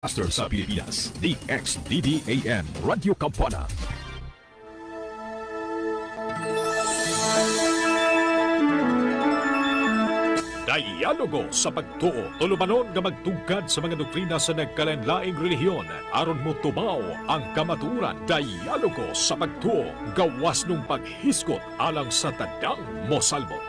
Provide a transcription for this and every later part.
Master sa Pilipinas, DXDDAN Radio Campana. Dialogo sa pagtuo, tulumanon nga magtugkad sa mga doktrina sa nagkalain-laing relihiyon aron mo tumaw ang kamaturan. Dialogo sa pagtuo, gawas nung paghiskot alang sa tadang mosalbot.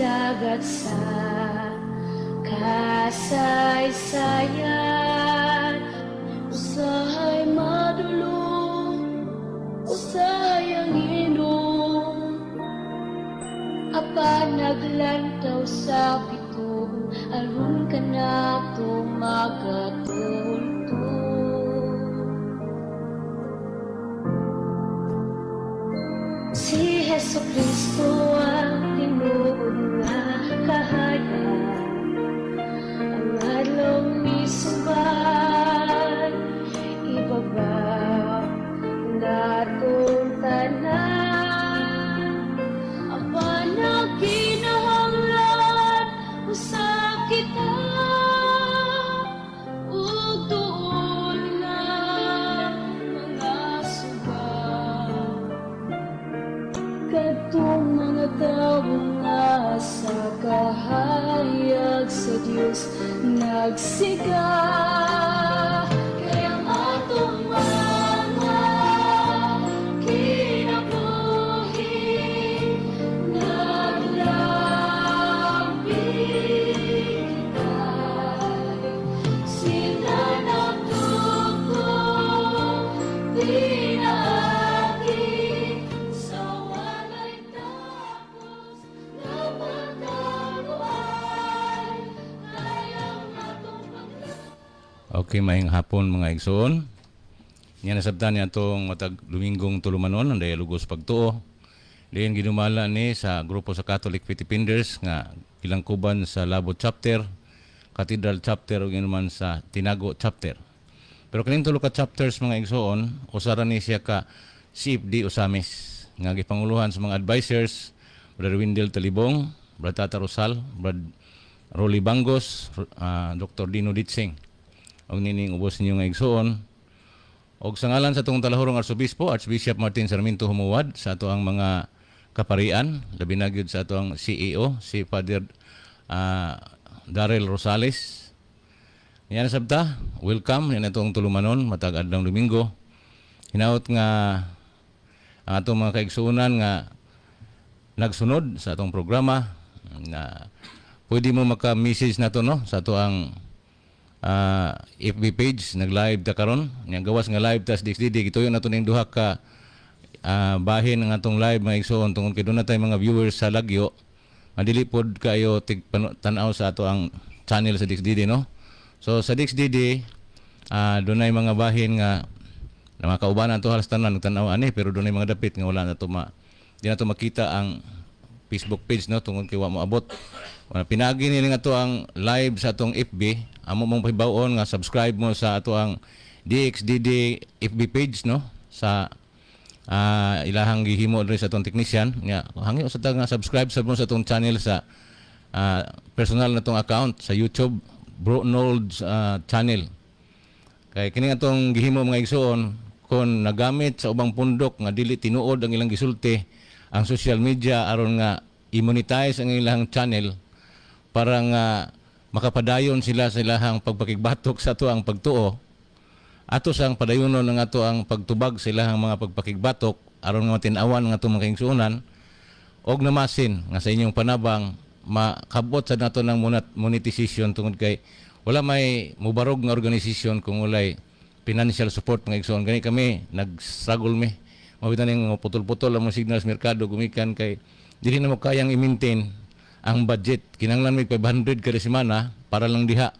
Dagat sa kasaysayan, usahay madulong, usahay ang inom, apa naglantaw sa pitong aron ka na magatulto. Si Jesucristo ang tinuod nga kahayag, ang adlaw misubay, ibabaw natong tanan, apa na kinahanglan usab kita, ug tuon nga mga suba. Kadtong mga tawo nga sa kahayag sa Dios nagsiga, kaya ang atong mga kinabuhi naglambing kitay, sila nagtugtog di naagi sa walay tapos na pagkaguan, kaya ang atong Okay, maayong hapon mga igsoon. Yan nasabtan niya itong matag Lumingong Tulumanon, ang dialogo sa pagtuo. Diyan ginumala ni sa grupo sa Catholic Filipinders nga ilangkuban sa Labot Chapter, Cathedral Chapter o naman sa Tinago Chapter. Pero kaning tulo ka chapters mga igsoon, usara ni siya ka CFD Usamis, nga gipanguluhan sa mga advisors, Brother Windel Talibong, Brother Tata Rosal, Brother Rolly Bangos, Dr. Dino Ditsing. Og nining ubos ninyo nga igsoon. Og sa ngalan sa itong talahurong Arsobispo, Archbishop Martin Sarmiento Humuwad, sa ato ang mga kaparian, labi na gyud sa ato ang CEO, si Father Darrell Rosales. Yan sabta, welcome yan itong tulumanon, matag adlaw Domingo. Hinaot nga ang atong mga kaigsuonan nga nagsunod sa atong programa, na pwede mo maka-message na to no sa ato ang FB page, nag-live ta karon. Yang gawas nga live tas DXDD gituyo na to ning duha ka bahin ng atong live mga igsoon tungod kay doon na tay mga viewers sa lagyo. Madili pod kayo tan-aw sa ato ang channel sa DXDD no. So sa DXDD doon na mga bahin nga na makaubanan to halos tanan tan-aw ani, pero doon na mga dapit nga wala na to di na to makita ang Facebook page no tungod kay wa mo abot. Pinagi nila nga to ang live sa atong FB. Amo mong pahibawon nga subscribe mo sa ato ang DXDD FB page no sa ilahang gihimo diri sa atong technician nya hangi sa nga subscribe sa mo sa atong channel sa personal na tong account sa YouTube, Bro Nold's channel. Kay kini atong gihimo mga igsoon kon nagamit sa ubang pundok nga dili tinuod ang ilang gisulti ang social media aron nga i-monetize ang ilang channel para nga makapadayon sila sa ilahang pagpakigbatok sa ato ang pagtuo, ato sang padayonon ng ato ang pagtubag sa ilahang mga pagpakigbatok aron nga matinawan nga itong mga kaigsuonan, og namasin nga sa inyong panabang makabot sa nato ng monetization tungod kay wala may mubarog nga organisasyon kung walay financial support mga igsoon. Gani kami nag-struggle me. Mabitan ning putol-putol ang mga signals merkado gumikan kay dili na mo kayang i-maintain ang budget. Kinahanglan may 500 kada semana para lang diha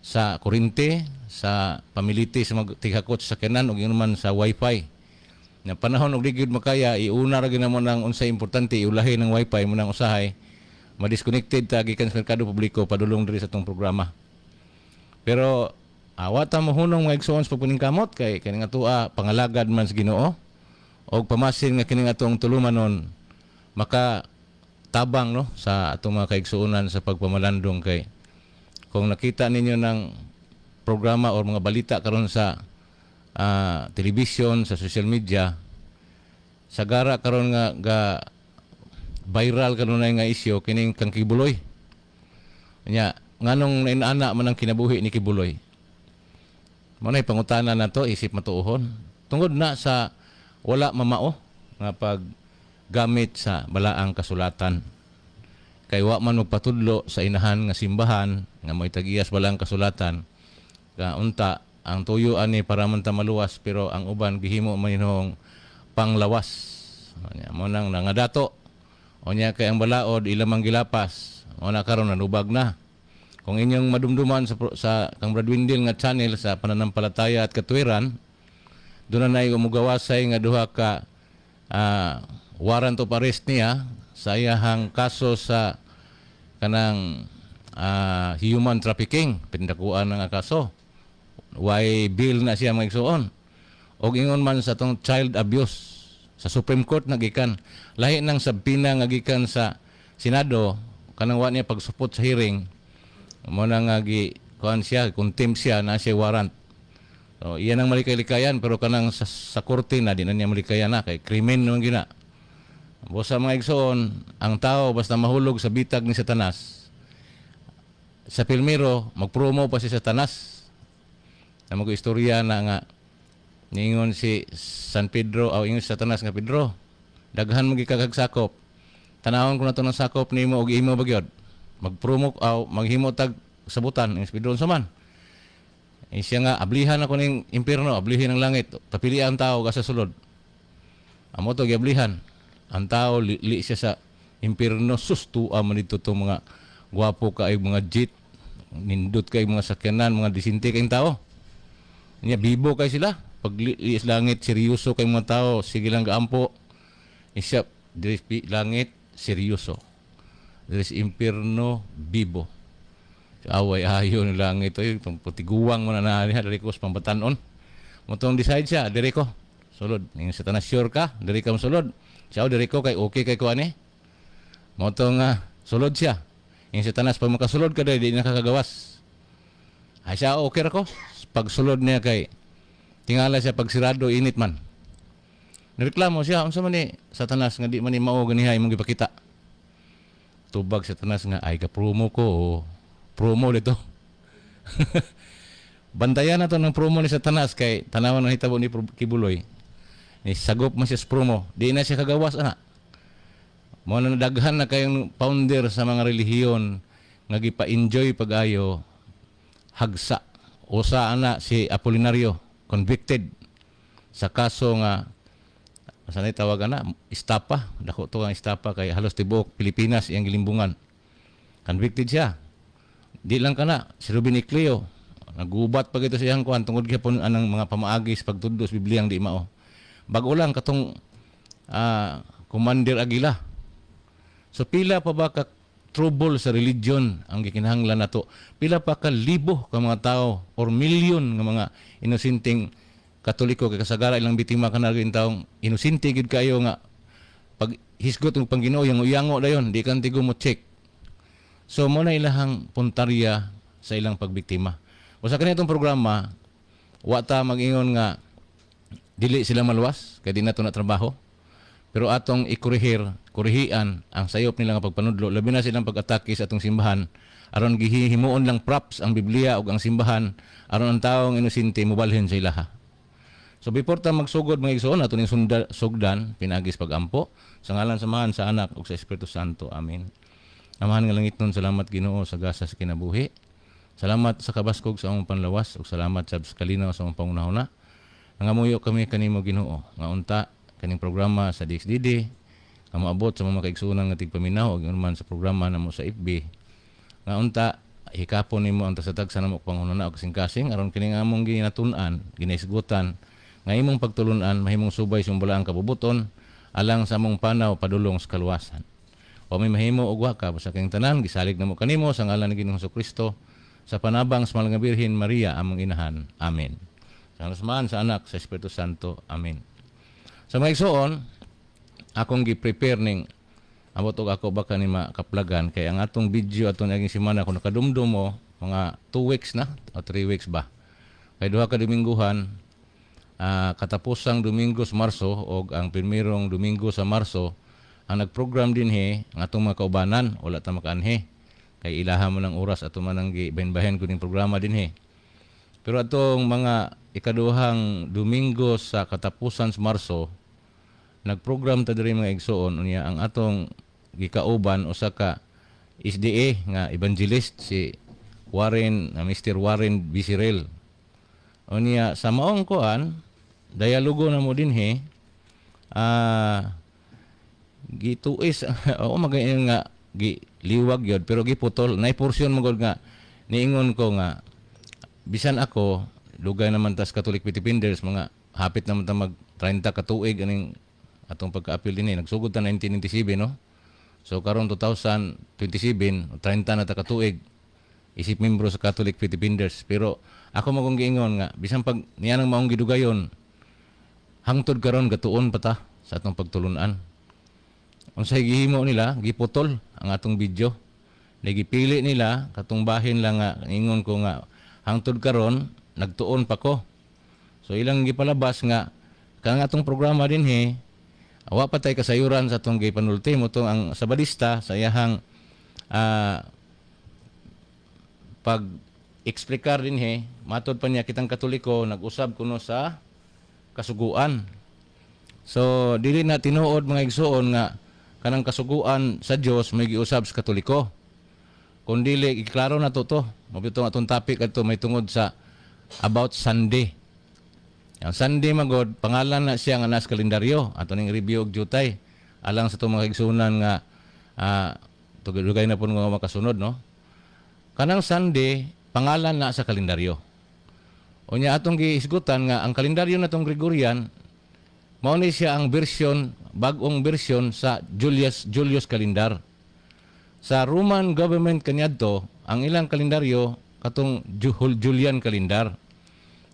sa kuryente, sa pamiliti sa tigakot sa kanan ug man sa wifi. Na panahon og digid makaya iuna ra gyud mo nang unsay importante iulahi ng wifi mo nang usahay ma-disconnected ta gikan sa merkado publiko padulong diri sa tong programa. Pero awata mo hunong mga igsoon sa pagpaningkamot kay kani nga tua pangalagad man sa Ginoo og pamasin nga kini atong tulumanon maka tabang no sa atong mga kaigsuonan sa pagpamalandong kay kung nakita ninyo ng programa o mga balita karon sa television, sa social media, sagara karon nga viral karon na nga isyu kining kang Kibuloy. Nya nganong nainana man ang kinabuhi ni Kibuloy. Mo nay pangutana nato isip matuohon. Tungod na sa wala mamao nga pag gamit sa balaang kasulatan. Kay wa man magpatudlo sa inahan nga simbahan nga may tagiyas balaang kasulatan. Ka unta ang tuyuan ni para man ta maluwas pero ang uban gihimo manhong panglawas. Mo nang nangadato. Onya kay ang balaod ilamang gilapas. O na karon nanubag na. Kung inyong madumduman sa kang Bradwindil nga channel sa pananampalataya at katwiran, doon na umugawasay nga duha ka warrant of arrest niya sa iyahang kaso sa kanang human trafficking, pindakuan nga kaso. Why bill na siya mga igsoon. Og ingon man sa tong child abuse sa Supreme Court nagikan. Lahi nang sabina nga gikan sa Senado kanang wa niya pagsupot sa hearing. Mo na nga kuan siya, contempt siya na siya warrant. So, iyan ang malikay-likayan pero kanang sa korte na di na niya malikayan na kay krimen naman gina. Bosa mga igsoon, ang tao basta mahulog sa bitag ni Satanas. Sa pilmero, magpromo pa si Satanas. Na mag-istorya na nga ningon si San Pedro o ingon si Satanas nga Pedro. Daghan magikagagsakop. Tanawon ko na to ng sakop nimo og imo bagyod. Magpromo o maghimo tag sabutan ng Pedro sa man. Siya nga ablihan ako ning impierno, ablihin ng langit. Tapili ang tao ka sa sulod. Amo to giablihan. Ang tao li siya sa impierno sustuan man dito to mga gwapo kaayong mga jeep, nindot kay mga sakyanan, mga disinti kayong tao. Nya bibo kay sila. Pag liis langit, seryoso kay mga tao, sige lang gaampo. Isya diri langit, seryoso. Diri impierno, bibo. Away ayo ni langit oy, putiguwang mo na niya diri ko sa pambatanon. Motong decide siya, diri ko. Sulod, ning Satanas sure ka, diri ka sulod. Siya diri ko kay okay kay ko ani. Motong sulod siya. Ning Satanas pag makasulod ka diri di nakakagawas. Ay siya okay ra ko. Pagsulod niya kay tingala siya pagsirado init man. Nireklamo siya unsa man ni Satanas nga di man ni mao ganiha imong gipakita. Tubag Satanas nga ay ka promo ko promo dito. Bantayan na to ng promo ni Satanas kay tanawan na hitabo ni Kibuloy. Ni sagop man siya sa promo. Di na siya kagawas ana. Mo na daghan na kayong founder sa mga relihiyon nga gipa-enjoy pag-ayo hagsa. Usa ana si Apolinario convicted sa kaso nga sanay tawag ana istapa, dako to ang istapa kay halos tibuok Pilipinas iyang gilimbungan. Convicted siya. Di lang kana si Ruben Icleo nagubat pa gito siyang kuan tungod gyapon anang mga pamaagis pagtudlo sa Bibliang di mao. Bag-o lang katong Commander Aguila. So pila pa ba ka trouble sa religion ang gikinahanglan nato. Pila pa ka libo ka mga tao or milyon nga mga inosenteng Katoliko kay kasagara ilang bitima ka na rin taong inosente gid kayo nga pag hisgot ng Panginoon yang uyango dayon di kan tigo mo check. So mo na ilahang puntarya sa ilang pagbiktima. O sa kanitong programa wa ta mag-ingon nga dili sila maluwas kay di nato na trabaho. Pero atong kurihian ang sayop nila nga pagpanudlo labi na silang pag-atake sa atong simbahan aron gihimuon lang props ang Biblia ug ang simbahan aron ang taong inosente mobalhin sa ilaha. So before ta magsugod mga igsoon ato ning sugdan pinagis pagampo sa ngalan sa Amahan sa Anak ug sa Espiritu Santo. Amen. Amahan nga langit nun, salamat Ginoo sa gasa sa kinabuhi. Salamat sa kabaskog sa among panlawas ug salamat sa kalinaw sa among pangunahuna. Nangamuyo kami kanimo Ginoo nga unta kaning programa sa DXDD nga moabot sa mga kaigsunan nga tigpaminaw ug man sa programa namo sa FB nga unta hikapon nimo ang tasatag sa namo pangunahuna ug kasing-kasing aron kining among ginatun-an, ginaisgutan nga imong pagtulunan mahimong subay sa balaang kabubuton alang sa among panaw padulong sa kaluwasan. O may mahimo og waka sa kang tanan gisalig namo kanimo sa ngalan ni Ginoong Kristo sa panabang sa Mahal nga Birhen Maria among inahan. Amen. Sa Samahan sa Anak sa Espiritu Santo. Amen. Sa mga igsoon, akong gi-prepare ning abot og ako baka ni makaplagan kay ang atong video aton aging semana kung nakadumdum mo mga 2 weeks na o 3 weeks ba. Kay duha ka Domingguhan, katapusang Domingo sa Marso o ang primerong Domingo sa Marso ang nagprogram din ang atong mga kaubanan wala ta makaanhe kay ilaha mo ng oras ato man ang gibahin-bahin kuning programa din pero atong mga ikaduhang Domingo sa katapusan sa Marso nagprogram ta diri mga igsoon unya ang atong gikauban usa ka SDA nga evangelist si Mr. Warren Bisirel unya sa maong kuan dialogo na mo din gituis o magayon nga liwag yun pero giputol nay porsyon mo gud nga niingon ko nga bisan ako lugay naman tas Catholic Pitipinders mga hapit naman ta mag 30 ka tuig aning atong pagka-appeal din nagsugod ta 1997 no so karon 2027 30 na ta ka tuig isip membro sa Catholic Pitipinders pero ako magong giingon nga bisan pag niya nang maong gidugayon hangtod karon gatuon pa ta sa atong pagtulunan. Unsay gihimo nila, giputol ang atong video. Nagipili nila katong bahin lang nga ingon ko nga hangtod karon nagtuon pa ko. So ilang gipalabas nga kang atong programa din awa pa tay kasayuran sa atong gipanulti mo to ang sabadista sa iyahang pag eksplikar din matod pa niya kitang Katoliko nag-usab kuno sa kasuguan. So dili na tinuod mga igsoon nga kanang kasuguan sa Dios may giusab sa Katoliko. Kung dili iklaro na to mabito atong topic adto may tungod sa about Sunday. Ang Sunday magod pangalan na siya nga nas kalendaryo ato ning review og jutay alang sa itong mga igsunan nga tugay na po nga makasunod no. Kanang Sunday pangalan na sa kalendaryo. Unya atong giisgutan nga ang kalendaryo natong Gregorian mao ni siya ang version bag-ong version sa Julius kalendar. Sa Roman government kaniadto ang ilang kalendaryo katong Julian kalendar.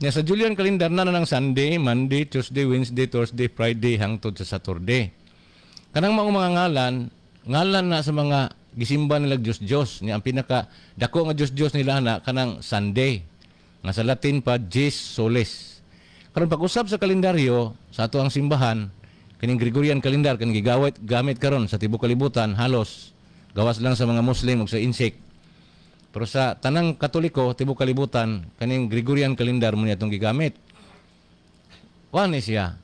Nya sa Julian kalendar na ng Sunday, Monday, Tuesday, Wednesday, Thursday, Friday hangtod sa Saturday. Kanang mga ngalan na sa mga gisimba nila Diyos ni ang pinaka dako nga Diyos nila na kanang Sunday nga sa Latin pa Dies Solis. Karon pag-usab sa kalendaryo sa ato ang simbahan kining Gregorian calendar kining gigawit gamit karon sa tibuok kalibutan halos gawas lang sa mga Muslim ug sa insect. Pero sa tanang Katoliko tibuok kalibutan kining Gregorian calendar mo niya itong gigamit. Wani siya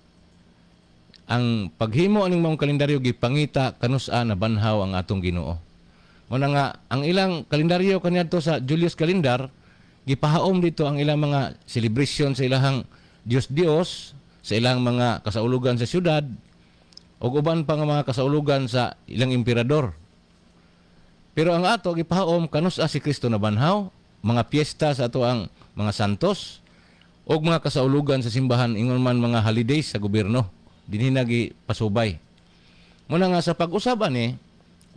ang paghimo aning mga kalendaryo gipangita kanusa na banhaw ang atong Ginoo. Muna nga ang ilang kalendaryo kaniadto sa Julius calendar gipahaom dito ang ilang mga celebration sa ilahang Diyos sa ilang mga kasaulugan sa syudad o uban pa nga mga kasaulugan sa ilang emperador. Pero ang ato gipahaom kanusa si Kristo na banhaw, mga piyesta sa ato ang mga santos o mga kasaulugan sa simbahan ingon man mga holidays sa gobyerno dinhi nagi pasubay. Muna nga sa pag-usaban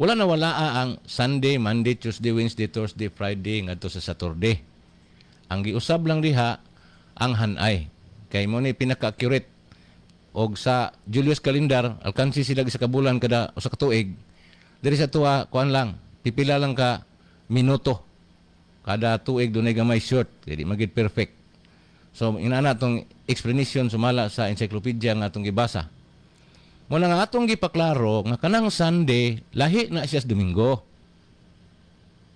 wala na wala ang Sunday, Monday, Tuesday, Wednesday, Thursday, Friday ngadto sa Saturday. Ang giusab lang diha ang hanay. Kay mo ni pinaka-accurate og sa Julius calendar alkansi sila sa kabulan kada usa ka tuig. Diri sa tuwa kuan lang, pipila lang ka minuto kada tuig dunay gamay short, dili magid perfect. So inana tong explanation sumala sa encyclopedia nga atong gibasa. Muna nga atong gipaklaro nga kanang Sunday lahi na siya sa Domingo.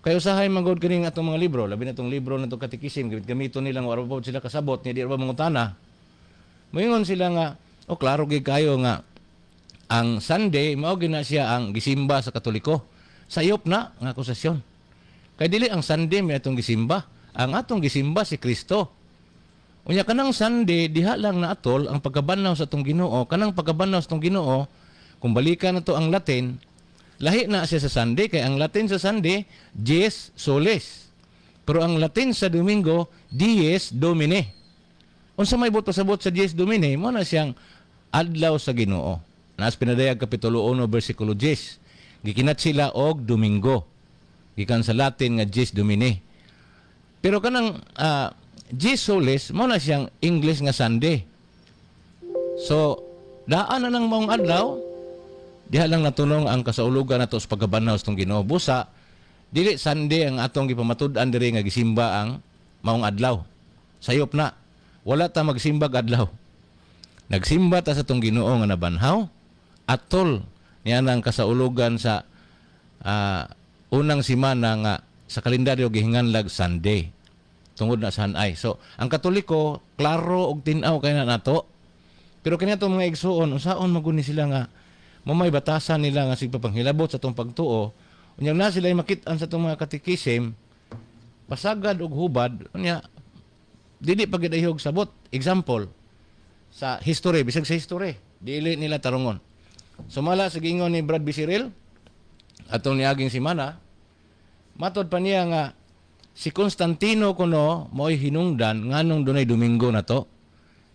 Kay usahay magod kining atong mga libro, labi na itong libro na itong katikisim, gamiton nilang warapod sila kasabot, hindi ba mangutana. Moingon sila nga, klaro gid kayo nga, ang Sunday, mao gina siya ang gisimba sa Katoliko. sayop na nga akusasyon. Kay dili ang Sunday may atong gisimba. Ang atong gisimba si Kristo. Unya kanang Sunday diha lang na atol ang pagkabanaw sa atong Ginoo. Kanang pagkabanaw sa atong Ginoo, kung balikan nato ang Latin, lahi na siya sa Sunday kay ang Latin sa Sunday dies soles. Pero ang Latin sa Domingo dies Domine. Unsa may buto sabot sa dies Domine mo na siyang adlaw sa Ginoo. Naas pinadayag kapitulo 1 bersikulo 10. Gikinat sila og Domingo. Gikan sa Latin nga dies Domine. Pero kanang dies soles mo na siyang English nga Sunday. So daan na nang maong adlaw, diha lang natulong ang kasaulugan nato sa pagkabanaw sa tong Ginoo. Busa dili Sunday ang atong gipamatud-an diri nga gisimba ang maong adlaw. Sayop na. Wala ta magsimba adlaw. Nagsimba ta sa tong Ginoo nga nabanhaw atol niya ang kasaulugan sa unang simana nga sa kalendaryo gihinganlag Sunday. Tungod na sa hanay. So, ang Katoliko, klaro og tinaw kay na nato. Pero kanya itong mga igsuon, unsaon maguni sila nga, mamay batasan nila nga sigpapanghilabot sa itong pagtuo, unyang na sila makitaan sa itong mga katikisim, pasagad og hubad, unya, dili pagidayog sabot. Example, sa history, bisag sa history, dili nila tarungon. Sumala sa gingon ni Brad B. Cyril, atong niaging simana, matod pa niya nga, si Constantino kuno mo'y hinungdan nganong dunay Domingo na to.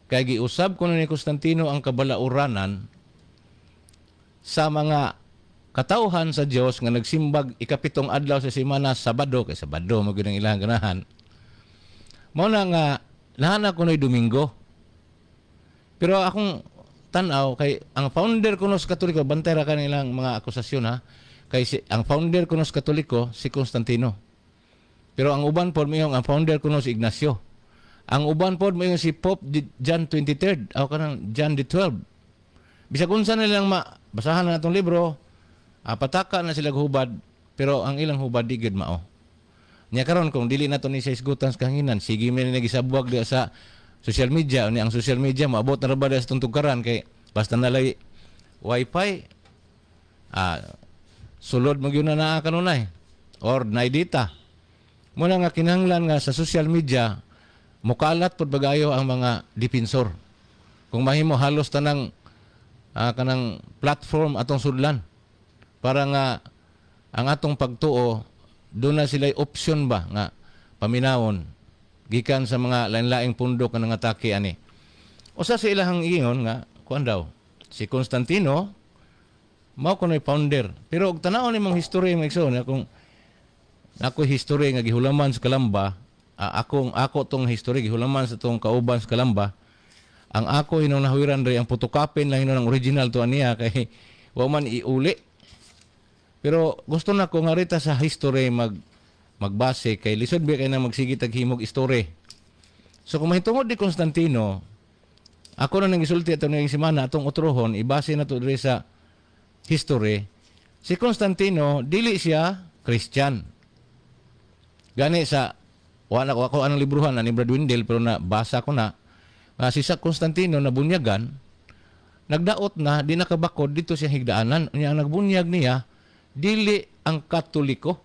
Kaya giusab kuno ni Constantino ang kabalauranan sa mga katauhan sa Dios nga nagsimbag ikapitong adlaw sa semana Sabado, kay Sabado mo gyud ang ilang ganahan. Mao na nga nahana kuno'y Domingo. Pero akong tan-aw kay ang founder kuno sa Katoliko, bantay ra kanilang mga akusasyon ha. Kay ang founder kuno sa Katoliko si Constantino. Pero ang uban pod mayong ang founder kuno si Ignacio. Ang uban pod mayong si Pope John 23rd o kanang John the 12. Bisag unsa na nilang basahan na natong libro, pataka na sila hubad, pero ang ilang hubad di gid mao. Nya karon kung dili nato ni sa isgutan sa kahanginan, sige mi ni gisabuag diha sa social media, ni ang social media maabot na ra ba sa tungtugaran kay basta nalay wifi sulod mo gyud na kanunay or nay data. Muna nga kinahanglan nga sa social media, mukalat pod bagayo ang mga dipensor. Kung mahimo halos tanang kanang platform atong sudlan para nga ang atong pagtuo doon na sila'y option ba nga paminawon gikan sa mga lain-laing pundok nga nangatake ani. Usa sa ilahang ingon nga kuan daw si Constantino mao kuno'y founder. Pero og tanaw nimong history mo igsoon kung ako history nga gihulaman sa Kalamba, ako tong history gihulaman sa tong kauban sa Kalamba. Ang ako hinong nahuwiran rin ang photocopy lang hinong original to aniya kay wa man iuli. Pero gusto na ko nga rita sa history magbase kay lisod ba kay na magsige taghimog history. So kung mahitungod ni Constantino, ako na nang gisulti ato ngayong semana atong utrohon ibase na to diri sa history. Si Constantino dili siya Christian. Gani sa wala ko ako anong libruhan ni Brad Windel pero nabasa ko na si Sa Constantino na bunyagan nagdaot na di nakabakod dito siya higdaanan unya ang nagbunyag niya dili ang Katoliko.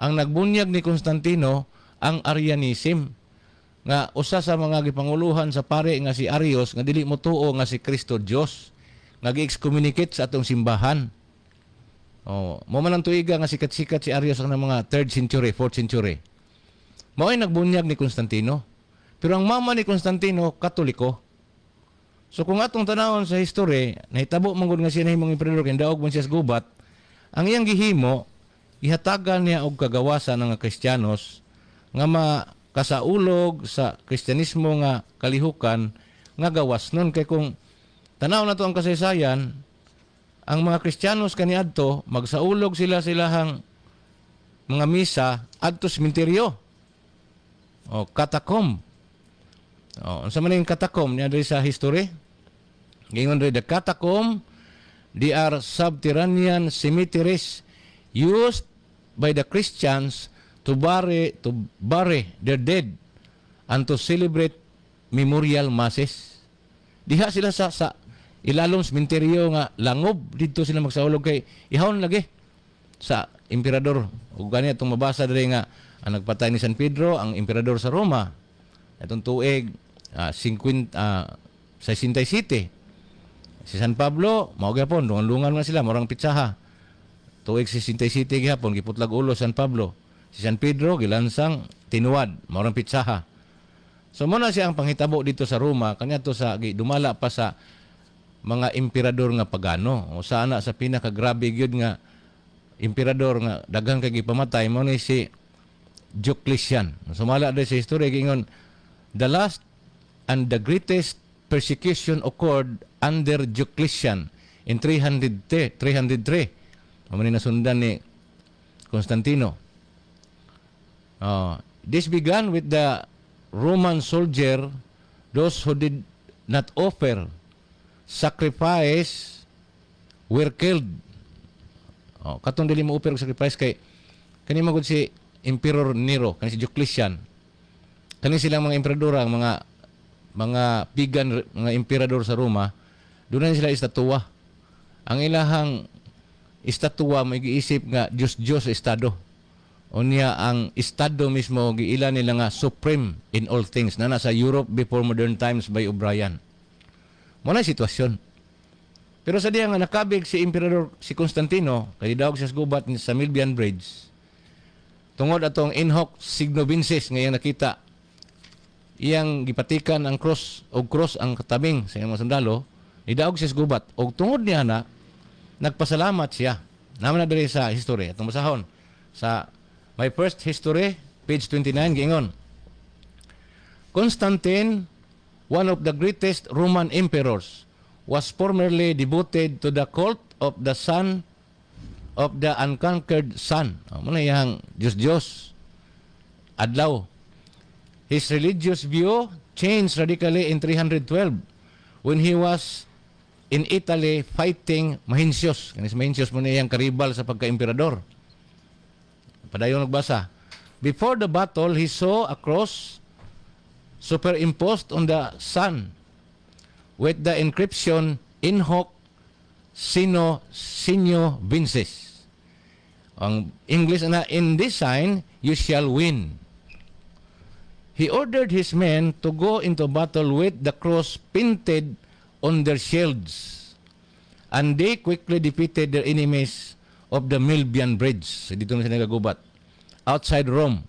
Ang nagbunyag ni Constantino ang Arianism nga usa sa mga gipanguluhan sa pare nga si Arius nga dili motuo nga si Kristo Dios nga gi-excommunicate sa atong simbahan. Mo man ang tuiga nga sikat-sikat si Arius ang mga 3rd century, 4th century. Mao ay nagbunyag ni Constantino. Pero ang mama ni Constantino Katoliko. So kung atong tanawon sa history, nahitabo man gud nga siya nahimong emperador kay daog man siya sa gubat, ang iyang gihimo ihatagan niya og kagawasan ng Kristiyanos nga makasaulog sa Kristyanismo nga kalihukan nga gawas nun kay kung tanaw na to ang kasaysayan, ang mga Kristiyanos kaniadto magsaulog silahang mga misa adto sementeryo o catacomb. Unsa man yung catacomb niya diri sa history? Gingon diri the catacomb, they are subterranean cemeteries used by the Christians to bury their dead and to celebrate memorial masses. Diha sila sa ilalom sementeryo nga langob dito sila magsaulog kay ihawon lagi sa emperador. Ug gani atong mabasa diri nga ang nagpatay ni San Pedro ang emperador sa Roma. Atong tuig 67. Si San Pablo mao gyapon lungan nga sila murang pitsaha. Tuig 67 gyapon giputlag ulo San Pablo. Si San Pedro gilansang tinuad maurang pitsaha. So mo na siya ang panghitabo dito sa Roma kaniadto sa dumala pa sa mga emperador nga pagano. O sana sa pinakagrabe gyud nga emperador nga daghang kay gipamatay mo ni si Diocletian. Sumala sa history gingon the last and the greatest persecution occurred under Diocletian in 303. Amo ni nasundan ni Constantino. This began with the Roman soldier, those who did not offer sacrifice were killed. Katong dili mo offer sacrifice kay kani magud si Emperor Nero, kani si Diocletian. Kani silang mga emperador, mga pagan mga emperador sa Roma, doon sila estatwa. Ang ilahang estatwa may giisip nga Diyos sa estado. O niya ang estado mismo giila nila nga supreme in all things na nasa Europe before modern times by O'Brien. Mo na sitwasyon. Pero sa diya nga nakabig si Emperador si Constantino, kay daog siya gubat sa Milvian Bridge. Tungod atong in hoc signo vinces nga iyang nakita, iyang gipatikan ang cross o cross ang katabing sa mga sundalo, idaog siya gubat. O tungod niya na, nagpasalamat siya. Naman na dali sa history. Atong basahon sa My First History, page 29, giingon. Constantine, one of the greatest Roman emperors, was formerly devoted to the cult of the son of the unconquered sun. Muna yang Diyos adlaw. His religious view changed radically in 312 when he was in Italy fighting Mahincius. Kanis Mahincius muna yang karibal sa pagka-emperador. Padayon nagbasa. Before the battle, he saw a cross superimposed on the sun with the inscription in hoc signo vinces. Ang English na, in this sign you shall win. He ordered his men to go into battle with the cross painted on their shields, and they quickly defeated their enemies of the Milvian Bridge. Dito na sila nagagubat. Outside Rome.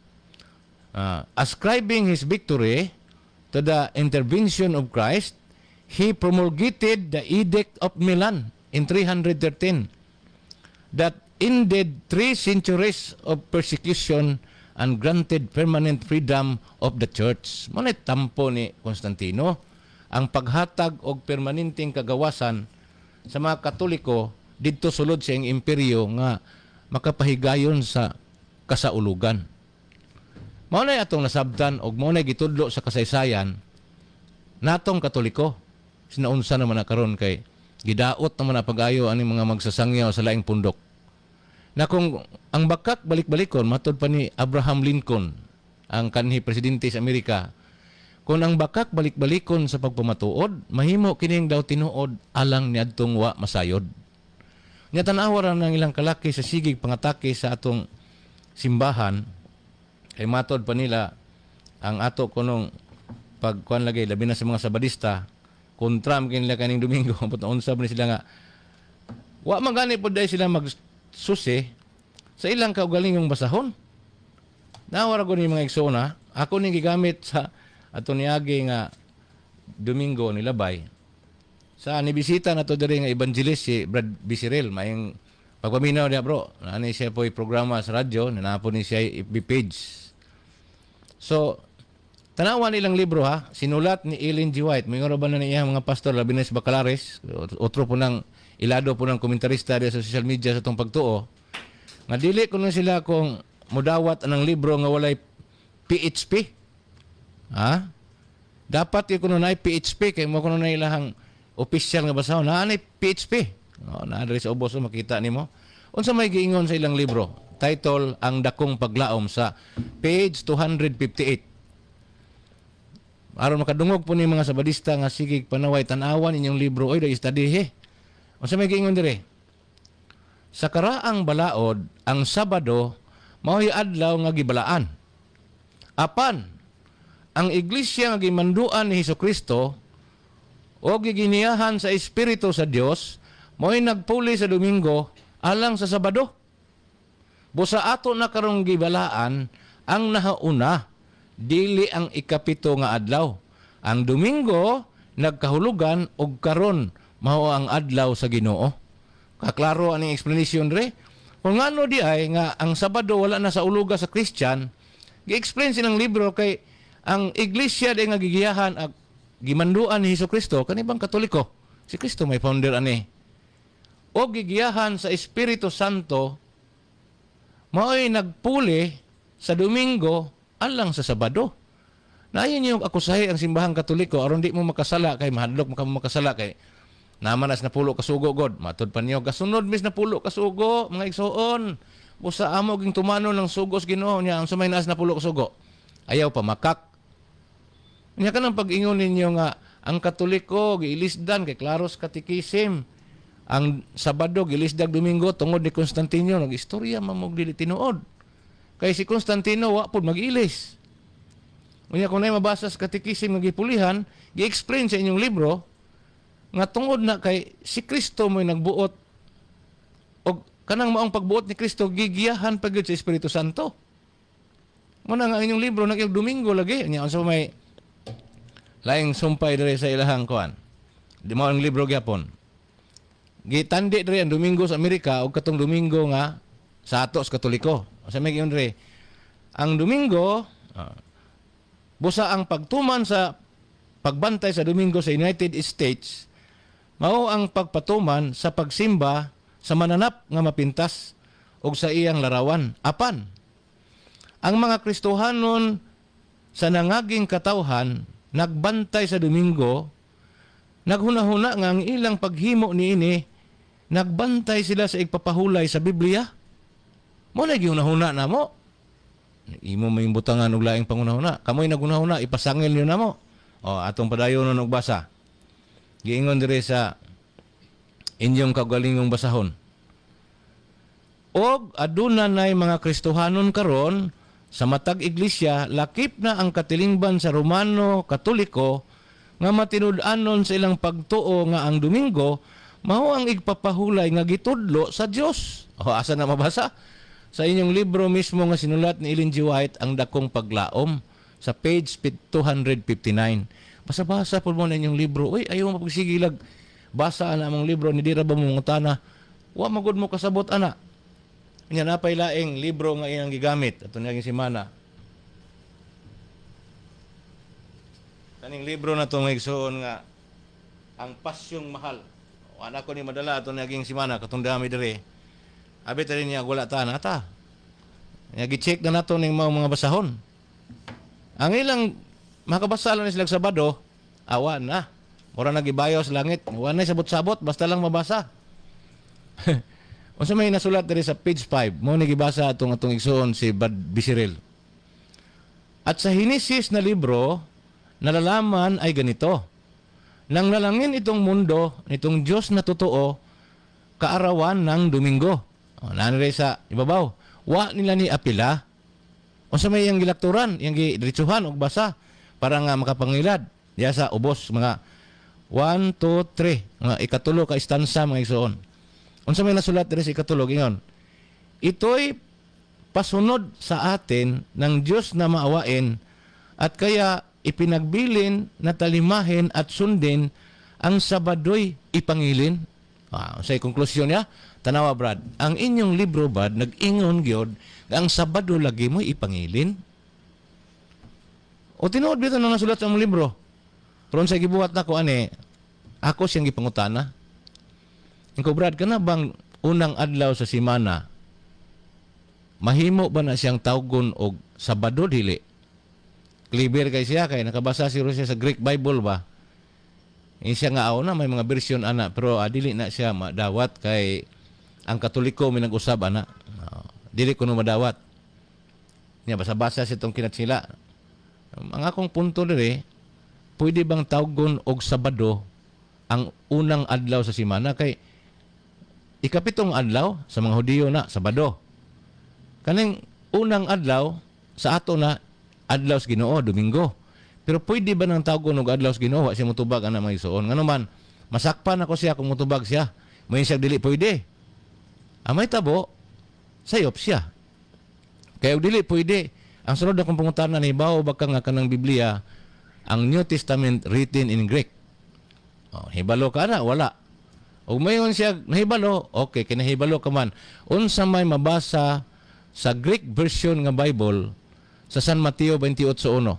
Ascribing his victory to the intervention of Christ, he promulgated the Edict of Milan in 313 that ended 3 centuries of persecution and granted permanent freedom of the church. Muna tampo ni Constantino ang paghatag og permanenteng kagawasan sa mga Katoliko didto sulod sa iyang imperyo nga makapahigayon sa kasaulugan. Mao na atong nasabtan og mao na gitudlo sa kasaysayan natong Katoliko. Sinaunsa naman na karon kay gidaot naman na pag-ayo ani mga magsasangyaw sa laing pundok. Na kung ang bakak balik-balikon matud pa ni Abraham Lincoln, ang kanhi presidente sa Amerika, kung ang bakak balik-balikon sa pagpamatuod, mahimo kining daw tinuod alang niadtong wa masayod. Nya tan-awa ng ilang kalaki sa sigig pangatake sa atong simbahan, kay matod pa nila ang ato kunong pagkuan lagi labi na sa mga sabadista kontra kinila kaning Domingo but unsa ba sila nga wa man gani pud dai sila magsusi sa ilang kaugalingong basahon. Nawara ko ni mga igsona, ako ning gigamit sa ato niagi nga Domingo nilabay. Sa nibisita na to diri nga evangelist si Brad Bisirel, mayong pagpaminaw niya bro, ani siya po programa sa radyo, nanapon ni siya FB page. So, tanawan nilang libro ha, sinulat ni Ellen G. White, may ba na niya mga pastor, labi na si Bacalares, otro po ng ilado po ng komentarista sa social media sa itong pagtuo, nga dili ko na sila kung mudawat anang libro nga walay PHP. Ha? Dapat yung kuno na PHP, kaya mo kuno na ilahang official nga basahon, na PHP. Na-address sa ubos, makita ni mo. Unsa may giingon sa ilang libro? Title, Ang Dakong Paglaom sa page 258. Aron makadungog po ni mga sabadista nga sige panaway tanawan inyong libro, oy, da study he. Unsa may giingon dire? sa karaang balaod ang Sabado mao'y adlaw nga gibalaan. Apan ang iglesia nga gimanduan ni Hesukristo o giginiyahan sa Espiritu sa Dios mao'y nagpuli sa Domingo alang sa Sabado. Busa ato na karong gibalaan ang nahauna dili ang ikapito nga adlaw. Ang Domingo nagkahulugan og karon mao ang adlaw sa Ginoo. Kaklaro aning explanation re. Kung ngano di ay nga ang Sabado wala na sa uluga sa Christian, gi-explain silang libro kay ang iglesia di nga gigiyahan ag gimanduan ni Hesukristo kanibang Katoliko. Si Kristo may founder ani. O gigiyahan sa Espiritu Santo mao'y nagpuli sa Domingo alang sa Sabado. Naayon yung akusahi ang simbahang Katoliko aron di mo makasala kay mahadlok mo makasala kay naman as napulo kasugo god. Matod pa niyo kasunod mis napulo kasugo mga igsoon. Busa amo ging tumano ng sugos Ginoo niya ang sumay naas napulo kasugo. Ayaw pa makak. Nya kanang pag-ingon ninyo nga ang Katoliko giilisdan kay klaros katikisim. Ang Sabado gilisdag Domingo tungod ni Constantino nag-istorya mamog dili tinuod. Kay si Constantino wa pud mag-ilis. Unya kung nay mabasa sa katikisim nga gipulihan, gi-explain sa inyong libro nga tungod na kay si Kristo mo'y nagbuot o kanang maong pagbuot ni Kristo gigiyahan pagod sa Espiritu Santo. Muna nga inyong libro nag Domingo lagi nya unsa may laing sumpay diri sa ilahang kuan. Di mao ang libro gyapon. Gitandi diri ang Domingo sa Amerika o katong Domingo nga sa ato sa Katoliko. Sa may giyon diri ang Domingo busa ang pagtuman sa pagbantay sa Domingo sa United States mao ang pagpatuman sa pagsimba sa mananap nga mapintas og sa iyang larawan. Apan, ang mga Kristohanon sa nangaging katawhan nagbantay sa Domingo, naghuna-huna nga ang ilang paghimo niini, nagbantay sila sa igpapahulay sa Biblia. Mo na gihuna-huna na mo. Imo may butangan og laing pangunahuna. Kamoy nagunahuna ipasangil niyo na mo. O atong padayon og basa. Giingon dire sa inyong kaugalingong basahon. Og aduna nay mga Kristohanon karon sa matag iglesia lakip na ang katilingban sa Romano Katoliko nga matinud-anon sa ilang pagtuo nga ang Domingo mao ang igpapahulay nga gitudlo sa Dios. O asa na mabasa? Sa inyong libro mismo nga sinulat ni Ellen G. White ang dakong paglaom sa page 259. Basa-basa po mo na inyong libro. Uy, ayaw mo pagsigilag. Basa na among libro, ni dira ba mo ngutana? Wa magud mo kasabot, ana. Nya napay laing libro nga iyang gigamit. Ato naging simana. Kaning libro na itong igsoon nga ang pasyong mahal. Wala ko ni madala ito naging simana. Katong dami diri. Abi tali niya wala ta na ta. Gi-check na nato ning mga basahon. Ang ilang makabasa lang sila Sabado, awa na. Mura nagibayo sa langit. Awa na sabot-sabot, basta lang mabasa. Unsa may nasulat diri sa page 5, mo nagibasa atong igsoon si Bad Bisiril. At sa Hinesis na libro, nalalaman ay ganito. Nang nalangin itong mundo, itong Diyos na totoo, kaarawan ng Domingo. Nanire sa ibabaw. Wa nila ni apila. Unsa may iyang gilakturan, iyang gidiretsuhan og basa para nga makapangilad. Diya sa ubos mga 1, 2, 3. Mga ikatulo ka istansa mga igsoon. Unsa may nasulat diri sa ikatulo ingon. Ito'y pasunod sa atin ng Diyos na maawain at kaya ipinagbilin na talimahin at sundin ang Sabado'y ipangilin. Sa konklusyon niya, tanawa Brad, ang inyong libro Brad, nag-ingon gyud nga ang Sabado lagi mo ipangilin. O tinuod bitaw nang nasulat sa mong libro. Ron sa gibuhat nako ani, ako siyang gipangutana. Ingko Brad, kana bang unang adlaw sa semana mahimo ba na siyang tawgon og Sabado dili? Clever kay siya kay nakabasa siya sa Greek Bible ba? Siya nga na may mga bersyon ana pero dili na siya madawat kay ang Katoliko may nag-usab ana. Dili kuno madawat. Nya basa-basa siya tong kinatsila. Ang akong punto diri, pwede bang tawgon og Sabado ang unang adlaw sa semana kay ikapitong adlaw sa mga Hudiyo na Sabado. Kaning unang adlaw sa ato na adlaw sa Ginoo, Domingo. Pero pwede ba nang tawgon og adlaw sa Ginoo wa siya motubag ana mga igsoon? Ngano man masakpan ako siya kung motubag siya. May siya dili pwede. Amay tabo sayop siya. Kaya dili pwede. Ang sunod na kong pangutanan ni hibaw ba ka nga kanang Biblia ang New Testament written in Greek. Hibalo ka na wala. O mayon siya nahibalo, okay, kinahibalo ka man. Unsa may mabasa sa Greek version nga Bible sa San Mateo 28:1.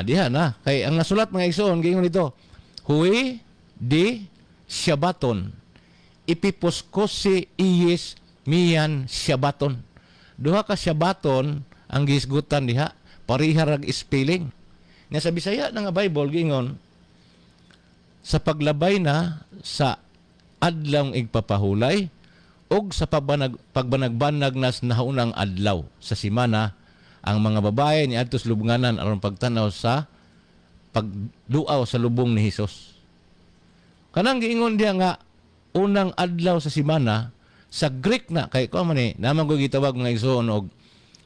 Diha na. Kay ang nasulat mga igsoon, gingon dito, Hui di Shabbaton, ipiposkosi iyes miyan Shabbaton. Duha ka Shabbaton ang gisgutan diha, pariharag spelling. Nga sa Bisaya na nga Bible, gingon, sa paglabay na sa adlaw igpapahulay og sa pagbanagbanag nas nahaunang adlaw sa simana ang mga babae ni adtos lubnganan aron pagtanaw sa pagduaw sa lubong ni Hesus. Kanang giingon diha nga unang adlaw sa simana sa Greek na kay ko man ni naman ko gitawag mga igsoon og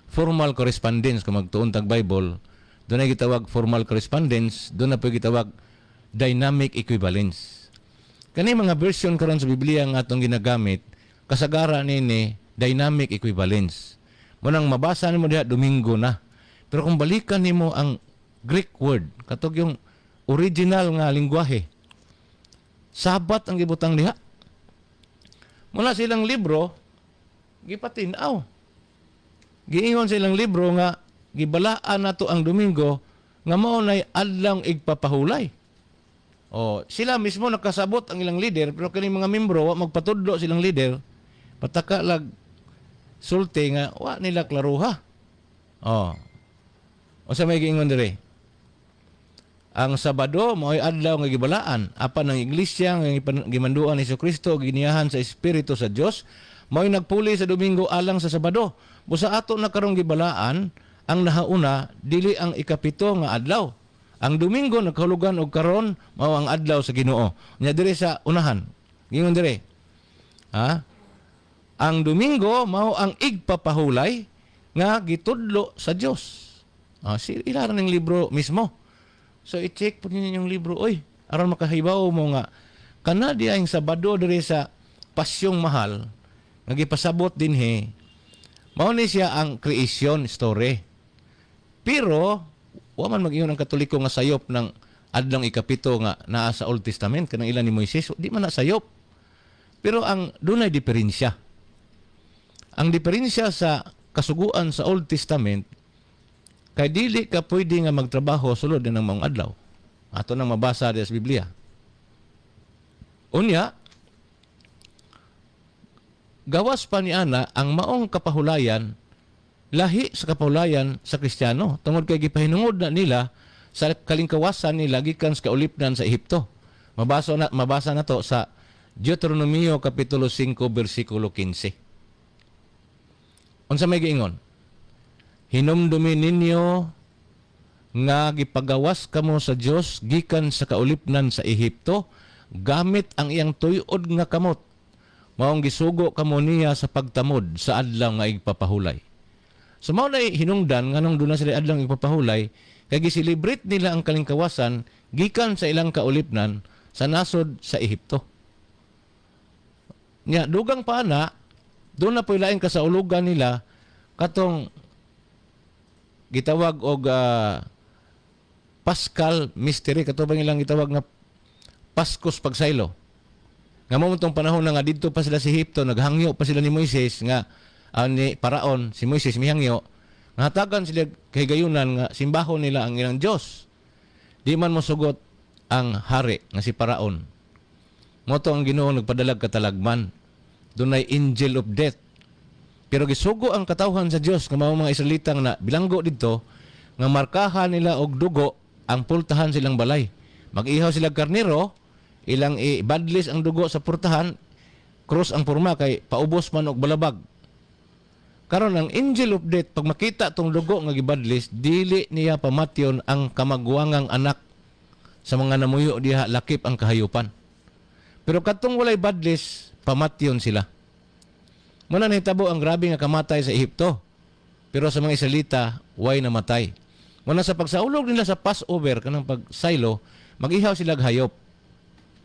formal correspondence kung magtuon tag Bible. Doon na gitawag formal correspondence, doon na po gitawag dynamic equivalence. Kani mga version karon sa Biblia nga atong ginagamit, kasagara nini dynamic equivalence. Munang mabasa nimo diha Domingo na. Pero kung balikan nimo ang Greek word, katog yung original nga lingwahe, Sabat ang gibutang diha. Mula silang libro, gipatinaw. Giingon silang libro nga gibalaan nato ang Domingo nga mao nay adlaw igpapahulay. Sila mismo nakasabot ang ilang leader pero kini mga membro wa magpatudlo silang leader pataka lag sulti nga wa nila klaruha. Sa may giingon dire. Ang Sabado mao'y adlaw nga gibalaan apan ang iglesia nga gimanduan ni Jesucristo giniyahan sa Espiritu sa Dios mao'y nagpuli sa Domingo alang sa Sabado. Busa ato na karong gibalaan ang nahauna dili ang ikapito nga adlaw. Ang Domingo nagkahulugan og karon mao ang adlaw sa Ginoo. Nya dire sa unahan. Gingon dire. Ang Domingo mao ang igpapahulay nga gitudlo sa Dios. Ilaran ng libro mismo. So i-check po ninyo yung libro, aron makahibaw mo nga kana di ang Sabado dire sa Pasyong Mahal nga gipasabot dinhi. Mao ni siya ang creation story. Pero wa man mag-ingon ang Katoliko nga sayop ng adlaw ikapito nga naa sa Old Testament kanang ilan ni Moises, di man na sayop. Pero ang dunay diferensya. Ang diferensya sa kasuguan sa Old Testament kay dili ka pwede nga magtrabaho sulod ng mga adlaw. Ato nang mabasa sa Biblia. Unya, gawas pa ni ana ang maong kapahulayan lahi sa kapahulayan sa Kristiyano tungod kay gipahinungod na nila sa kalingkawasan nila gikan sa kaulipnan sa Ehipto. Mabasa na to sa Deuteronomio kapitulo 5 bersikulo 15. Unsa may giingon? Hinumdumi ninyo nga gipagawas kamo sa Dios gikan sa kaulipnan sa Ehipto gamit ang iyang tuyod nga kamot. Maong gisugo kamo niya sa pagtamod sa adlaw nga igpapahulay. So mao na hinungdan nganong duna sila adlaw igpapahulay kay giselebrate nila ang kalingkawasan gikan sa ilang kaulipnan sa nasod sa Ehipto. Nya dugang pa na doon na po'y lain kasaulugan nila katong gitawag og Paschal Mystery katubang ilang gitawag nga Paskos Pagsaylo. Nga mo tong panahon na nga didto pa sila sa Ehipto naghangyo pa sila ni Moises nga ni Paraon si Moises mihangyo nga hatagan sila kay gayunan nga simbahon nila ang ilang Dios. Di man mosugot ang hari nga si Paraon. Moto ang Ginoo nagpadalag katalagman. Dunay angel of death. Pero gisugo ang katawhan sa Dios nga mga Israelitang na bilanggo didto nga markahan nila og dugo ang pultahan silang balay. Mag-ihaw sila karnero, ilang ibadlis ang dugo sa purtahan, cross ang porma kay paubos man og balabag. Karon ang angel of death pag makita tong dugo nga gibadlis, dili niya pamatyon ang kamagwangang anak sa mga namuyo diha lakip ang kahayupan. Pero katong walay badlis, pamatyon sila. Muna nahitabo ang grabe nga kamatay sa Ehipto. Pero sa mga Israelita, way namatay. Muna sa pagsaulog nila sa Passover, kanang pagsaylo, mag-ihaw sila hayop.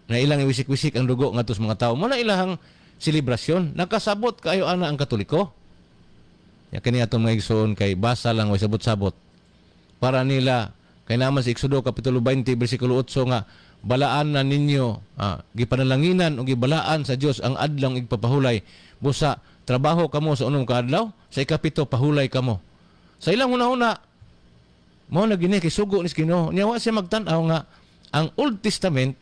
Na ilang iwisik-wisik ang dugo nga sa mga tao. Muna ilahang selebrasyon. Nakasabot kayo ana ang Katoliko. Ya kani atong mga igsoon kay basa lang way sabot-sabot. Para nila kay naman sa Exodo kapitulo 20 bersikulo 8 nga balaan na ninyo gipanalanginan o gibalaan sa Dios ang adlang igpapahulay busa trabaho kamo sa unong kaadlaw sa ikapito pahulay kamo. Sa ilang una-una mao na gini kay sugo ni Ginoo niya wa siya magtan-aw nga ang Old Testament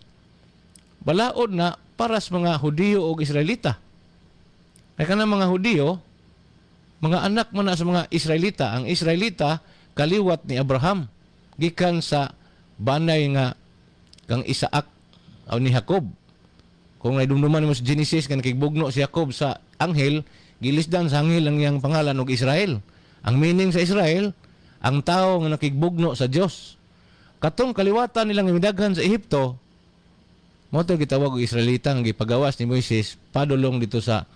balaod na para sa mga Hudiyo o Israelita. Kaya kanang mga Hudiyo mga anak man na sa mga Israelita. Ang Israelita kaliwat ni Abraham gikan sa banay nga kang Isaac o ni Jacob. Kung naidumduman mo sa Genesis nga nakigbugno si Jacob sa anghel, gilisdan sa anghel ang iyang pangalan og Israel. Ang meaning sa Israel, ang tao nga nakigbugno sa Dios. Katong kaliwatan nilang midaghan sa Ehipto, mo to gitawag og Israelita nga gipagawas ni Moises padulong dito sa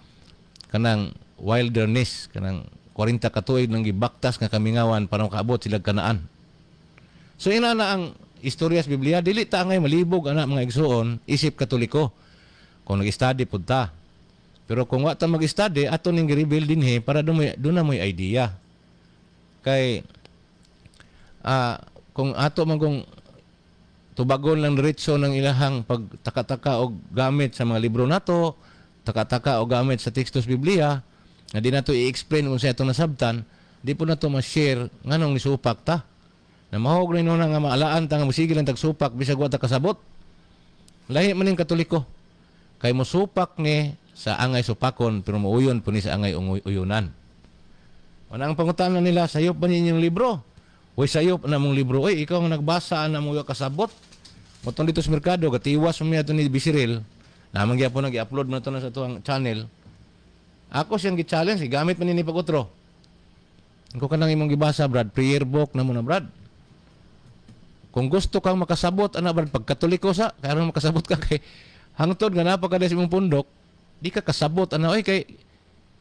kanang wilderness, kanang 40 ka tuig nang gibaktas nga kamingawan para makaabot sila Kanaan. So ina na ang istorya sa Biblia, dili ta ngay malibog ana mga igsoon, isip Katoliko. Kung nag-study pud ta. Pero kung wa ta mag-study, ato ning gi-reveal dinhi para doon na mo'y idea. Kay kung ato man kung tubagon lang diretso ng ilahang pagtaka-taka og gamit sa mga libro nato, taka-taka o gamit sa tekstos Biblia, na di nato i-explain kung sa itong nasabtan, di po nato ma-share nganong nisupak ta. Na mahog na inuna nga maalaan ta nga musigil ang tagsupak bisag wa ta kasabot. Lahi man ning Katoliko. Kay mosupak ni sa angay supakon pero muuyon po ni sa angay uyunan. Ang pangutana nila, sayop ba ninyong libro? Uy, sayop na mong libro. Uy, ikaw ang nagbasa na mo kasabot. Motong dito sa merkado, gatiwas mo niya ito ni Bisiril. Namang po nag-i-upload mo ito na sa ito channel. Ako siyang gi-challenge, gamit man ni pag-utro. Kung ka nang imong gibasa, Brad, prayer book na mo na, Brad. Kung gusto kang makasabot, Brad, pag Katoliko sa, kaya nang makasabot ka kay hangtod nga napakada sa imong pundok, di ka kasabot, oy, kay,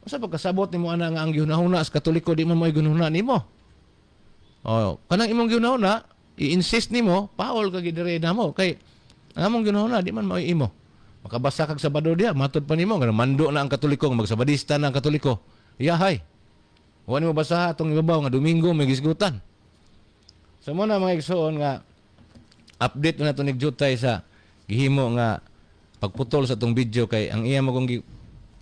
sa pagkasabot ni mo, nga ang gihunahuna sa Katoliko, di man mo gihunahuna ni mo. O, kanang imong gihunahuna, i-insist ni mo, paol ka gidire na mo, kay, ang among gihunahuna, di man mo imo. Makabasa kag Sabado diya, matod pa nimo, nga mando na ang Katoliko, magsabadista na ang Katoliko. Yahay. Huwag mo basa itong ibabaw nga Domingo may gisgutan. So muna mga igsoon nga update na ito nigjutay sa gihimo nga pagputol sa itong video kay ang iya mo kong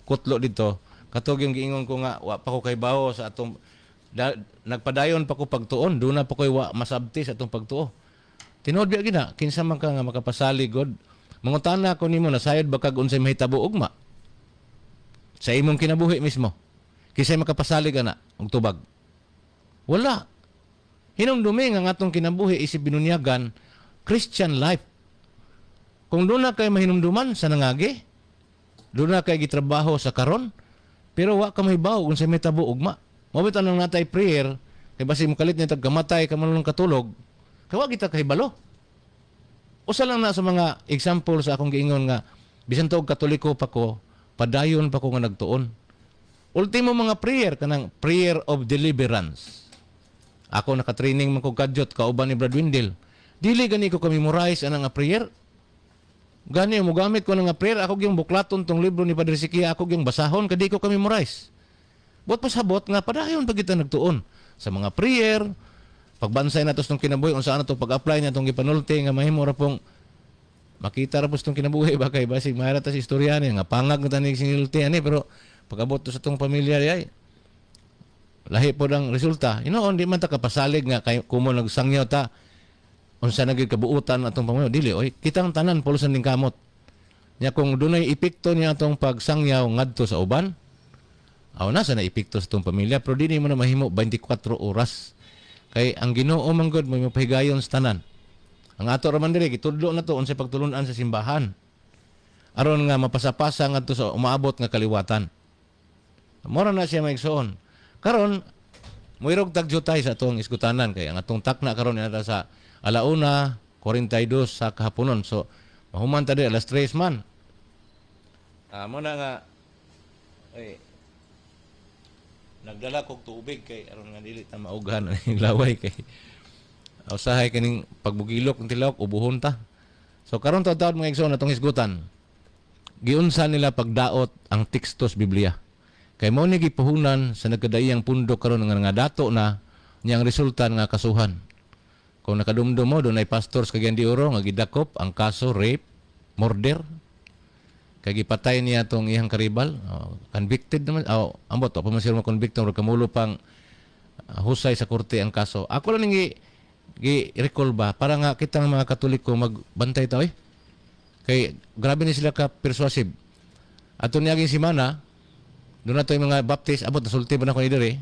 kutlo dito katog yung giingon ko nga wa pa ko kay bawo sa atong nagpadayon pa ko pagtuon doon na pa ko wa masabti sa atong pagtuo. Tinuod biya gina kinsa man ka nga makapasali god. Mangutana ko nimo na sayod ba kag unsay mahitabo ugma sa imong kinabuhi mismo. Kisay makapasali ka na og tubag. Wala. Hinumdumi nga atong kinabuhi isip binunyagan Christian life. Kung doon na kay mahinumduman sa nangagi, doon na kay gitrabaho sa karon, pero wa ka mahibaw kung sa may tabo ugma. Mabit anong natay prayer, kay basi makalit niya tagkamatay ka manulong katulog, kaya wa kita kahibalo. Usa lang na sa mga example sa akong giingon nga, bisan to Katoliko pa ko, padayon pa ko nga nagtuon. Ultimo mga prayer, kanang prayer of deliverance. Ako nakatraining man ko kadyot, kauban ni Brad Windel. Dili gani ko ka-memorize ang nga prayer. Gani mo gamit ko nga prayer, ako gyung buklaton tong libro ni Padre Sikia, ako gyung basahon, kadi ko ka-memorize. Buat pasabot nga, padayon pa kita nagtuon. Sa mga prayer, pagbansay natos tong kinabuhi, kung saan na to pag-apply na tong gipanulti, nga mahimo ra pong makita ra po tong kinabuhi, bakay basig mahira ta sa istorya ni, nga pangag na tanig sinilti, pero pag-abot to sa tong pamilya, ay, lahi po ng resulta. Inoon, di man ta kapasalig nga kay kumo nagsangyaw ta unsa nagid kabuutan atong pamilya. Dili oy, kitang tanan pulusan ning kamot. Nya kung dunay epekto niya atong pagsangyaw ngadto sa uban, aw na sa na epekto sa atong pamilya, pero dili mo na mahimo 24 oras. Kay ang Ginoo man gud may mapahigayon sa tanan. Ang ato ra man diri gitudlo na to unsay pagtulun-an sa simbahan. Aron nga mapasapasa ngadto sa umaabot nga kaliwatan. Mora na siya maigsoon. Karon moirog tagjutay sa atong iskutanan kay ang atong takna karon ina sa 1:42 sa kahaponon. So mahuman ta di alas 3 man. Mo na nga ay nagdala kog tubig kay aron nga dili ta maughan ang laway kay usahay kaning pagbugilok ng tilaok ubuhon ta. So karon taon mga igsoon atong hisgutan. Giunsa nila pagdaot ang tekstos Biblia. Kay mao ni gipuhunan sa nagkadaiyang pundok karon nga dato na niyang resulta nga kasuhan. Kung nakadumdum mo doon ay pastors kag di oro nga gidakop ang kaso rape, murder. Kay gipatay niya tong iyang karibal, convicted naman. Ambot pa man siya mo convicted or kamulo pang husay sa korte ang kaso. Ako lang gi-recall ba para nga kita mga Katoliko magbantay ta Kay grabe ni sila ka persuasive. Ato niaging simana, doon na yung mga baptist, abot nasulti ba na ko ni diri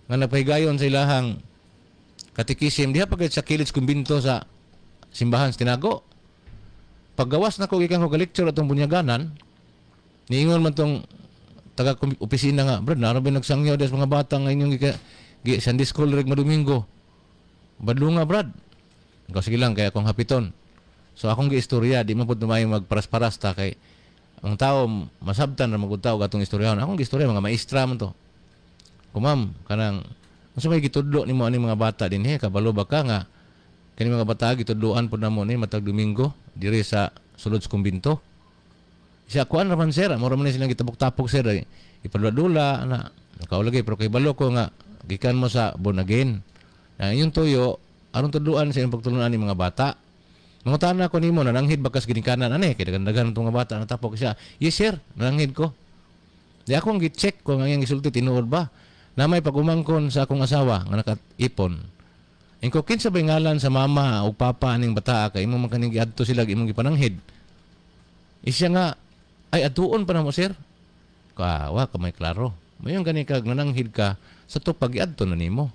nga napahigayon sa ilahang katikisim diha pagkat sa kilid kumbinto sa simbahan sa tinago. Paggawas na ko gikan ko lecture atong bunyaganan, niingon man tong taga opisina nga, brad, naroon ba nagsangyaw des mga bata nga inyong Sunday school reg madomingo. Badlunga, brad. Ikaw sige lang, kaya akong hapiton. So akong giistorya, di man po tumayo magparas-paras ta kay ang tao masabtan na magutaw gatong istoryahon. Akong giistorya, mga maestra man to. Kumam, kanang unsa may gitudlo nimo ani mga bata dinhi kabalo ba ka nga kani mga bata gitudloan pud namo ni matag Domingo diri sa sulod sa kumbinto. Siya kuan ra man sir, mura man silang gitabok-tapok sir. Ipadula na kaulagay pero kay balo ko nga gikan mo sa born again. Na yung tuyo aron tudloan sa imong pagtulunan ni mga bata. Mangutana ko nimo nananghid bakas ginikanan ani kay dagan-dagan tong mga bata natapok siya. Yes sir, nananghid ko. Di akong gi-check ko nga iyang isulti tinuod ba. Na may pagumangkon sa akong asawa nga nakaipon. Ingko kinsa bay ngalan sa mama o papa aning bata kay imong makaning giadto sila imong gipananghid. Isya nga ay atuon pa na mo sir. Kawa ka may klaro. Mayon gani kag nananghid ka sa to pagiadto na nimo.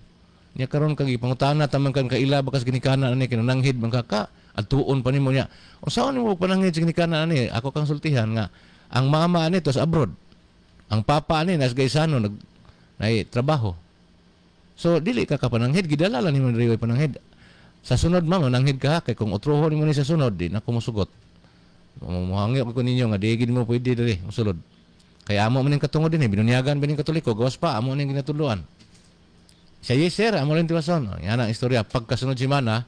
Nya karon kag ipangutana taman kan kaila bakas ginikanan ani kinananghid man ka atuon pa nimo nya. Unsaon nimo pananghid sa ginikanan ani? Ako kang sultihan nga ang mama ani to sa abroad. Ang papa ani nas gaysano nay trabaho. So dili ka kapananghid gidala nimo diri pananghid. Sa sunod mananghid ka kay kung utrohon nimo ni sa sunod di na kumusugot. Muhangyo ko ninyo nga digid mo pwede diri mosulod. Kay amo man ning katungod dinhi binunyagan bining Katoliko gawas pa amo ning ginatuluan. Siya yes sir, amo rin tiwason. Yan ang istorya. Pagkasunod si Mana,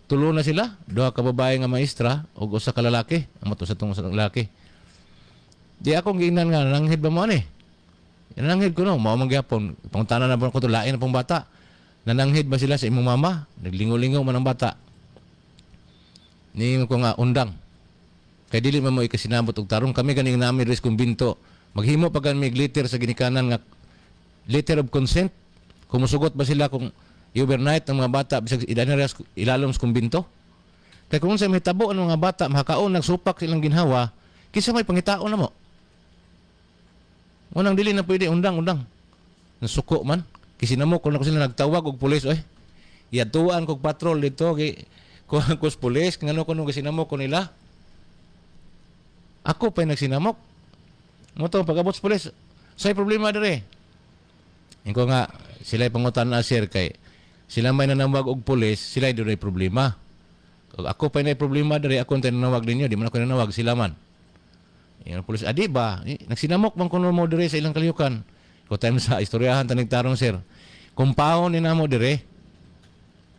tulo na sila. Duha ka babae nga maestra o usa ka lalaki. Amo to sa tungod sa lalaki. Di akong giingnan nga nananghid ba mo ani? Nananghid ko no, mao man gyapon. Pangutana na ko to lain na pong bata. Nananghid ba sila sa imong mama? Naglingo-lingo man ang bata. Niingon ko nga undang. Kay dili man mo ikasinabot og tarong kami ganing nami res kumbinto. Maghimo pa gan mig letter sa ginikanan nga letter of consent. Kumusugot ba sila kung overnight ang mga bata bisag ilalom sa kumbinto? Kaya kung sa may tabo ang mga bata mahakaon nagsupak silang ginhawa, kinsa may pangitaon na mo? Unang dili na pwede undang. Nasuko man. Kisinamo kung ako sila nagtawag og pulis iatuan kog patrol dito kay kuan kos pulis ngano kuno kisinamo ko nila. Ako pa nagsinamok. Mo to pagabot sa pulis. Say problema dire. Ingko nga sila pangutan na sir kay sila may nanawag og pulis, sila ay problema. Ako pa na problema diri ako nanawag ninyo, di man ako nanawag sila man. Yung pulis adi ba, nagsinamok man kuno mo diri sa ilang kaliyukan. Ko time sa istoryahan tanig tarong sir. Compound ni namo diri.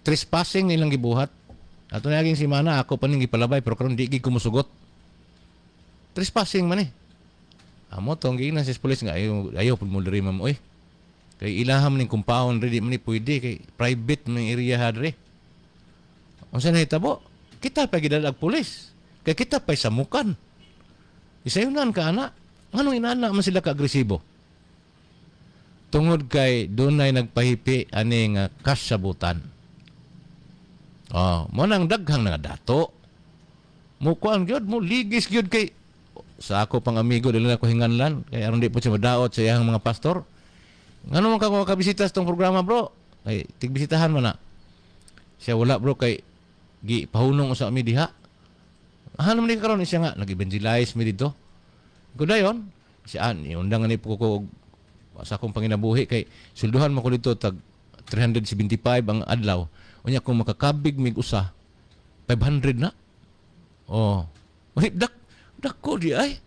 Trespassing nilang gibuhat. Ato naging si Mana ako pa ning gipalabay pero karon di gid kumusugot. Trespassing man Amo tong giingnan sa pulis nga ayo pud mo diri ma'am Kay ilaham ning compound ready man ni pwede kay private man area ha diri. Unsa na hitabo? Kita pa gidalag pulis. Kay kita pa samukan. Isayunan ka ana. Nganong inana man sila ka agresibo? Tungod kay dunay nagpahipi ani nga kasabutan. Mo nang daghang nga dato. Mo kuan gyud mo ligis gyud kay sa ako pang amigo dili na ko hinganlan kay aron di po siya madaot sa iyang mga pastor. Ngano man ka makabisita sa tong programa bro? Kay tigbisitahan man na. Siya wala bro kay gi pahunong sa ami diha. Ano man ni karon siya nga nag-evangelize mi dito. Kudayon siya iundang ni ko sa akong panginabuhi kay sulduhan mo ko dito tag 375 ang adlaw. Unya kung makakabig mig usa 500 na. Dak ko di ay.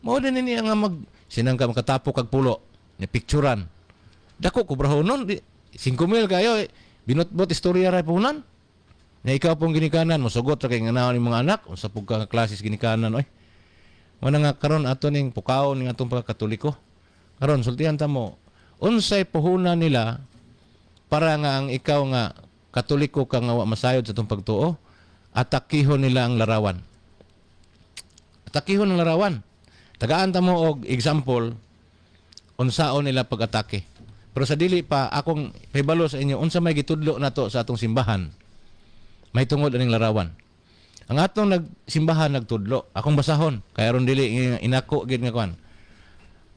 Mao din niya nga sinang ka makatapo kag pulo ni picturean. Dako ko brahonon 5,000 kayo binotbot istorya ra punan. Na ikaw pong ginikanan mo sugot ra kay nganaon ni mga anak unsa pug ka klases ginikanan oy. Wala nga karon ato ning pukaw ning atong pagkatoliko. Karon sultihan ta mo unsay puhunan nila para nga ang ikaw nga Katoliko ka nga wa masayod sa itong pagtuo, atakihon nila ang larawan. Atakihon ang larawan. Tagaan ta mo og example, unsaon nila pag-atake. Pero sa dili pa, akong pahibalo sa inyo, unsa may gitudlo na to sa atong simbahan, may tungod aning larawan. Ang atong simbahan nagtudlo, akong basahon, kaya ron dili inako gid nga kwan.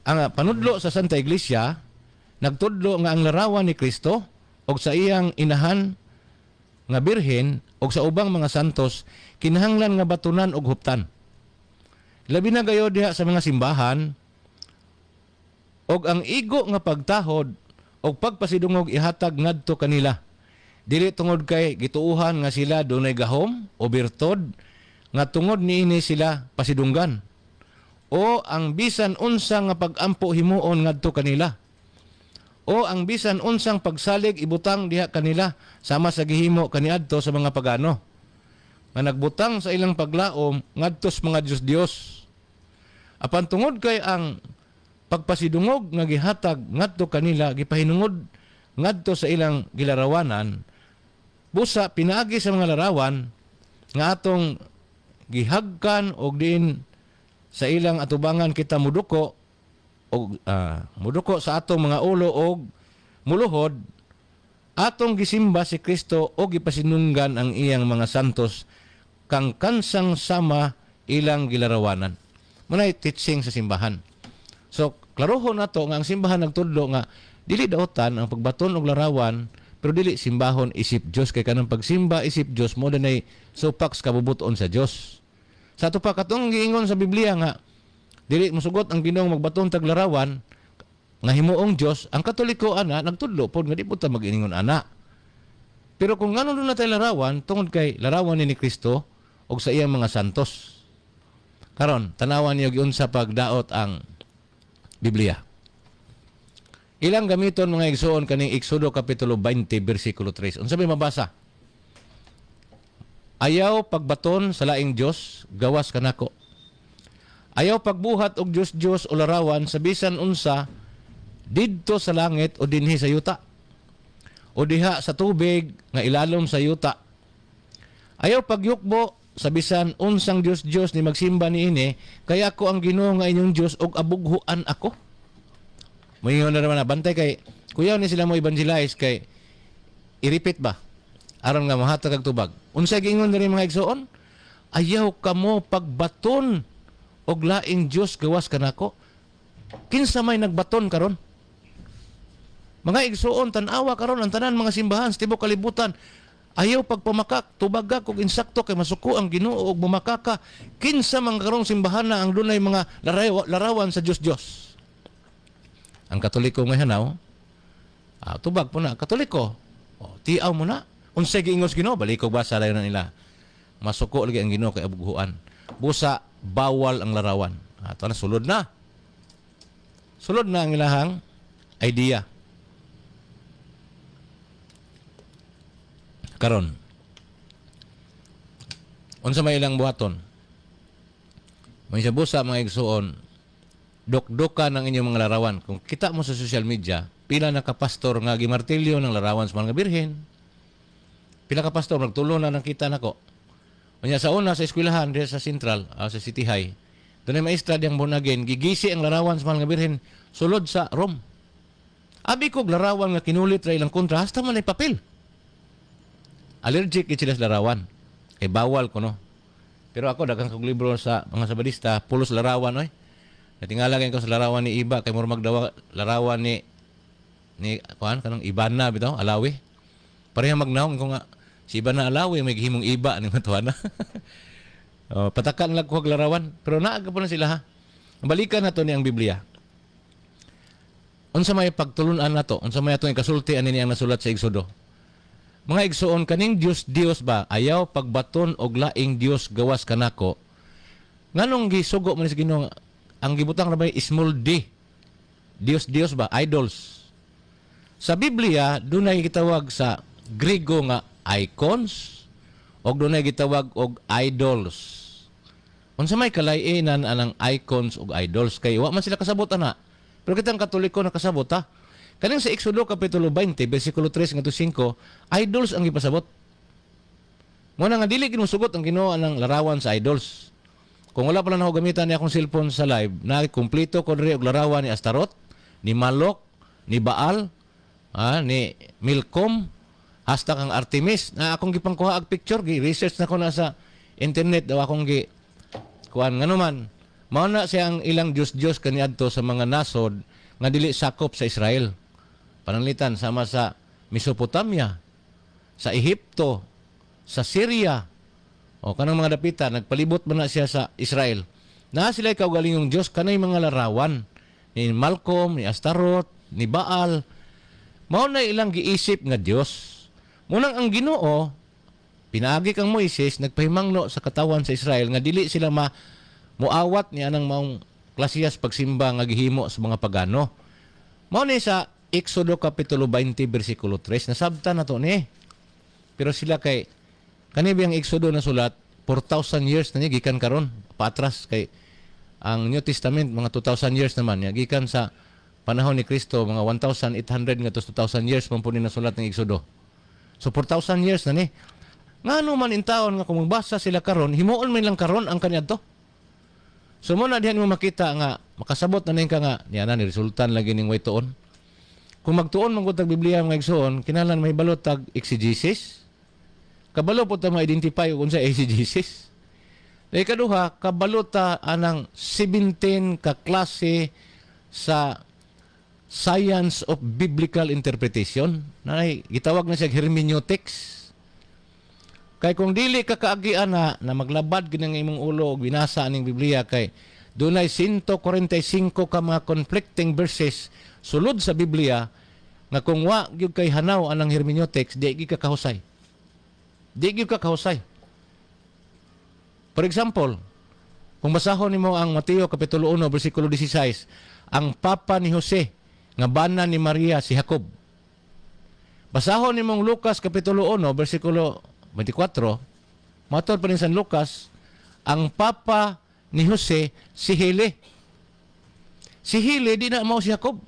Ang panudlo sa Santa Iglesia, nagtudlo nga ang larawan ni Kristo og sa iyang inahan nga birhen og sa ubang mga santos kinahanglan nga batunan og huptan. Labi na gayo diha sa mga simbahan og ang igo nga pagtahod og pagpasidungog ihatag ngadto kanila. Dili tungod kay gituuhan nga sila dunay gahom o birtod nga tungod niini sila pasidunggan o ang bisan unsa nga pagampo himuon ngadto kanila o ang bisan unsang pagsalig ibutang diha kanila sama sa gihimo kaniadto sa mga pagano nga nagbutang sa ilang paglaom ngadto sa mga Dios. Apan tungod kay ang pagpasidungog nga gihatag ngadto kanila gipahinungod ngadto sa ilang gilarawanan, busa pinaagi sa mga larawan nga atong gihagkan og din sa ilang atubangan kita muduko og muduko sa atong mga ulo og muluhod atong gisimba si Kristo og gipasinunggan ang iyang mga santos kang kansang sama ilang gilarawanan. Munay teaching sa simbahan. So klarohon nato nga ang simbahan nagtudlo nga dili daotan ang pagbaton og larawan pero dili simbahon isip Dios kay kanang pagsimba isip Dios mo danay supaks kabubuton sa Dios. Sa ato pa katong giingon sa Biblia nga dili mosugot ang Ginoong magbaton tag larawan nga himuong Dios, ang Katoliko ana nagtudlo pod nga di pud ta mag-iningon ana. Pero kung ngano na tayo larawan tungod kay larawan ni Kristo og sa iyang mga santos. Karon tanawan niyo giunsa pagdaot ang Biblia. Ilang gamiton mga igsoon kaning Exodo kapitulo 20 bersikulo 3. Unsa may mabasa? Ayaw pagbaton sa laing Dios, gawas kanako. Ayaw pagbuhat og Dios o larawan sa bisan unsa didto sa langit o dinhi sa yuta. O diha sa tubig nga ilalom sa yuta. Ayaw pagyukbo sa bisan unsang Dios ni magsimba niini, kaya ako ang Ginoo nga inyong Dios og abughuan ako. Moingon na naman na bantay kay kuyaw ni sila mo evangelize kay i-repeat ba aron nga mahatag og tubag. Unsay giingon diri mga igsoon? Ayaw kamo pagbaton og laing Dios gawas kanako. Kinsa may nagbaton karon? Mga igsoon tan-awa karon ang tanan mga simbahan sa tibuok kalibutan. Ayaw pagpamakak, tubagak og insakto kay masuko ang Ginoo og bumakaka. Kinsa man karong simbahan na ang dunay mga larawan sa Dios. Ang Katoliko nga hanaw, tubag po na, Katoliko, tiaw mo na. Unsay giingos Ginoo, balik ko basa dayon nila. Masuko lagi ang Ginoo kay abughuan. Busa bawal ang larawan. Ato na sulod na. Sulod na ang ilahang idea. Karon. Unsa may ilang buhaton? May sa busa mga igsuon, dokdokan ang inyong mga larawan. Kung kita mo sa social media, pila na kapastor nga gimartilyo ng larawan sa mga birhen. Pila ka pastor nagtulo na nakita nako. Unya sa una sa eskwelahan diha sa Central, sa City High, dunay maestra diyang bunagin, gigisi ang larawan sa mga birhen sulod sa Rome. Abi kog larawan nga kinulit ra ilang kontra hasta man ay papel. Allergic gid sila sa larawan. Kay bawal ko no. Pero ako daghang kog libro sa mga sabadista, pulos larawan oy. Natingala ko sa larawan ni Iba kay murag daw larawan ni kuan kanang Ibana bitaw Alawi. Pareha magnaong ko nga si Ibana Alawi may gihimong Iba ning matuana. Patakan lang ko og larawan pero naa pa na sila ha. Balikan nato ni ang Biblia. Unsa may pagtulunan nato? Unsa may atong ikasulti ani ang nasulat sa Exodo? Mga igsoon kaning Dios ba ayaw pagbaton og laing Dios gawas kanako. Nganong gisugo man sa Ginoo ang gibutang rabay small d. Dios ba? Idols. Sa Biblia, dunay gitawag sa Griego nga icons o dunay gitawag og idols. Unsa may kalay-inan anang icons ug idols kay wa man sila kasabot ana. Pero kitang Katoliko nakasabot ha. Kaning sa Exodo kapitulo 20 bersikulo 3 ngadto 5, idols ang gipasabot. Muna nga dili ginusugot ang Ginoo anang larawan sa idols. Kung wala pa lang ako gamitan ni akong cellphone sa live, na kumpleto ko diri og larawan ni Astaroth, ni Malok, ni Baal, ni Milcom, hasta kang Artemis na akong gipangkuha og picture, gi-research na ko na sa internet daw akong kuan ngano man. Mao na siya ang ilang Diyos kaniadto sa mga nasod nga dili sakop sa Israel. Pananglitan sama sa Mesopotamia, sa Ehipto, sa Syria, o kanang mga dapitan, nagpalibot man na siya sa Israel. Na sila kaugalingong Diyos, kanay mga larawan, ni Malcolm, ni Astaroth, ni Baal, mao na ilang giisip nga Diyos. Munang ang Ginoo, pinaagi kang Moises, nagpahimangno sa katawan sa Israel, nga dili sila muawat ni anang maong klasiyas pagsimba nga gihimo sa mga pagano. Mao ni sa Exodo kapitulo 20 bersikulo 3 nasabtan na to ni. Pero sila kay kani biyang Exodo na sulat 4,000 years na niya gikan karon patras kay ang New Testament mga 2,000 years naman niya gikan sa panahon ni Kristo mga 1,800 nga to 2,000 years man po ni nasulat ng Exodo. So 4,000 years na ni. Ngano man in taon nga kung magbasa sila karon himuon man lang karon ang kaniadto. So mo na dihan mo makita nga makasabot na ning ka nga niya na ni resultan lagi ning way tuon. Kung magtuon man gud tag Biblia mga igsoon, kinahanglan may balot tag exegesis. Kabalo po ta ma-identify kung sa exegesis. Dahil kaduha, kabalo ta anang 17 ka klase sa science of biblical interpretation. Na gitawag na siya hermeneutics. Kay kung dili ka kaagian na maglabad ginang imong ulo og binasa aning Biblia kay dunay 145 ka mga conflicting verses sulod sa Biblia nga kung wa gyud kay hanaw anang hermeneutics di gyud ka kahusay. Di gyud ka kahusay. For example, kung basahon nimo ang Mateo kapitulo 1 bersikulo 16, ang papa ni Jose nga bana ni Maria si Jacob. Basahon nimong Lucas kapitulo 1 bersikulo 24, matod pa rin San Lucas, ang papa ni Jose, si Hile. Si Hile, di na mao si Jacob.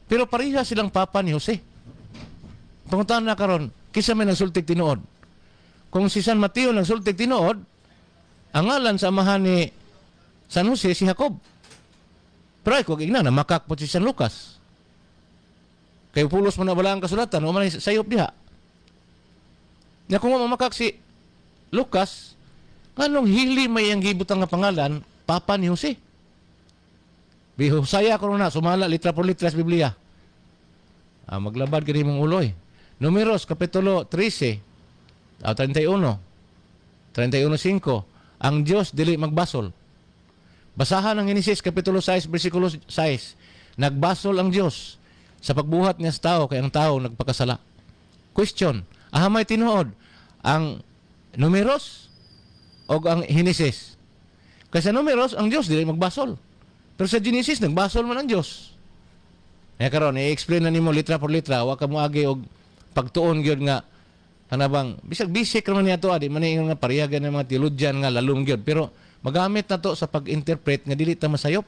Pero pareha silang papa ni Jose. Panguntahan na karon, kisa may nagsultig tinuod. Kung si San Mateo nagsultig tinuod, ang ngalan sa amahan ni San Jose, si Jacob. Pero ay, kung igna, namakak po si San Lucas. Kaya pulos mo na bala ang kasulatan, o man sayop diha. Na kung mamakak si Lucas, anong hili may ang gibutang nga pangalan, papa ni Jose. Bihusaya ko na, sumala litra por litra sa Biblia. Maglabad ka rin mong uloy. Numeros, kapitulo 13, 31, 31:5, ang Diyos dili magbasol. Basahan ang Genesis, kapitulo 6, versikulo 6, nagbasol ang Diyos sa pagbuhat niya sa tao, kaya ang tao nagpakasala. Question, may tinuod ang Numeros o ang Genesis. Kasi sa Numeros, ang Diyos dili magbasol. Pero sa Genesis, nagbasol man ang Diyos. Karon, i-explain na nimo litra por litra, wa ka mo agi og pagtuon gyud nga kanabang bisag basic naman niya to adi man nga parehagan ng mga theologian nga lalong gyud pero magamit na to sa pag-interpret nga dili ta masayop.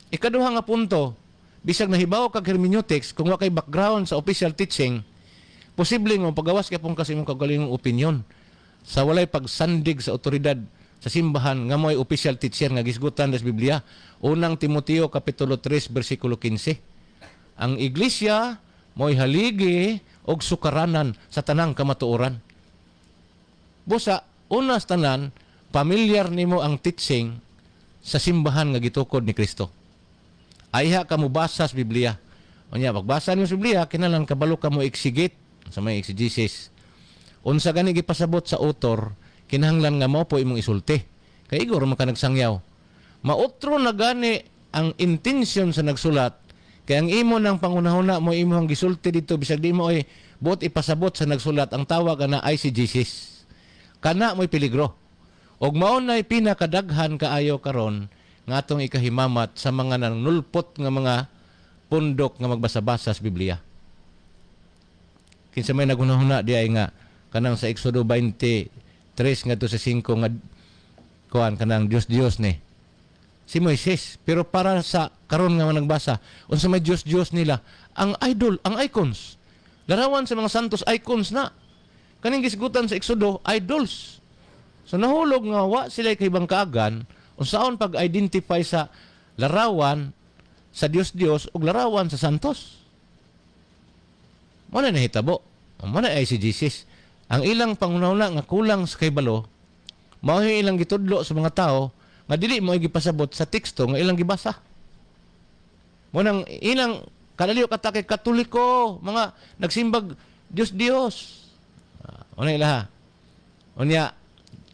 Ikaduha nga punto, bisag nahibaw kag hermeneutics kung wa kay background sa official teaching, posible mo pagawas kay pong kasi mong kagalingong opinion sa walay pagsandig sa otoridad sa simbahan nga mo'y official teacher nga gisgutan sa Biblia. Unang Timoteo kapitulo 3 bersikulo 15. Ang iglesia mo'y haligi og sukaranan sa tanang kamatuoran. Busa, unas tanan, pamilyar nimo ang teaching sa simbahan nga gitukod ni Kristo. Ayha ka mo basa sa Biblia. Unya, pagbasa niyo sa Biblia, kinahanglan kabalo ka mo exegete sa may exegesis. Unsa gani gipasabot sa author, kinahanglan nga mo po imong isulti. Kay igor man ka nagsangyaw. Mautro na gani ang intention sa nagsulat, kaya ang imo ng pangunahuna mo imong gisulti dito bisag di mo ay buot ipasabot sa nagsulat ang tawag na eisegesis. Kana mo'y peligro. Og mao nay pinakadaghan kaayo karon nga atong ikahimamat sa mga nanulpot nga mga pundok nga magbasa-basa sa Biblia. Kinsa may nagunahuna di ay nga kanang sa Exodo 23 ngadto sa 5 nga kuan kanang Dios ni si Moises. Pero para sa karon nga nagbasa, unsa may Dios nila, ang idol, ang icons. Larawan sa mga santos icons na. Kaning gisgutan sa Exodo, idols. So nahulog nga wa sila kay ibang kaagan unsaon pag-identify sa larawan sa Dios ug larawan sa santos. Mo na nahitabo. Mo na ay si Jesus. Ang ilang pangunahuna nga kulang sa kaybalo, mao ilang gitudlo sa mga tao nga dili mo gipasabot sa teksto nga ilang gibasa. Mo nang ilang kadaliw katake Katoliko, mga nagsimbag Dios. Una ilaha. Unya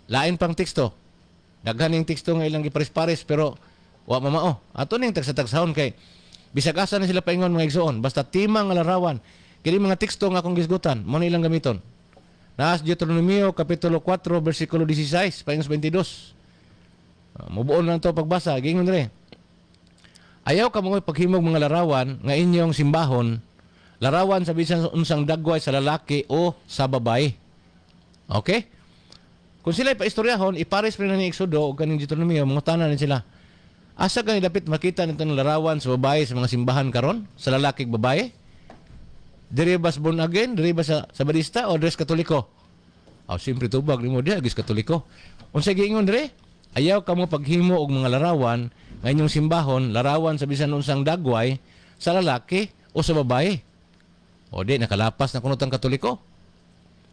lain pang teksto. Daghan ning teksto nga ilang gipares-pares pero wa mamao. Ato ning tagsa-tagsahon kay bisag asa na sila paingon mga igsoon, basta timang nga larawan kini mga teksto nga akong gisgutan, mo na ilang gamiton. Naas Deuteronomio kapitulo 4 bersikulo 16 paingon 22. Mubuon lang to pagbasa, gingon dire. Ayaw ka mga paghimog mga larawan nga inyong simbahon, larawan sa bisan unsang dagway sa lalaki o sa babae. Okay? Kung sila ipaistoryahon, ipares pa na ni Exodo o kaning Deuteronomio, mga tanan sila. Asa ka dapit makita nito ng larawan sa babae sa mga simbahan karon, sa lalaki ug babae? Dire ba born again? Dire ba sa Badista o dire sa Katoliko? Siyempre tubag ni mo di agis Katoliko. Unsa giingon dire? Ayaw ka mo paghimo og mga larawan nga inyong simbahon, larawan sa bisan unsang dagway sa lalaki o sa babae. O di nakalapas na kunutang Katoliko.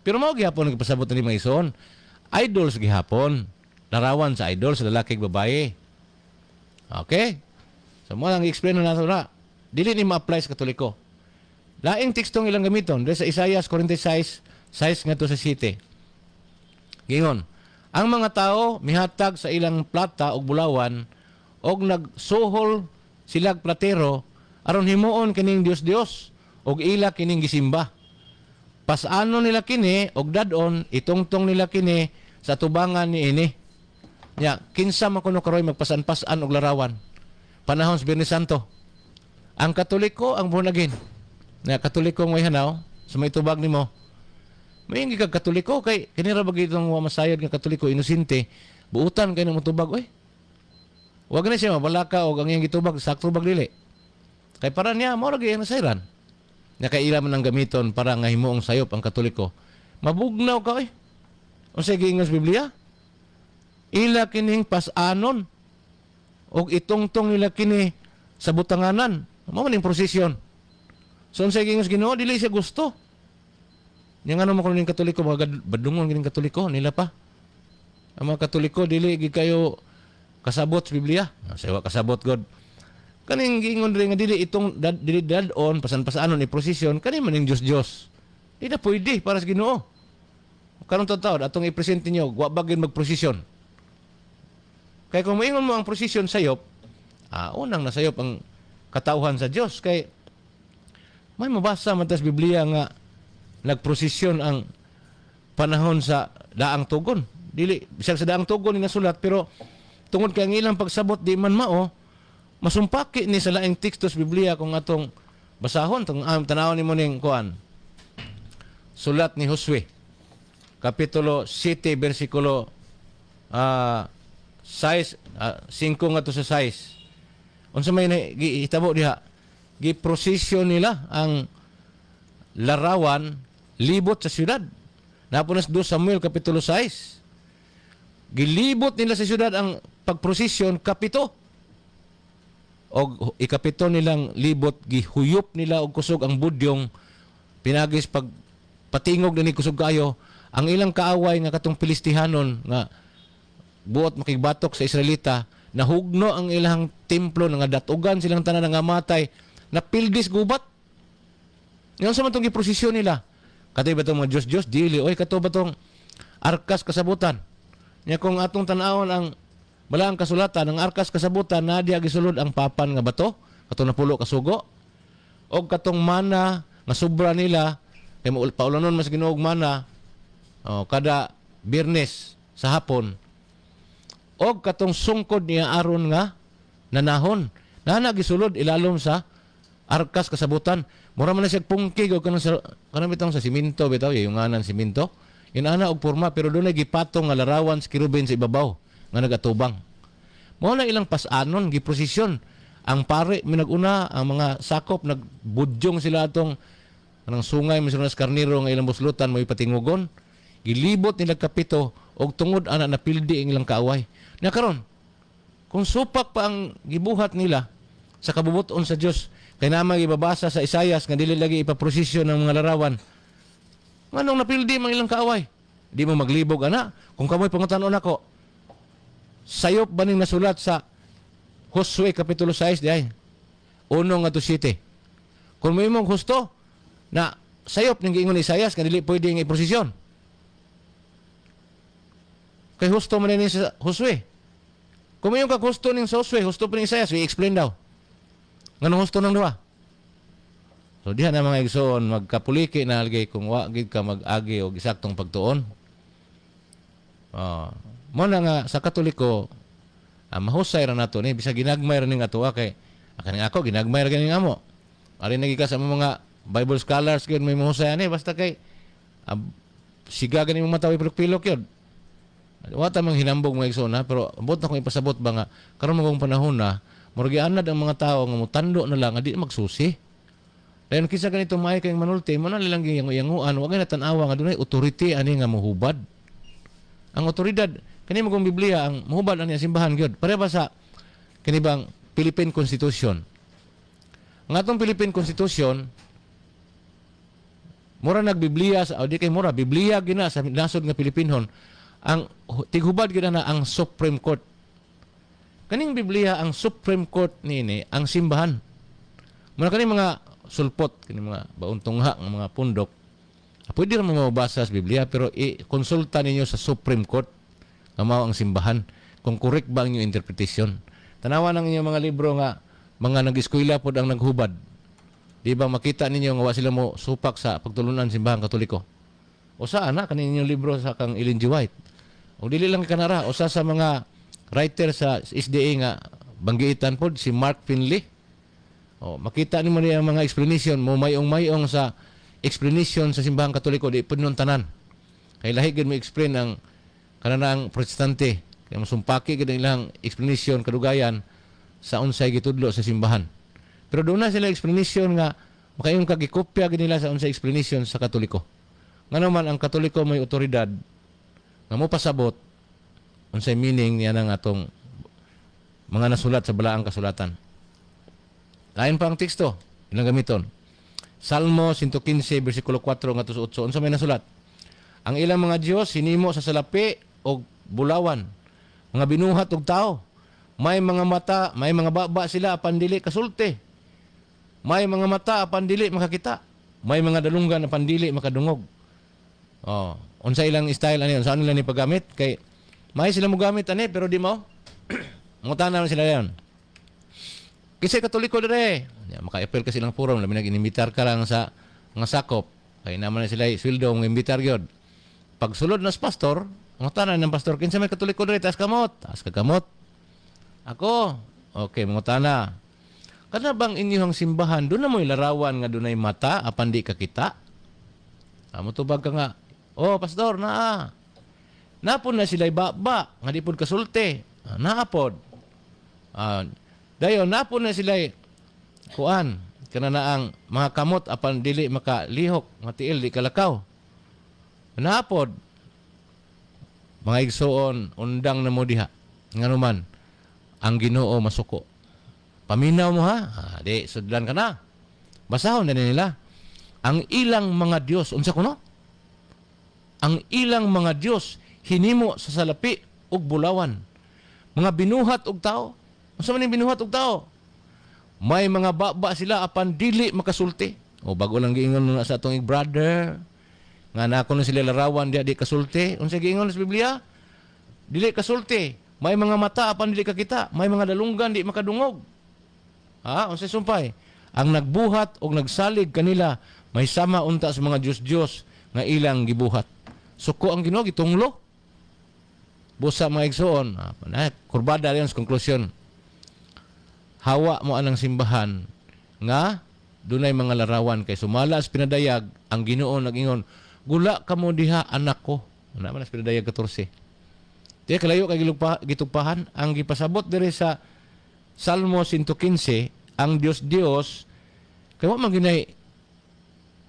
Pero mao gihapon nagpasabot ni mga ison. Idols gihapon. Larawan sa idol sa lalaki ug babae. Okay? So mo lang i-explain na nato na. Dili ni ma-apply sa Katoliko. Laing tekstong ilang gamiton, sa Isaiah 46, 6 nga to sa 7. Gingon, ang mga tao mihatag sa ilang plata o bulawan og nagsuhol silag platero aron himuon kining Dios og ila kining gisimba. Pasano nila kini og dadon itungtong nila kini sa tubangan ni ini. Nya kinsa man kuno karoy magpasan-pasan og larawan. Panahon sa Biyernes Santo. Ang Katoliko ang bunagin. Na Katoliko mo hanaw sa may tubag nimo. May hindi ka Katoliko kay kinira bagi itong masayod nga Katoliko inosente. Buutan kay nang tubag oy. Wag na siya mabalaka og ang iyang gitubag sakto bag dili. Kay para niya mo lagi ang nasayran. Nakaila man ang gamiton para nga himuong sayop ang Katoliko. Mabugnaw ka oy. Unsa giingon sa Biblia? Ila kining pasanon og itungtong nila kini sa butanganan. Mao man ning prosesyon. So unsa giingon sa Ginoo dili siya gusto. Nya ngano mo kuno ning Katoliko mga badungon gining Katoliko nila pa. Ang mga Katoliko dili gid kayo kasabot sa Biblia. Sa kasabot God. Kaning giingon rin nga dili itong dili dadon pasan-pasanon ni prosesyon kani man ning Dios. Di na pwede para sa Ginoo. Karon taon atong i-present ninyo wa bagin magprosesyon. Kay kung moingon mo ang prosesyon sayop, unang nasayop ang katawhan sa Dios kay may mabasa man tas Biblia nga nagprosesyon ang panahon sa daang tugon. Dili bisag sa daang tugon ni nasulat pero tungod kay ang ilang pagsabot di man mao masumpaki ni sa laing teksto sa Biblia kung atong basahon tong tanawon nimo ning kuan. Sulat ni Josue kapitulo 7 bersikulo 5 nga to sa 6. Unsa may gihitabo diha? Giprosesyon nila ang larawan libot sa syudad. Napunas 2 Samuel kapitulo 6. Gilibot nila sa syudad ang pagprosesyon kapito. Og ikapito nilang libot gihuyop nila og kusog ang budyong pinagis pag patingog na ni kusog kayo ang ilang kaaway nga katong Pilistihanon nga buot makigbatok sa Israelita nahugno ang ilang templo nga datugan silang tanan nga matay na pildis gubat. Ngayon sa man itong giprosesyon nila. Katay ba itong mga Diyos, dili. Oy, kato ba itong arkas kasabutan. Nya kung atong tanawon ang balaang kasulatan, ang arkas kasabutan, na diya gisulod ang papan nga bato, katong napulo kasugo, o katong mana nga sobra nila, kay paulanon mas Ginoo og mana, kada Biyernes sa hapon, og katong sungkod niya aron nga nanahon. Nana gisulod ilalom sa arkas kasabutan. Mura man na siya pungkig o kanang bitong sa siminto bitaw yung anan siminto. Yun ana og porma pero doon ay gipatong nga larawan sa kirubin sa ibabaw nga nagatubang. Mao na ilang pasanon giprosesyon. Ang pare minaguna ang mga sakop nagbudyong sila atong anang sungay misunas karniro nga ilang buslutan mo ipatingugon. Gilibot nila kapito og tungod ana napildi ang ilang kaaway. Nya karon kung supak pa ang gibuhat nila sa kabubuton sa Dios kay namang ibabasa sa Isayas nga dili lagi ipaprosesyon ng mga larawan. Nganong napildi mang ilang kaaway? Di mo maglibog ana kung kamoy pangutanon nako. Sayop ba ning nasulat sa Josue kapitulo 6 diay 1 nga to 7. Kung may mong gusto na sayop ning giingon ni Isayas nga dili pwede nga iprosesyon. Kay husto man ni sa Josue. Kung may ka gusto ning sa Josue, gusto pa ni Isayas, i-explain daw. Nganong gusto nang duha? So diha na mga igsoon magkapuliki na algay kung wa gid ka mag-agi og isaktong pagtuon. Mo na nga sa Katoliko mahusay ra nato ni bisag ginagmay ra ning atoa kay kaning ako ginagmay ra ganing amo. Ari nagika sa mga Bible scholars gyud may mahusay ani basta kay siga ganing matawi pilok-pilok yun. Wa ta mang hinambog mga igsoon ha pero ambot na kong ipasabot ba nga karon magong panahon na murag anad ang mga tao nga mutando na lang di magsusi. Dayon kisa ganito may kayong manulti mo na nilang giyanguan wa na tan-awa nga dunay authority ani nga mohubad. Ang otoridad kani magong Biblia ang mohubad ani simbahan gyud. Pare ba sa kini bang Philippine Constitution. Ang atong Philippine Constitution mura nagbiblia sa di kay mura Biblia gina sa nasod nga Pilipinon ang tighubad gyud na ang Supreme Court. Kaning Biblia ang Supreme Court niini ang simbahan. Muna kani mga sulpot kini mga bauntungha nga mga pundok. Pwede ra mo mabasa sa Biblia pero i-konsulta ninyo sa Supreme Court nga mao ang simbahan kung correct ba ang inyong interpretation. Tanawan ang inyong mga libro nga mga nag-eskwela pod ang naghubad. Di ba makita ninyo nga wa sila mo supak sa pagtulunan simbahan Katoliko. Usa ana kaning inyong libro sa kang Ellen G. White. O dili lang kanara usa sa mga writer sa SDA nga banggiitan pod si Mark Finley. O makita nimo niya ang mga explanation mo mayong sa explanation sa simbahan Katoliko di pud nun tanan. Kay lahi gid mo explain ang kanang protestante kay masumpaki gid ilang explanation kadugayan sa unsay gitudlo sa simbahan. Pero doon na sila explanation nga makayon kagikopya gid nila sa unsay explanation sa Katoliko. Ngano man ang Katoliko may otoridad nga mo pasabot unsay meaning niya ng atong mga nasulat sa balaang kasulatan. Lain pa ang teksto ilang gamiton. Salmo 115 bersikulo 4 ngadto sa 8 unsa may nasulat? Ang ilang mga Dios hinimo sa salapi og bulawan, mga binuhat og tao. May mga mata, may mga baba sila apan dili kasulti. May mga mata apan dili makakita. May mga dalunggan apan dili makadungog. Unsa ilang style ani? Unsa nila ni paggamit? Kay may sila mo gamit ani pero di mo. Mutana na sila yon. Kasi Katoliko dire, maka-appeal kasi lang forum, labi nag-inimbitar ka lang sa mga sakop. Kaya naman na sila sweldo ng imbitar yun. Pag sulod na sa pastor, ang tanan ng pastor, kinsa may Katoliko dire, taas kamot. Ako, okay, mga tana. Kana bang inyong simbahan, doon na mo'y larawan nga doon ay mata, apan di kakita? Mutubag ka nga, pastor, napon na sila'y baba, nga di pod kasulti. Naapod. Dayon napon na sila kuan kana na ang mga kamot apan dili makalihok nga tiil di kalakaw. Napod mga igsoon undang na mo diha nganuman ang Ginoo masuko. Paminaw mo ha? Di sudlan ka na. Basahon na nila. Ang ilang mga Dios unsa kuno? Ang ilang mga Dios hinimo sa salapi ug bulawan. Mga binuhat og tao. Unsa man yung binuhat og tao? May mga baba sila apan dili makasulti. Bago lang giingon na sa atong brother nga nako na sila larawan di kasulti. Unsa giingon sa Biblia? Dili kasulti. May mga mata apan dili kakita. May mga dalunggan di makadungog. Unsa sumpay? Ang nagbuhat og nagsalig kanila may sama unta sa mga Dios nga ilang gibuhat. Suko ang Ginoo gitunglo. Busa mga igsoon, kurbada yan sa konklusyon. Hawa mo anang simbahan nga dunay mga larawan kay sumala sa pinadayag ang Ginoo nag-ingon, gula ka mo diha anak ko. Ana man sa pinadayag 14. Di kalayo kay gitugpahan ang gipasabot diri sa Salmo 115, ang Dios kay wa man ginay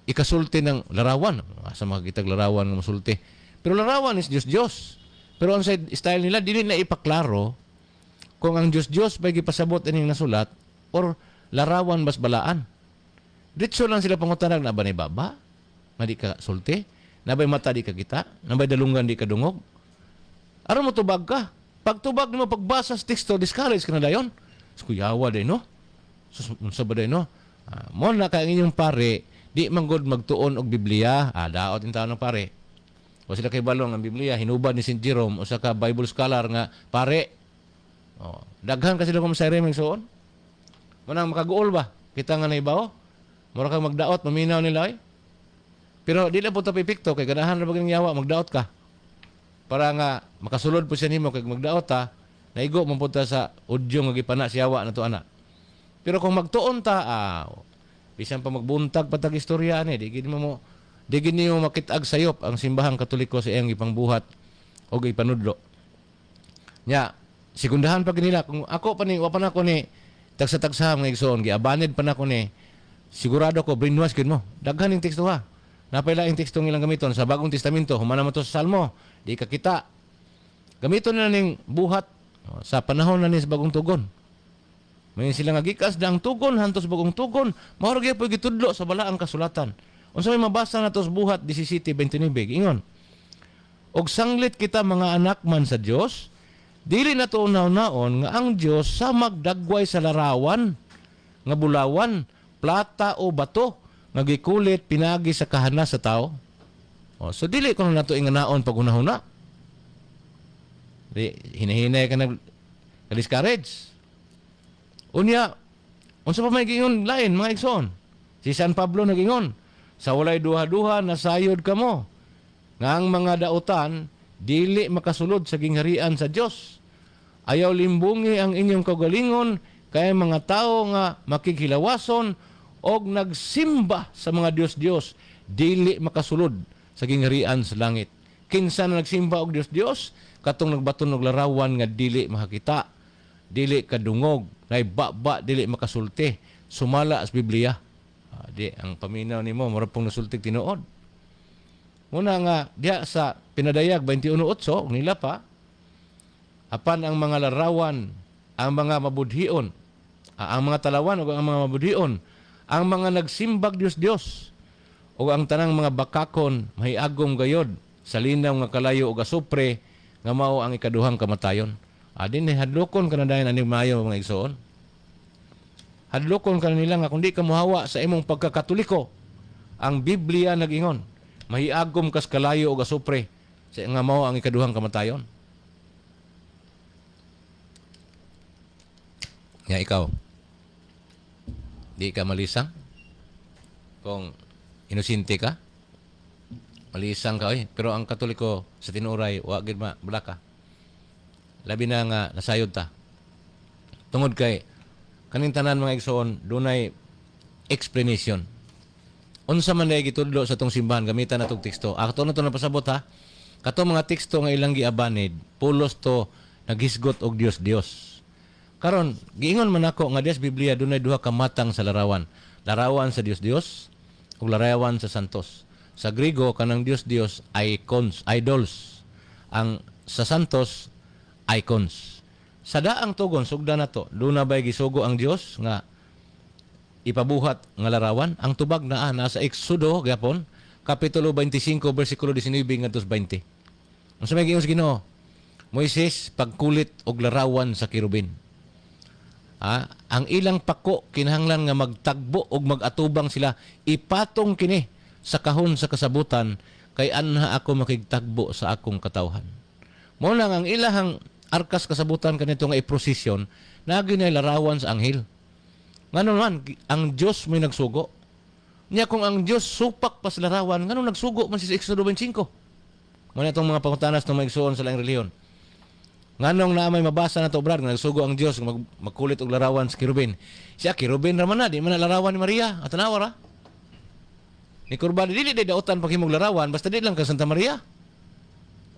ikasulti ng larawan. Asa makakitag larawan nga masulti. Pero larawan is Dios. Pero ang style nila dili na ipaklaro kung ang Diyos ba gipasabot ining nasulat or larawan bas balaan. Ditso lang sila pangutanag na ba ni baba? Nga di ka sulti? Nabay mata di ka kita? Nabay dalungan di ka dungog? Aron mo tubag ka? Pag tubag mo pagbasa sa teksto, discourage ka na dayon. Kuyawa day no? Sa ba day no? Mo na ka inyong pare, di manggod magtuon og Biblia. Daot yung tao ng pare. O sila kay balong ang Biblia, hinubad ni St. Jerome o sa ka Bible scholar nga pare. Daghan kasi lang kung sa remeng soon. Manang makaguol ba? Kita nga na ibaw? Mura kang magdaot, maminaw nila eh. Pero di lang po ito pipikto, kay ganahan na bagay yawa, magdaot ka. Para nga makasulod po siya nimo kay magdaot ha, naigo mapunta sa udyo nga gipana si yawa na to anak. Pero kung magtuon ta, bisan pa magbuntag patag istorya ni, di gini mo makitag sayop ang simbahang Katoliko sa iyang ipangbuhat o ipanudlo. Nya, sigundahan pa nila kung ako pa ni wapan ako ni tagsa-tagsa mga igsoon, giabanid pa na ko ni sigurado ko brainwash gid mo. Daghan ning teksto ha. Napay laing teksto ilang gamiton sa Bagong Testamento, humana mo to sa Salmo, di ka kita. Gamiton na ning buhat sa panahon na ni sa Bagong Tugon. May sila nga gikas dang tugon hantos Bagong Tugon, mao ra gyud gitudlo sa balaang kasulatan. Unsa may mabasa na to sa buhat 17:29 ingon. Og sanglit kita mga anak man sa Dios, dili na to unaw-naon nga ang Dios sa magdagway sa larawan nga bulawan, plata o bato nga gikulit pinagi sa kahanas sa tao. So dili ko na to inganaon pag hunahuna. Hinahinay ka discourage. Unya, unsa pa may gingon lain mga igsoon? Si San Pablo nagingon, sa walay duha-duha nasayod kamo nga ang mga dautan dili makasulod sa gingharian sa Dios. Ayaw limbungi ang inyong kagalingon kay mga tao nga makighilawason og nagsimba sa mga Dios dili makasulod sa gingharian sa langit. Kinsa na nagsimba og Dios katong nagbaton og larawan nga dili makakita, dili kadungog, naibaba dili makasulti, sumala sa Biblia. Di ang paminaw nimo mura pong nasultig tinuod. Muna nga diha sa Pinadayag 21:8 nila pa apan ang mga larawan, ang mga mabudhion, ang mga talawan o ang mga mabudhion, ang mga nagsimbag Dios o ang tanang mga bakakon mahiagom gayod sa linaw nga kalayo o gasupre nga mao ang ikaduhang kamatayon. Adin hadlokon ka na dayon ani maayo mga igsoon. Hadlokon ka na nila nga kundi ka mohawa sa imong pagkakatoliko. Ang Biblia nag-ingon, mahiagom kas kalayo o gasupre sa nga mao ang ikaduhang kamatayon. Nga ikaw, di ka malisang? Kung inosente ka? Malisang ka, pero ang Katoliko sa tinuray, wag gid blaka. Labi na nga nasayod ta. Tungod kay kaning tanan mga igsoon, dunay explanation. Unsa man day gitudlo sa tong simbahan gamitan natong teksto. Ato na to napasabot ha. Kato mga teksto nga ilang giabanid, pulos to naghisgot og Dios. Karon giingon man ako nga des Biblia dunay duha ka matang sa larawan. Larawan sa Dios ug larawan sa santos. Sa Griego kanang Dios icons, idols. Ang sa santos icons. Sa daang tugon sugda na to, doon na ba'y gisugo ang Dios nga ipabuhat nga larawan? Ang tubag na nasa Exodo gyapon, kapitulo 25 bersikulo 19 ngadtos 20. Ang sa may giingon sa Ginoo, Moises pagkulit og larawan sa kirubin. Ang ilang pako kinahanglan nga magtagbo og magatubang sila ipatong kini sa kahon sa kasabutan kay anha ako makigtagbo sa akong katawhan. Mo lang ang ilahang arkas kasabutan kanito nga iprosesyon naginay larawan sa anghel. Ngano man ang Dios may nagsugo. Nya kung ang Dios supak pas larawan ngano nagsugo man si Exodo 25. Mo na itong mga pangutanas ng mga igsoon sa laing relihiyon. Nganong na may mabasa na to brad nga nagsugo ang Dios nga magkulit og larawan sa kirubin. Siya kirubin ra man na di man na larawan ni Maria. At tanawa ra. Ni Kurbani dili day dautan paghimog larawan basta di lang ka Santa Maria.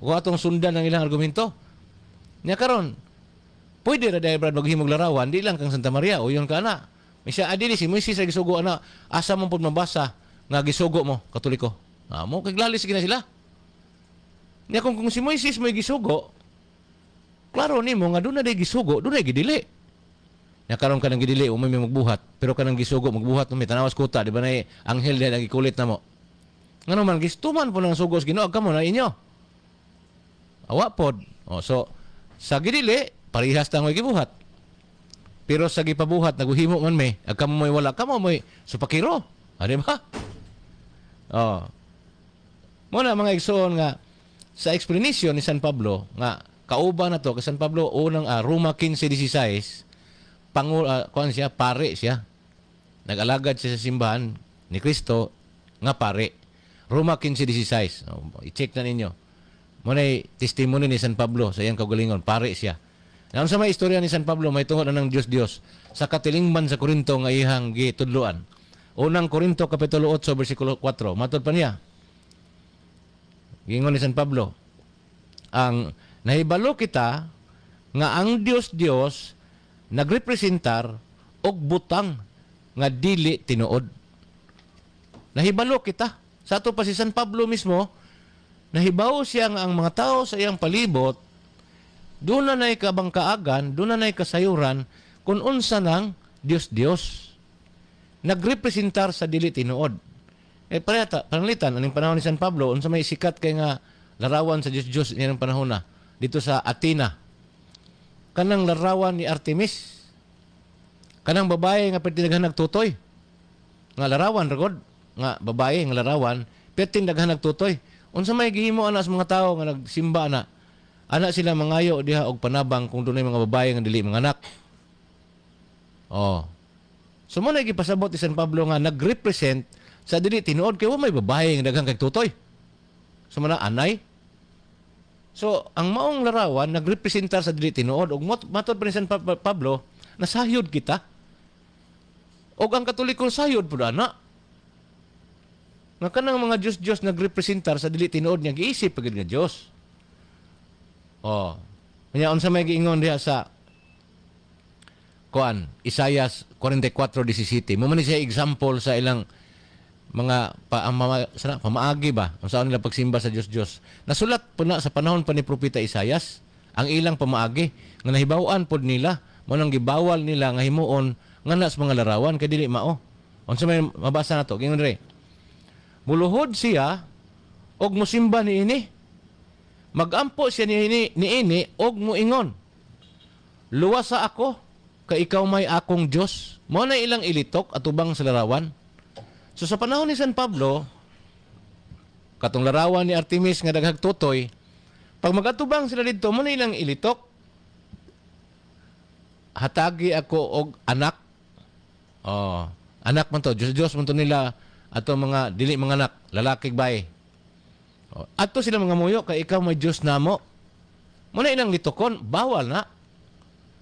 O atong sundan ang ilang argumento. Nya karon pwede ra day brad maghimog larawan di lang kang Santa Maria o yon ka na. May siya adili si Moises ra gisugo ana asa man pud mabasa nga gisugo mo Katoliko. Mo kay glalis gina sila. Nya kung si Moises may gisugo klaro nimo nga doon na day gisugo, doon na gidili. Nya karon ka nang gidili, umay may magbuhat, pero ka nang gisugo, magbuhat mo, may tanawas kuta, di ba na anghel dahil ang ikulit na mo. Nga naman, gistuman po ng sugos, ginoag ka mo na inyo. Awa pod. O, so, sa gidili, parihas tang may gibuhat. Pero sa gipabuhat, naguhimo man may, ag kamo may wala, kamo may supakiro. Di ba? O. Muna mga igsoon nga, sa explanation ni San Pablo, nga, kauban na to, kay San Pablo, unang Roma 15:16, kuan siya, pare siya. Nag-alagad siya sa simbahan ni Kristo, nga pare. Roma 15:16. I-check na ninyo. Muna'y testimony ni San Pablo sa iyang kagalingon, pare siya. Naon sa may istorya ni San Pablo, may tungod na ng Diyos sa katilingban sa Korinto nga ihang gitudloan. Unang Korinto, Kapitulo 8, versikulo 4. Matod pa niya. Gingon ni San Pablo, ang nahibalo kita nga ang Dios nagrepresentar og butang nga dili tinuod. Nahibalo kita. Sa ato pa si San Pablo mismo, nahibaw siya nga ang mga tao sa iyang palibot doon na nay kabangkaagan, doon na nay kasayuran kung unsa nang Dios. Nagrepresentar sa dili tinuod. Panalitan, aning panahon ni San Pablo, unsa may sikat kay nga larawan sa Dios niyang panahon na dito sa Athena. Kanang larawan ni Artemis. Kanang babae nga pertinaghan nagtutoy. Nga larawan ragod nga babae nga larawan pertinaghan nagtutoy. Unsa may gihimo ana sa mga tao nga nagsimba na ana sila mangayo diha og panabang kung dunay mga babae nga dili mga anak. Oh. So mo na gipasabot ni San Pablo nga nagrepresent sa dili tinuod kay wa may babae nga daghang kagtutoy. So man anay. So, ang maong larawan, nagrepresentar sa dili tinuod. O matod pa ni San Pablo, nasayod kita. O ang Katoliko sayod po na. Nga kanang mga Diyos nagrepresentar sa dili tinuod niya, giisip pagid nga Diyos. O, kanya unsa may giingon diha sa Isaias 44:17. Mo man siya example sa ilang mga pamaagi ba kung saan nila pagsimba sa Diyos. Nasulat po na sa panahon pa ni Propeta Isaias ang ilang pamaagi nga nahibawan pod nila mo nang gibawal nila nga himuon nga na sa mga larawan kay dili mao. Unsa may mabasa nato gingon re. Muluhod siya og mosimba niini. Magampo siya niini og moingon. Luwasa ako kay ikaw may akong Dios. Mo na ilang ilitok atubang sa larawan. So sa panahon ni San Pablo, katong larawan ni Artemis nga daghang tutoy, pag magatubang sila dito, mo na ilang ilitok, hatagi ako og anak. Oh, anak man to, Diyos man to nila, ato mga dili mga anak, lalaki bae. Oh, ato sila mga muyo, kay ikaw may Diyos namo. Mo na ilang litokon, bawal na.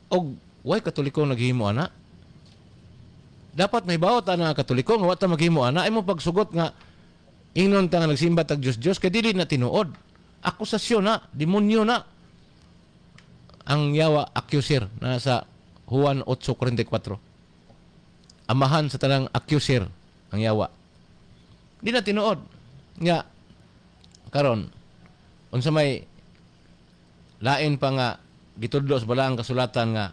Og, way Katoliko naghimo ana. Dapat may bawat na Katoliko nga wata maghimo ana ay mo pagsugot nga ingnon ta nga nagsimba tag Dios kay dili na tinuod. Akusasyon na, demonyo na. Ang yawa accuser na sa Juan 8:44. Amahan sa tanang accuser ang yawa. Di na tinuod. Nga karon unsa may lain pa nga gitudlo sa balaang kasulatan nga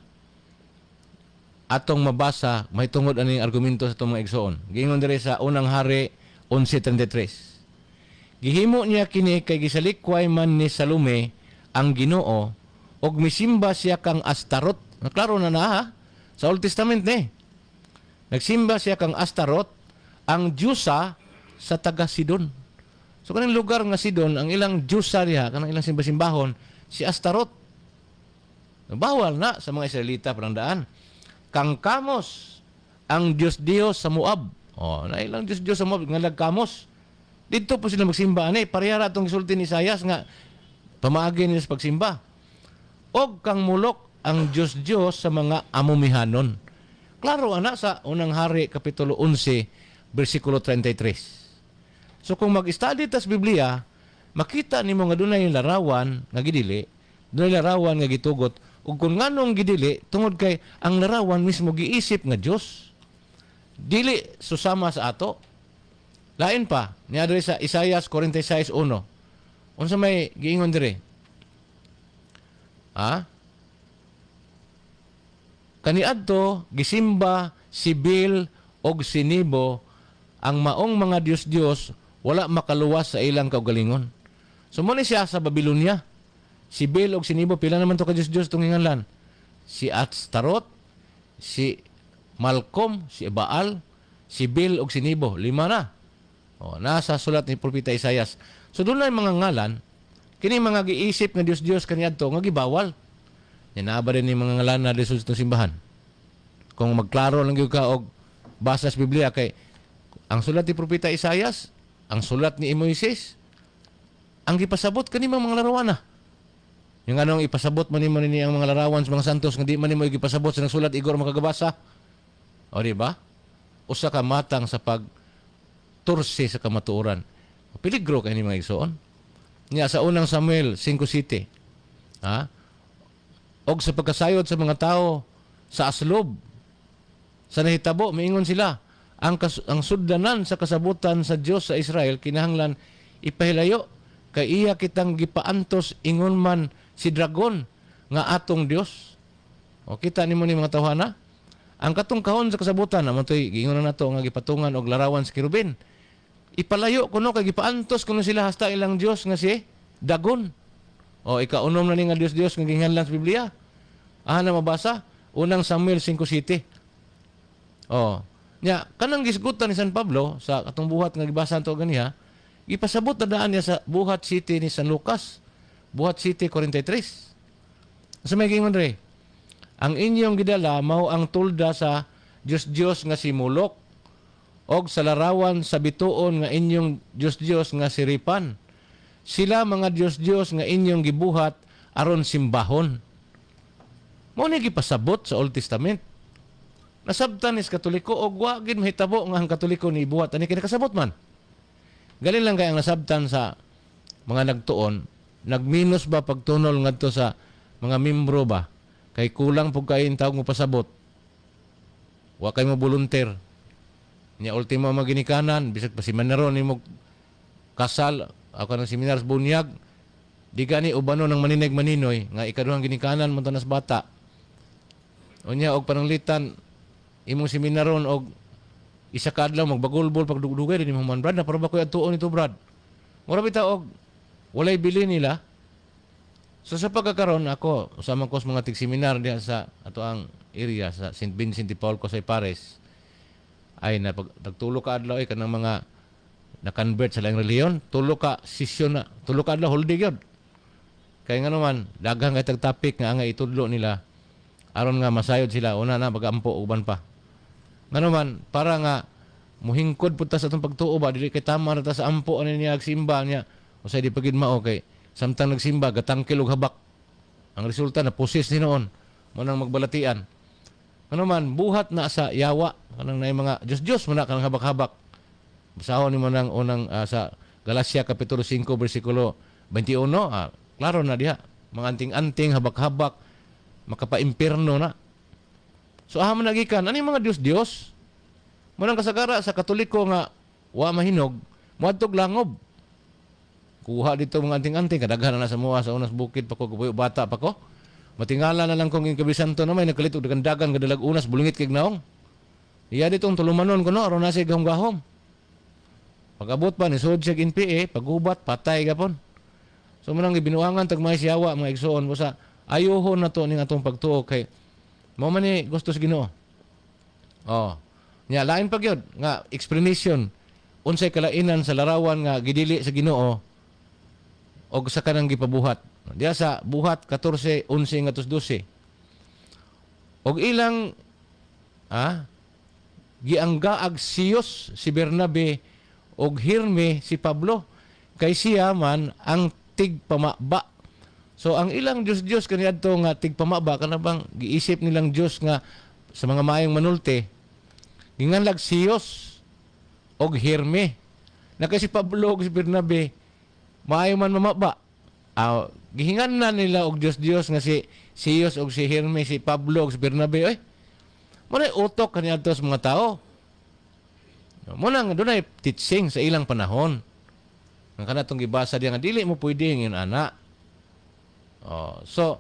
atong mabasa may tungod aning argumento sa itong mga igsoon. Giingon diri sa unang Hari 11:33. Gihimo niya kini kay gisalikway man ni Salome ang Ginoo og misimba siya kang Astarot. Klaro na ha? Sa Old Testament ni. Nagsimba siya kang Astarot, ang Diyosa sa taga Sidon. So kaning lugar nga Sidon, ang ilang Diyosa diha, kanang ilang simba-simbahon, si Astarot. Bawal na sa mga Israelita parang kang Kamos, ang Diyos sa Moab. Oh, na ilang Diyos sa Moab nga nagkamos. Dito po sila magsimba ani, parehara atong gisulti ni Isaias nga pamaagi nila sa pagsimba. og kang mulok ang Diyos sa mga amumihanon. Klaro ana sa unang Hari kapitulo 11 bersikulo 33. So kung mag-study tas Biblia, makita nimo nga dunay larawan nga gidili, dunay larawan nga gitugot, ug kung nganong gidili tungod kay ang larawan mismo giisip nga Dios. Dili susama sa ato. Lain pa niya diri sa Isaiah 46:1. Unsa may giingon diri? Kaniadto gisimba si Bil og si Nebo, ang maong mga Dios wala makaluwas sa ilang kaugalingon. So mo ni siya sa Babylonia. Si Bil og si Nebo, pila naman to ka Dios tong hinganlan? Si Astaroth, si Malcolm, si Baal, si Bil og si Nebo, 5 na. Nasa sulat ni Propeta Isaias. So doon na mga ngalan, kini mga giisip nga Dios kaniadto nga gibawal. Yan na ba rin yung mga ngalan na results ng simbahan? Kung magklaro lang yung ka og basa sa Biblia kay ang sulat ni Propeta Isaias, ang sulat ni Moises, ang ipasabot kanimang mga larawan na. Yung anong ipasabot man nimo ni ang mga larawan sa mga santos nga di man nimo ipasabot sa nagsulat igor makagabasa. O di ba? Usa ka matang sa pagtursi sa kamatuoran. Peligro kay ni mga igsoon. Nya sa unang Samuel 5:7. Og sa pagkasayod sa mga tao sa aslob sa nahitabo miingon sila ang suddanan sa kasabutan sa Dios sa Israel kinahanglan ipahilayo kay iya kitang gipaantos ingon man si dragon nga atong Dios. O kita nimo ni mga tawhana ang katong kahon sa kasabutan amon toy giingon na nato nga gipatungan og larawan sa kirubin. Ipalayo kuno kay gipaantos kuno sila hasta ilang Dios nga si Dagon. O ikaunom na ni nga Dios nga ginganlan sa Biblia. Na mabasa unang Samuel 5:7. Nya kanang gisgutan ni San Pablo sa atong buhat nga gibasa to ganiha, ipasabot na daan niya sa buhat city ni San Lucas, buhat city 43. Sa may gingon re, ang inyong gidala mao ang tulda sa Dios nga si Molok og sa larawan sa bituon nga inyong Dios nga si Ripan. Sila mga Dios nga inyong gibuhat aron simbahon. Mao ni gipasabot sa Old Testament. Nasabtan is Katoliko og wa gid mahitabo nga ang Katoliko ni buhat ani kay nakasabot man. Galin lang kay ang nasabtan sa mga nagtuon, nagminus ba pagtunol ngadto sa mga membro ba kay kulang pug kay tawag mo pasabot. Wa kay mo volunteer. Nya ultimo maginikanan bisag pa si Manero nimo kasal ako ng seminar sa bunyag, di gani ubano ng manineg maninoy nga ikaduhang ginikanan mo tanas bata. Unya og pananglitan imong seminaron og isa ka adlaw magbagulbol pagdugdugay dinhi man brad na para ba koy atuon ito brad. Mura bitaw og walay bili nila. So sa pagkakaron ako usama ko sa mga tig-seminar diha sa ato ang area sa St. Vincent de Paul Cosay Pares. Ay nagtulo ka adlaw kanang mga na-convert sa laing reliyon, tulo ka session na, tulo ka adlaw holiday gyud. Kaya nga naman, daghang kay topic nga nga itudlo nila aron nga masayod sila una na bagampo uban pa. Nga naman, para nga muhingkod pud ta sa atong pagtuo ba dili kay tama ra ta sa ampo ani niya agsimba niya. Usay di pagid mao kay samtang nagsimba gatangkil og habak. Ang resulta na pusis ni noon mo nang magbalatian. Nga naman, buhat na sa yawa kanang nay mga Dios mo na kanang habak-habak. Basahon ni mo nang unang sa Galacia Kapitulo 5 versikulo 21. Klaro na diha. Mga anting-anting, habak-habak, makapaimpirno na. So ahaman nagikan, ano yung mga Diyos? Munang kasagara sa Katoliko nga wa mahinog, muadtog langob. Kuha dito mga anting-anting, kadaghan na sa mua sa unas bukid pa ko, bata pa ko. Matingala na lang kong inkabisanto na may nagkalitog dagan kadalag unas bulungit kig naong. Iya ditong tulumanon ko no, aron na siya gahom-gahom. Pag-abot pa ni sud siya NPA, paggubat patay gapon. So manang gibinuangan tag may siyawa mga igsoon mo sa ayuhon na to ning atong pagtuo kay mao man ni gusto sa Ginoo. Nya lain pa gyud nga explanation unsay kalainan sa larawan nga gidili sa Ginoo og sa kanang gipabuhat. Diya sa buhat 14:11 ngadto 12. Og ilang gianggaag Siyos si Bernabe og Hirme si Pablo kay siya man ang tigpamaba So ang ilang Dios kaniadto nga tigpamaba kana bang giisip nilang Dios nga sa mga maayong manulti ginganlag Siyos og Herme. Na kasi Pablo ug si Bernabe maayo man mamaba. Gihingan na nila og Dios nga si Siyos og si Herme, si Pablo ug si Bernabe. Oy, munay utok kaniadto sa mga tao. Muna nga dunay teaching sa ilang panahon. Ang kanatong gibasa diya nga dili mo pwede ngin ana. So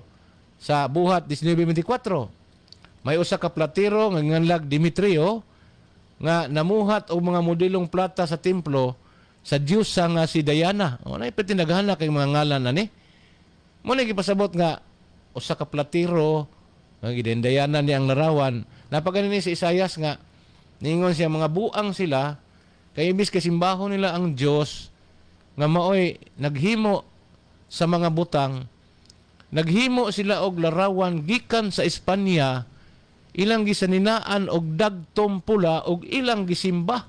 sa buhat 19:24 may usa ka platero nga nganlag Demetrio nga namuhat og mga modelong plata sa templo sa Diyosa nga si Diana. Nay patinagana kay mga ngalan ani. Mo na gipasabot nga usa ka platero nga gidendayanan ni ang larawan. Napaganin sa Isayas nga ningon siya mga buang sila kay imbis kasimbaho nila ang Dios nga maoy naghimo sa mga butang, naghimo sila og larawan gikan sa Espanya, ilang gisaninaan og dagtom pula og ilang gisimba.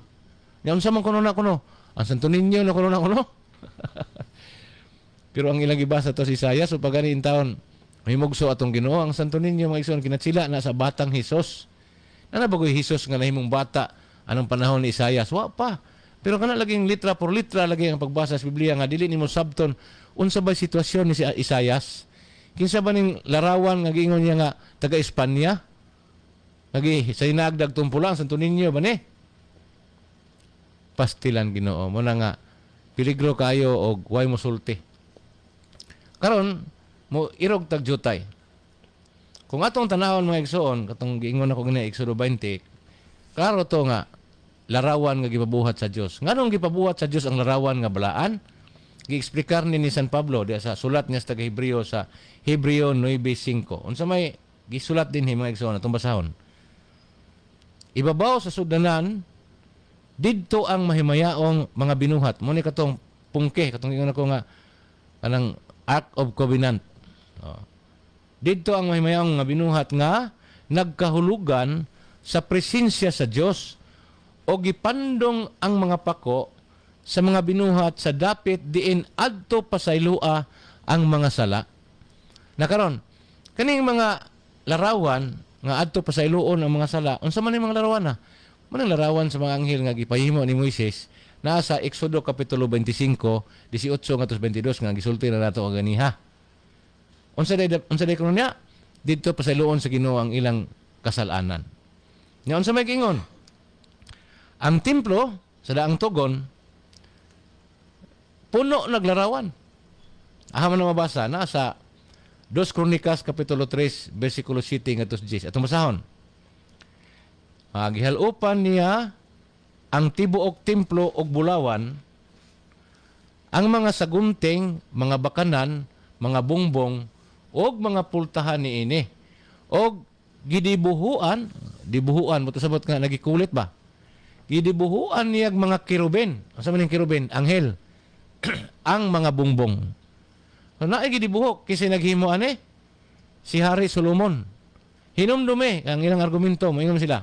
Nya unsa man kuno na kuno? Ang Santo Niño na kuno na kuno. Pero ang ilang gibasa to si Isaias so pagani in taon mahimugso atong Ginoo ang Santo Niño mga igsoon kinatsila na sa batang Hesus. Ana bagoy Hesus nga nahimong bata anong panahon ni Isaias? Wa pa. Pero kana laging litra por litra lagi ang pagbasa sa Biblia nga dili nimo sabton unsa ba sitwasyon ni si Isaias? Kinsa ba ning larawan nga giingon niya nga taga Espanya? Lagi sa inagdag tumpulang Santo Niño ba ni? Pastilan Ginoo mo na nga peligro kayo og way mosulti. Karon mo irog tagjutay. Kung atong tanawon mga igsoon katong giingon ako gina Exodo 20, klaro to nga larawan nga gipabuhat sa Dios. Nganong gipabuhat sa Dios ang larawan nga balaan? Gi-eksplikar ni San Pablo diya sa sulat niya sa Hebreo sa Hebreo 9:5. Unsa may gisulat din mga igsoon atong basahon. Ibabaw sa sudanan didto ang mahimayaong mga binuhat. Mo ni katong pungke katong ingon ako nga kanang Ark of Covenant. Didto ang mahimayaong nga binuhat nga nagkahulugan sa presensya sa Dios o gipandong ang mga pako sa mga binuhat sa dapit diin adto pasaylua ang mga sala. Nakaron kaning mga larawan nga adto pasayloon ang mga sala. Unsa man mga larawan na? Manang larawan sa mga anghel nga gipahimo ni Moises naa sa Exodo kapitulo 25, 18 ngadto 22 nga gisulti na nato og ganiha. Unsa day kuno niya? Didto pasayloon sa Ginoo ang ilang kasalanan. Nya unsa may gingon? Ang templo sa daang tugon puno naglarawan. Aha man na mabasa na sa 2 Kronikas kapitulo 3 bersikulo 7 ngadto 10. Atong basahon. Gihalupan niya ang tibuok templo og bulawan, ang mga sagunting, mga bakanan, mga bungbong, og mga pultahan niini. Og gidibuhuan mo to sabot nga nagikulit ba? Gidibuhuan niya mga kirubin. Asa man yung kirubin? Anghel. Ang mga bungbong. So, naay gidibuhok kasi naghimo ani si Hari Solomon. Hinumdume ang ilang argumento, moingon sila.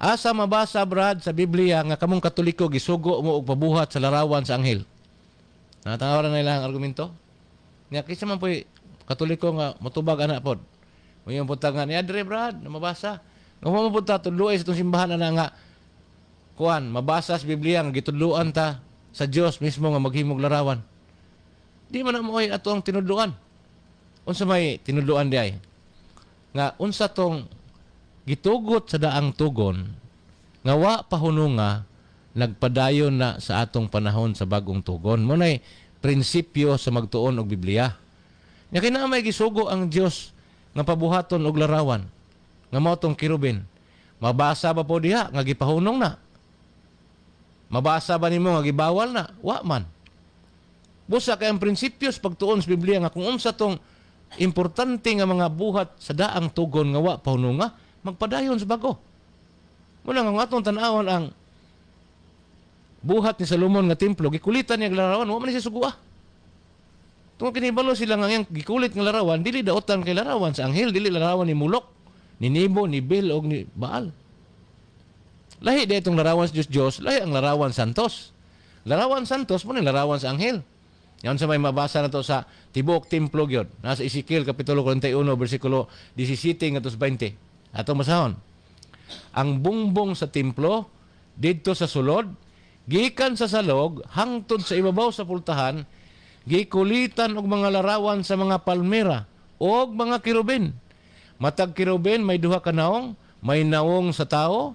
Asa mabasa brad sa Biblia nga kamong Katoliko gisugo mo og pabuhat sa larawan sa anghel. Natanawaran na ilang argumento. Nga kisa man po'y Katoliko nga motubag ana pod. Moingon punta nga ni Adre brad na mabasa. Nga mo punta tudloy sa itong simbahan na nga kuan mabasa sa Biblia nga gitudloan ta sa Dios mismo nga maghimog larawan. Di man na mo ay ato ang tinudloan. Unsa may tinudloan di ay? Nga unsa tong gitugot sa daang tugon nga wa pahununga nagpadayon na sa atong panahon sa bagong tugon. Mo nay prinsipyo sa magtuon og Biblia. Nya kinamay gisugo ang Dios nga pabuhaton og larawan nga mao tong kirubin. Mabasa ba po diha nga gipahunong na? Mabasa ba nimo nga gibawal na? Wa man. Busa kay ang prinsipyo sa pagtuon sa Biblia nga kung unsa tong importante nga mga buhat sa daang tugon nga wa pahununga magpadayon sa bago. Muna nga atong tan-awon ang buhat ni Solomon nga templo, gikulitan niya larawan, wa man siya sugua. Tungod kinibalo sila nga yang gikulit nga larawan, dili daotan kay larawan sa anghel, dili larawan ni Mulok, ni Nebo, ni Bel og ni Baal. Lahi ditong larawan sa Dios, lahi ang larawan santos. Larawan santos mo ni larawan sa anghel. Yan sa may mabasa na to sa Tibuok Templo gyud. Nasa Ezekiel Kapitulo 41, versikulo 17 ngadto 20. Ato masahon. Ang bungbong sa templo didto sa sulod, gikan sa salog hangtod sa ibabaw sa pultahan, gikulitan og mga larawan sa mga palmera og mga kirubin. Matag kirubin may duha ka naong, may naong sa tao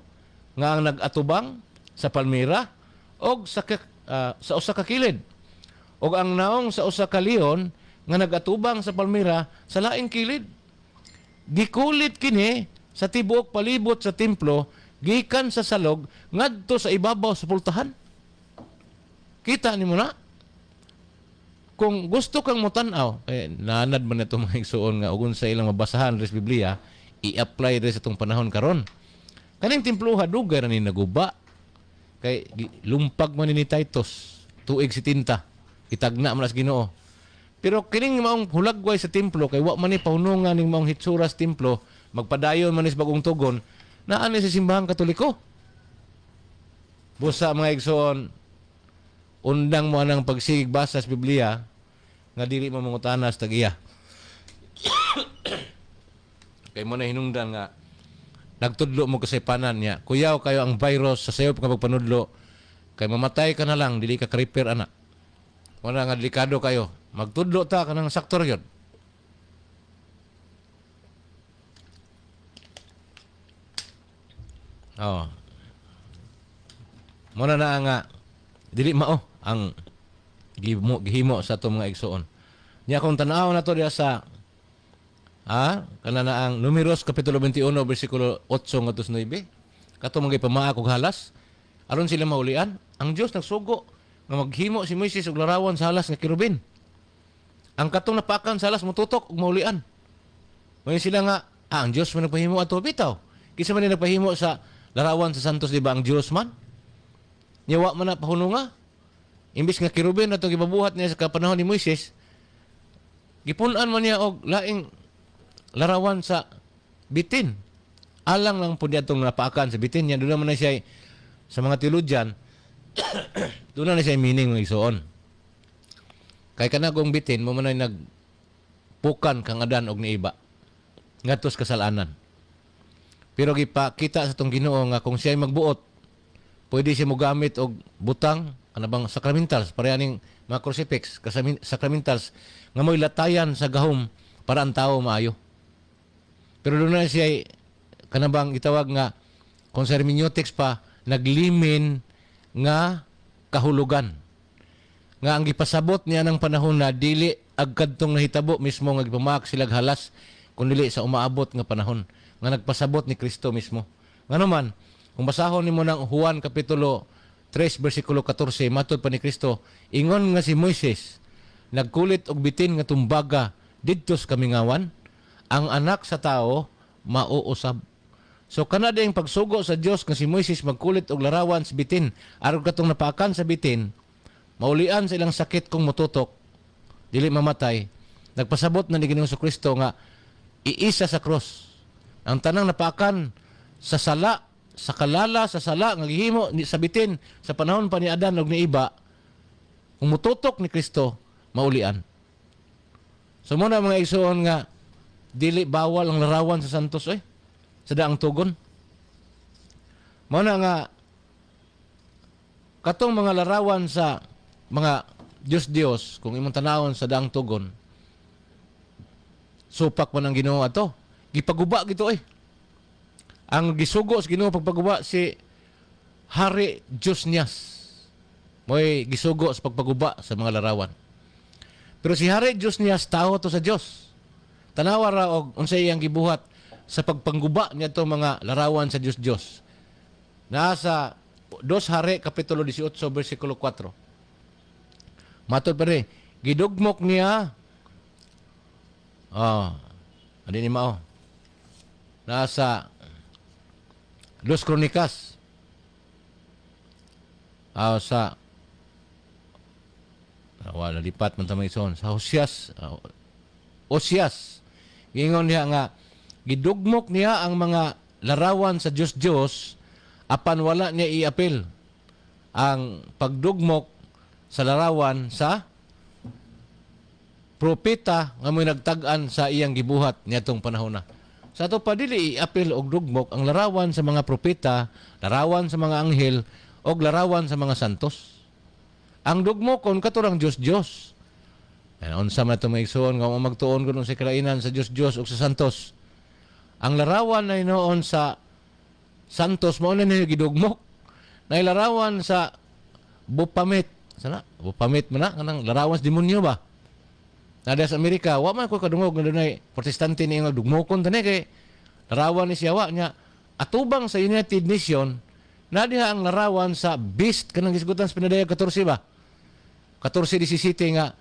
nga ang nag-atubang sa palmera og sa usa ka kilid. Og ang naong sa usa ka leon nga nag-atubang sa palmera sa laing kilid. Gikulit kini sa tibuok palibot sa templo gikan sa salog ngadto sa ibabaw sa pultahan. Kita nimo na? Kung gusto kang motanaw, naanad man ito mga igsuon nga ugon sa ilang mabasahan res Biblia, i-apply res itong panahon karon. Kaning templo dugay ra ni naguba. Kay lumpag man ni Titus, tuig si tinta, itagna man as Ginoo. Pero kining maong hulagway sa templo kay wa man ni pahunungan ning maong hitsura sa templo, magpadayon man is bagong tugon, naan ni sa simbahang Katoliko. Busa mga igsoon, undang mo anang pagsigig basa sa Biblia nga dili mo mangutanas tag-iya. Kay mo na hinungdan nga nagtudlo mo kasaypanan niya. Kuyaw kayo ang virus sa sayo pagpanudlo. Kay mamatay ka na lang, dili ka ka-repair anak. Wala nga delikado kayo. Magtudlo ta kanang saktor yun. Oh. Muna na nga dili mao ang gihimo sa atong mga igsoon. Nya kung tan-aw na to diya sa kana na ang Números Kapitulo 21 versikulo 8 ngadto 9. Kato mga pamaak og halas aron sila maulian. Ang Dios nagsugo nga maghimo si Moises og larawan sa halas nga kirubin. Ang katong napakan sa halas motutok og maulian. Moy sila nga ang Dios man nagpahimo ato bitaw. Kisa man nagpahimo sa larawan sa santos di ba ang Dios man? Nyawa man na pahununga. Imbis nga kirubin atong gibabuhat niya sa kapanahon ni Moises, gipunan man niya og laing larawan sa bitin. Alang lang po niya itong napaakan sa bitin niya. Doon naman na siya sa mga teologyan, doon na siya meaning ng igsoon. Kaya ka na kung bitin, mo man na nagpukan kang adan og niiba. Ngatos kasalanan. Pero gipakita sa itong Ginoo nga kung siya ay magbuot, pwede siya mogamit og butang, ano bang sacramentals, parehaning mga crucifix, sacramentals, nga mo'y latayan sa gahom para ang tao maayo. Pero doon na siya kanabang itawag nga kung sa hermeneutics pa naglimin nga kahulugan nga ang gipasabot niya ng panahon na dili agkadtong nahitabo mismo nga gipamaak silag halas kun dili sa umaabot nga panahon nga nagpasabot ni Kristo mismo. Ngano man kung basahon nimo ng Juan Kapitulo 3 versikulo 14 matud pa ni Kristo, ingon nga si Moises nagkulit og bitin nga tumbaga didto sa kamingawan, ang anak sa tao mauusab. So kana ding pagsugo sa Dios nga si Moises magkulit og larawan sa bitin aron katong napaakan sa bitin, maulian sa ilang sakit kung mututok, dili mamatay. Nagpasabot na ni Ginoong Kristo nga iisa sa cross. Ang tanang napaakan sa sala, sa kalala, sa sala nga gihimo sa bitin sa panahon pa ni Adan ug ni Iba, kung mututok ni Kristo, maulian. So muna mga igsoon nga dili bawal ang larawan sa santos sa daang tugon. Muna nga katong mga larawan sa mga Diyos kung imong tanawon sa daang tugon, supak man ang Ginoo ato. Gipaguba gito Ang gisugo sa Ginoo pagpaguba si Hari Josnias. Mo'y gisugo sa pagpaguba sa mga larawan. Pero si Hari Josnias tao to sa Dios. Tanawa ra og unsay iyang gibuhat sa pagpangguba niya to mga larawan sa Dios. Nasa 2 Hari Kapitulo 18 versikulo 4. Matod pa rin, gidugmok niya adi ni mao. Nasa 2 Kronikas sa wala lipat man tamay son sa Osias gingon niya nga gidugmok niya ang mga larawan sa Dios apan wala niya iapil ang pagdugmok sa larawan sa propeta nga mo'y nagtag-an sa iyang gibuhat niadtong panahon na. Sa ato pa dili iapil og dugmok ang larawan sa mga propeta, larawan sa mga anghel og larawan sa mga santos. Ang dugmokon katurang Dios. Unsa man ito maigsoon nga magtuon kuno sa kalainan sa Dios ug sa santos. Ang larawan na noon sa santos mao na gidugmok. Na larawan sa Baphomet. Sana? Baphomet man na kanang larawan sa demonyo ba? Nada sa Amerika, wa man ko kadungog na dunay protestante ni nga dugmokon tani kay larawan ni siya wa nya atubang sa United Nation na diha ang larawan sa beast kanang gisgutan sa pinadaya 14 ba? 14-17 nga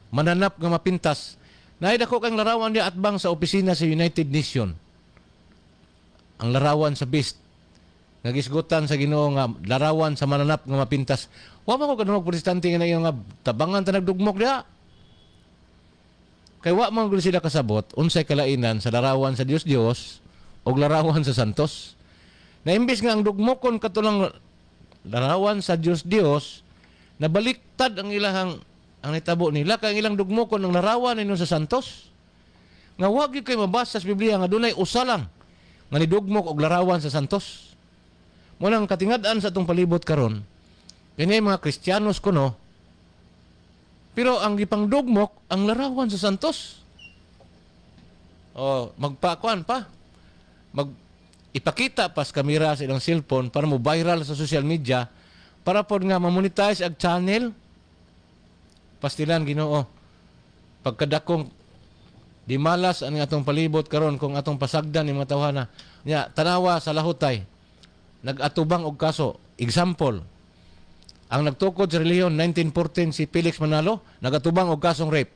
mananap nga mapintas. Naay dako kang larawan diha atbang sa opisina sa United Nation. Ang larawan sa beast nga gisgutan sa Ginoo nga larawan sa mananap nga mapintas. Wa man ko kadungog protestante nga nga tabangan ta nagdugmok diha. Kay wa man gud sila kasabot unsay kalainan sa larawan sa Dios o larawan sa santos. Na imbis nga ang dugmokon katulang larawan sa Dios nabaliktad ang ilahang ang nitabo nila kay ang ilang dugmokon ang larawan ninyo sa santos. Nga wa gyud kay mabasa sa Biblia nga dunay usa lang nga nidugmok og larawan sa santos. Mo nang katingad-an sa atong palibot karon. Kini mga Kristiyanos kuno. Pero ang gipangdugmok ang larawan sa santos. Magpakuan pa. Ipakita pa sa kamera sa ilang cellphone para mo viral sa social media para pod nga ma-monetize ang channel. Pastilan Ginoo. Pagkadakong di malas ang atong palibot karon kung atong pasagdan ni mga tawhana. Nya tanawa sa lahutay. Nag-atubang og kaso. Example. Ang nagtukod sa relihiyon 1914 si Felix Manalo nagatubang og kasong rape.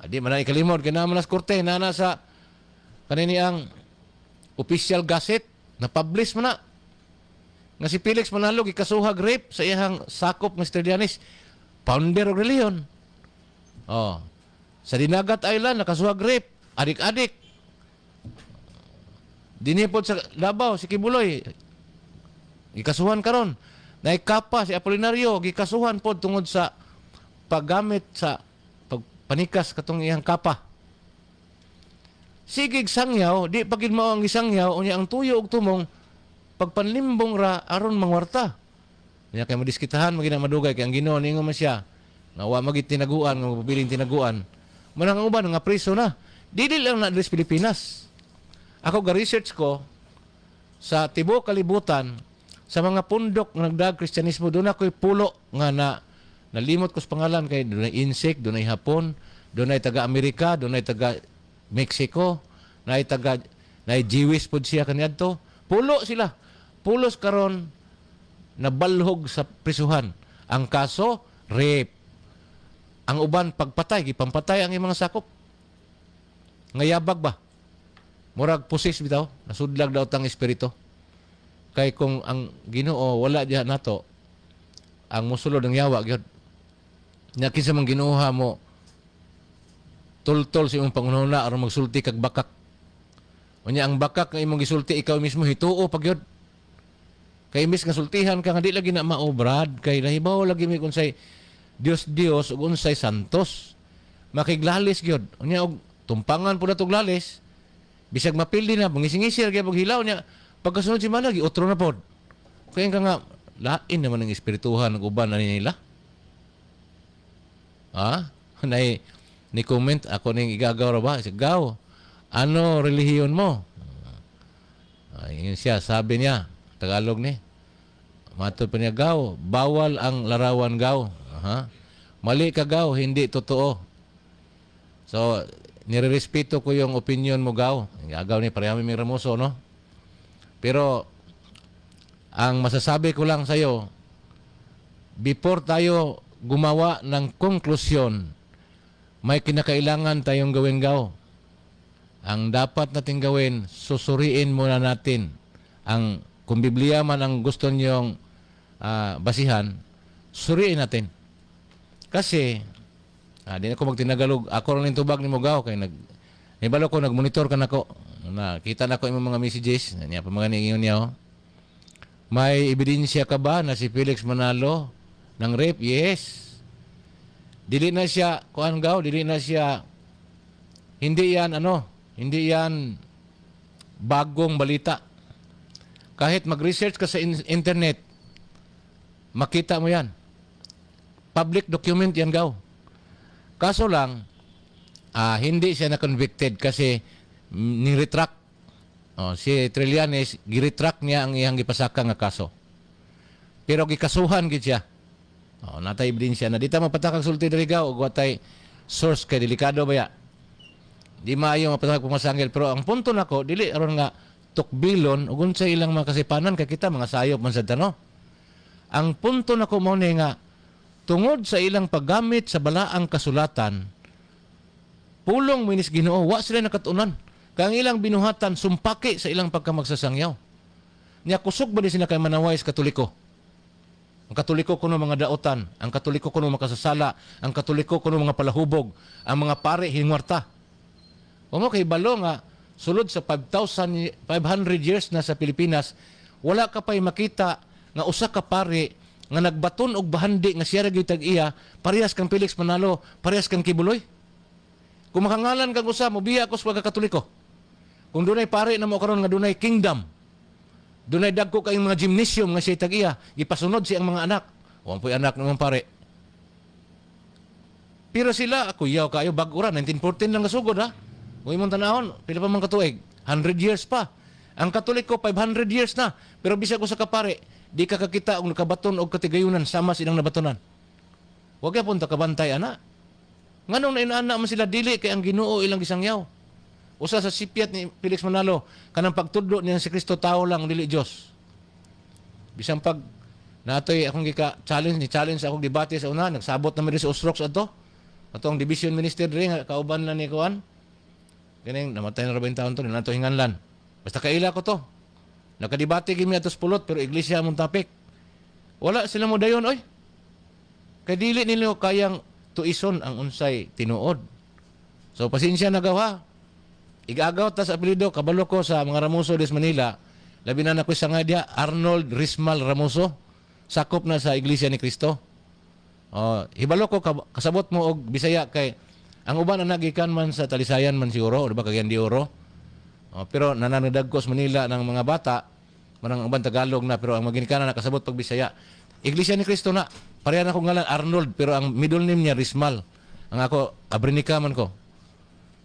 Adi man na ikalimod kay naman nas korte nana sa kanini ang official gazette na publish man na nga si Felix Manalo gikasuhag rape sa iyang sakop nga Estudiantes, founder og relihiyon. Sa Dinagat Island nakasuhag rape, adik-adik. Dinipod sa Davao si Kibuloy gikasuhan karon. Naikapa si Apolinario gikasuhan pod tungod sa paggamit sa pagpanikas katong iyang kapa. Sigig sangyaw, di pagid mao ang gisangyaw unya ang tuyo og tumong pagpanlimbong ra aron mangwarta. Nya kay madiskitahan magina madugay kay ang Ginoo ningon man siya nga wa magit tinaguan nga mapiling tinaguan. Manang uban nga preso na. Dili lang na sa Pilipinas. Ako ga research ko sa tibuok kalibutan sa mga pundok nga nagdag Kristyanismo doon ako'y pulo nga nalimot ko sa pangalan kay doon ay insect, doon ay Hapon, doon ay taga-Amerika, doon ay taga-Mexico, na ay Jewish pod siya kaniadto. Pulo sila. Pulos karon nabalhog sa prisuhan. Ang kaso, rape. Ang uban, pagpatay, gipampatay ang mga sakop. Ngayabag ba? Murag pusis bitaw, nasudlag daw tang espiritu. Kay kung ang Ginoo wala diha nato ang musulod ng yawa gyud. Nya kinsa man ginuha mo tultol sa imong pangunahuna aron magsulti kag bakak. Unya ang bakak nga imong gisulti ikaw mismo hituo pag gyud. Kay imbis nga sultihan ka nga di lagi na maobrad kay nahibaw lagi mi unsay Dios ug unsay santos. Makiglalis gyud. Unya og tumpangan pud atong glalis. Bisag mapildi na mangising-isir kay paghilaw niya. Pagkasunod si Managi, otro na pod. Kaya nga lain naman ng espirituhan ng uban na nila. Ni comment, ako ning igagaw ra ba? Gaw, ano relihiyon mo? Yun siya, sabi niya, Tagalog ni. Matod pa niya, Gaw, bawal ang larawan Gaw. Mali ka Gaw, hindi totoo. So, nirerespeto ko yung opinion mo Gaw. Igagaw ni, parehami may Ramoso, no? Pero, ang masasabi ko lang sa'yo, before tayo gumawa ng konklusyon, may kinakailangan tayong gawin Gaw. Ang dapat natin gawin, susuriin muna natin. Kung Biblia man ang gusto niyong basihan, suriin natin. Kasi, di na ako magtinagalog. Ako lang yung tubag ni mo Gaw. Kaya nibalo ko, nagmonitor ka na ko. Nakita na ko yung mga messages. Niya pa mga ningon niya. May ebidensya ka ba na si Felix Manalo ng rape? Yes. dili na siya kuan gaw, dili na siya, hindi yan bagong balita. Kahit mag-research ka sa internet, makita mo yan. Public document yan gaw. Kaso lang, hindi siya na-convicted kasi ni-retract. Si Trillanes, gi-retract niya ang iyang gipasaka nga kaso. Pero gikasuhan gid siya. Natay ebidensya na dita mapatakag sulti diri gaw ug watay source kay delikado ba ya. Di maayo mapatakag pumasangil, pero ang punto nako dili aron nga tukbilon ug unsay ilang mga kasipanan kay kita mga sayop man sad tano. Ang punto nako mao ni nga tungod sa ilang paggamit sa balaang kasulatan, pulong minis Ginoo wa sila nakatunan. Kang ilang binuhatan sumpaki sa ilang pagkamagsasangyaw. Nya kusog ba di sila kay manaway sa Katoliko? Ang Katoliko kuno mga daotan, ang Katoliko kuno makasasala, ang Katoliko kuno mga palahubog, ang mga pare hingwarta. O mo kay balo nga sulod sa 500 years na sa Pilipinas, wala ka pay makita nga usa ka pare nga nagbaton og bahandi nga siya ra gyud tag-iya, parehas kang Felix Manalo, parehas kang Kibuloy. Kung makangalan kang usa, mobiya ko sa pagkakatoliko. Kung dunay pare na mo karon nga dunay kingdom, dunay dagko kayong mga gymnasium nga siya tag-iya, ipasunod siyang mga anak. Wa po'y anak naman pare. Pero sila, kuyaw kayo, bag-ura, 1914 lang nasugod ha. Kung imong tanahon, pila pa man katuig? 100 years pa. Ang Katoliko, 500 years na. Pero bisag ko sa kapare, di ka kakita og nakabaton og katigayunan sama silang nabatonan. Huwag ka punta kabantay, ana. Nganong na inaana man sila dili kay ang Ginoo ilang gisangyaw. Usa sa sipyat ni Felix Manalo, kanang pagtudlo niya si Kristo tao lang, dili Dios. Bisang pag natoy akong challenge akong debate sa una, nagsabot na mi sa Usrox ato. Atong division minister diri nga kauban lang ni kuan. Ganing namatay na 40 taon to, nato hinganlan. Basta kaila ko to. Nakadebate gimi atos pulot pero iglesia mong topic. Wala sila mo dayon oy. Kay dili nila kayang tuison ang unsay tinuod. So pasensya na gawa. Igagaw ta sa apelyido, kabalo ko sa mga Ramoso des Manila, labi na nakoy sa nga dia, Arnold Rismal Ramoso, sakop na sa Iglesia ni Cristo. Hibalo ko, kasabot mo og Bisaya kay, ang uban na nagikan man sa Talisayan man siguro, o diba kagyan di oro. Pero nananadag ko sa Manila ng mga bata, manang uban Tagalog na, pero ang maginikanan na kasabot pag Bisaya. Iglesia ni Cristo na, pareha na akong ngalan Arnold, pero ang middle name niya Rismal. Ang ako, Abrinica man ko.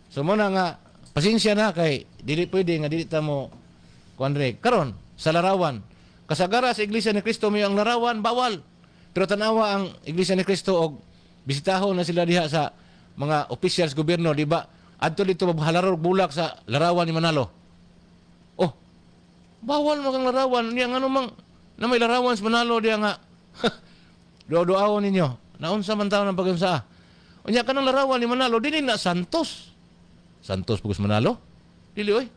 So muna nga, pasensya na kay dili pwede nga dili ta mo kuanre karon sa larawan kasagara sa Iglesia ni Cristo may ang larawan bawal pero tanawa ang Iglesia ni Cristo og bisitahon na sila diha sa mga officials gobyerno di ba adto dito mabahalaro bulak sa larawan ni Manalo bawal mo kang larawan niya ngano mang na may larawan sa Manalo diha nga do-doawon ninyo naunsa man taon ang pag-unsa unya kanang larawan ni Manalo dili na Santos Pugus Manalo? Dili oy.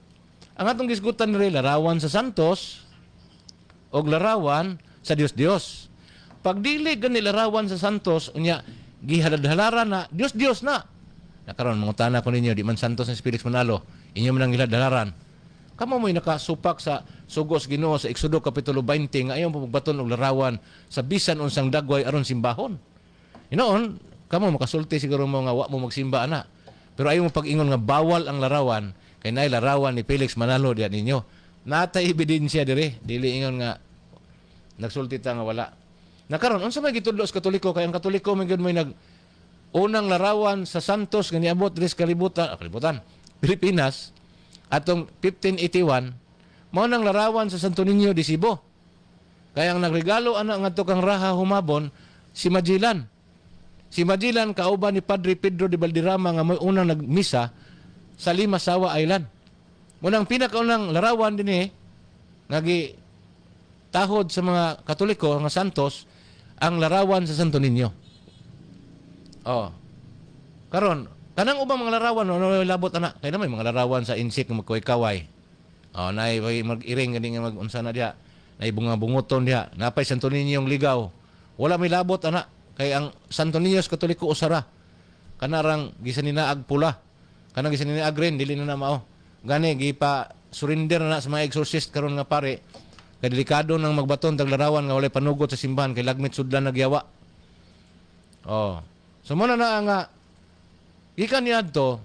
Ang atong gisgutan nila larawan sa Santos o larawan sa Dios. Pag dili gani larawan sa Santos, unya gihadalaran na Dios na. Nakaron mga tana ko ninyo di man Santos ni Felix Manalo, inyo man ang gihadalaran. Kamo mo'y nakasupak sa sugos Ginoo sa Exodo kapitulo 20 nga ayon pagbaton og larawan sa bisan unsang dagway aron simbahon. Inoon, kamo makasulti siguro mo nga wa mo magsimba ana. Pero ayaw mo pag-ingon nga bawal ang larawan, kay naay larawan ni Felix Manalo diyan ninyo. Natay ebidensya dire, dili ingon nga nagsulti ta nga wala. Nakaron unsa may gitudlo sa Katoliko kay ang Katoliko may gud may unang larawan sa Santos nga niabot diri sa kalibutan, Pilipinas atong 1581 mao nang larawan sa Santo Niño de Cebu. Kaya ang nagregalo ana ngadto kang Raha humabon si Magellan. Si Magellan kauban ni Padre Pedro de Valderrama nga may unang nagmisa sa Limasawa Island. Munang pinakaunang larawan din nagi tahod sa mga Katoliko nga santos ang larawan sa Santo Niño. Karon kanang ubang mga larawan no labot ana kay na may mga larawan sa insik nga magkuy-kaway. Nay mag-iring gani nga mag-unsa na diha. Nay bunga-bungoton diha. Napay Santo Niño yung ligaw. Wala may labot ana. Kay ang Santo Niño sa Katoliko usara. Kanarang gisaninaag pula. Kanang gisaninaag rin, dili na mao. Gani, gipa surrender na sa mga exorcist karon nga pare. Kay delikado nang magbaton taglarawan nga walay panugot sa simbahan kay lagmit sudlan nagyawa. So muna na nga gikan niadto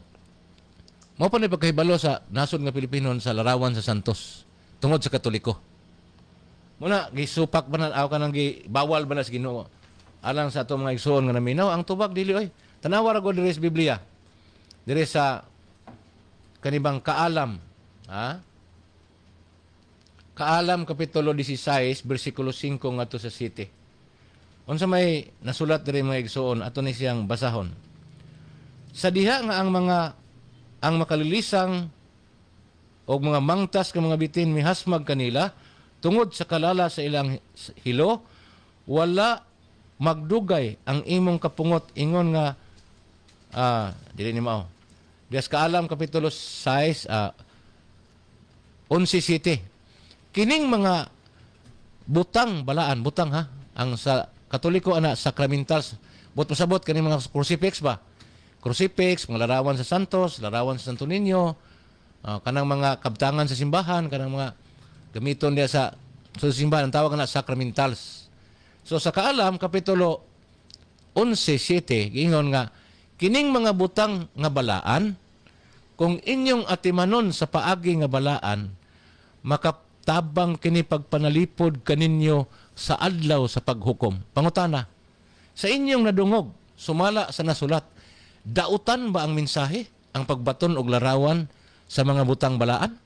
mao pa ni pagkahibalo sa nasod nga Pilipino sa larawan sa Santos tungod sa Katoliko. Muna gisupak ba na ka nang bawal ba na sa Ginoo alang sa ato mga igsoon nga naminaw ang tubag dili oy. Tanawa ra gud diri sa Biblia. Diri sa kanibang Kaalam, ha? Kaalam kapitulo 16 bersikulo 5 ngadto sa 7. Unsa may nasulat diri mga igsoon ato ni siyang basahon. Sa diha nga ang makalilisang o mga mangtas nga mga bitin mihasmag kanila tungod sa kalala sa ilang hilo, wala magdugay ang imong kapungot ingon nga dili ni mao. Dias Kaalam kapitulo 6 11:7. Kining mga butang balaan, butang ha, ang sa Katoliko ana sacramentals, but pasabot kaning mga crucifix ba? Crucifix, mga larawan sa Santos, larawan sa Santo Niño, kanang mga kabtangan sa simbahan, kanang mga gamiton diya sa simbahan, ang tawag na sacramentals. So sa Kaalam kapitulo 11:7 giingon nga kining mga butang nga balaan kung inyong atimanon sa paagi nga balaan makatabang kini pagpanalipod kaninyo sa adlaw sa paghukom. Pangutana, sa inyong nadungog sumala sa nasulat, dautan ba ang mensahe ang pagbaton og larawan sa mga butang balaan?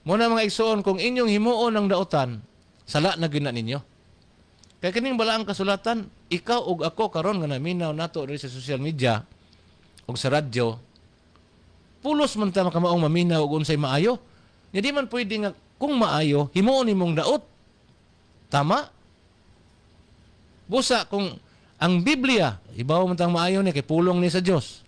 Muna mga igsoon, kung inyong himuon ang dautan, sala na gina ninyo. Kaya kining balaang kasulatan, ikaw ug ako karon nga naminaw nato diri sa social media ug sa radyo, pulos man ta makamaong maminaw ug unsay maayo. Nya di man pwede nga kung maayo himuon nimong daot. Tama? Busa kung ang Biblia, ibaw man tang maayo ni kay pulong ni sa Dios.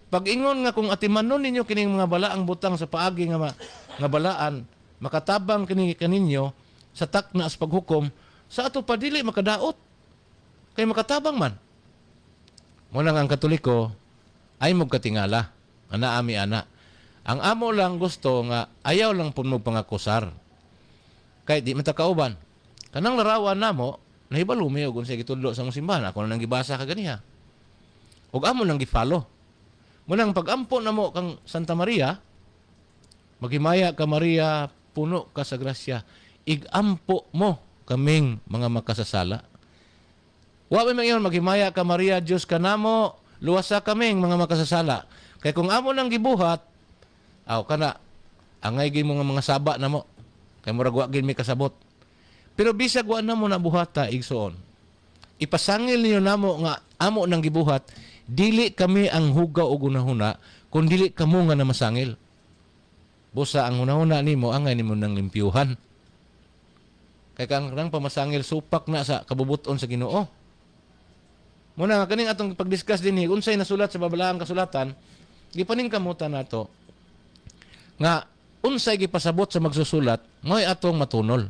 Pag ingon nga kung atimanon ninyo kining mga balaang butang sa paagi nga balaan, makatabang kini kaninyo sa takna sa paghukom, sa ato pa dili makadaot. Kay makatabang man. Muna nga ang Katoliko ay magkatingala. Ana ami ana. Ang amo lang gusto nga ayaw lang pun mo pangakusar. Kay di man ta kauban. Kanang larawan namo nahibalo mi og unsay gitudlo sa simbahan. Ako nang gibasa kaganiha. Og amo nang gi-follow. Munang pag-ampo namo kang Santa Maria, maghimaya ka Maria, puno ka sa grasya. Igampo mo kaming mga makasasala. Wa may mangiyon maghimaya ka Maria, Dios kanamo, luwasa kaming mga makasasala. Kay kung amo nang gibuhat, kana angay gyud mga saba namo. Kay murag wa gyud mi kasabot. Pero bisag wa namo nabuhata igsoon. Ipasangil niyo namo nga amo nang gibuhat, dili kami ang hugaw og unahuna, kun dili kamo nga namasangil. Busa ang unahuna nimo angay nimo nang limpyuhan. Kay kang pamasangil supak na sa kabubuton sa Ginoo. Muna nga kaning atong pag-discuss dinhi unsay nasulat sa babalaang kasulatan, gipaning kamutan nato nga unsay gipasabot sa magsusulat mo'y atong matunol.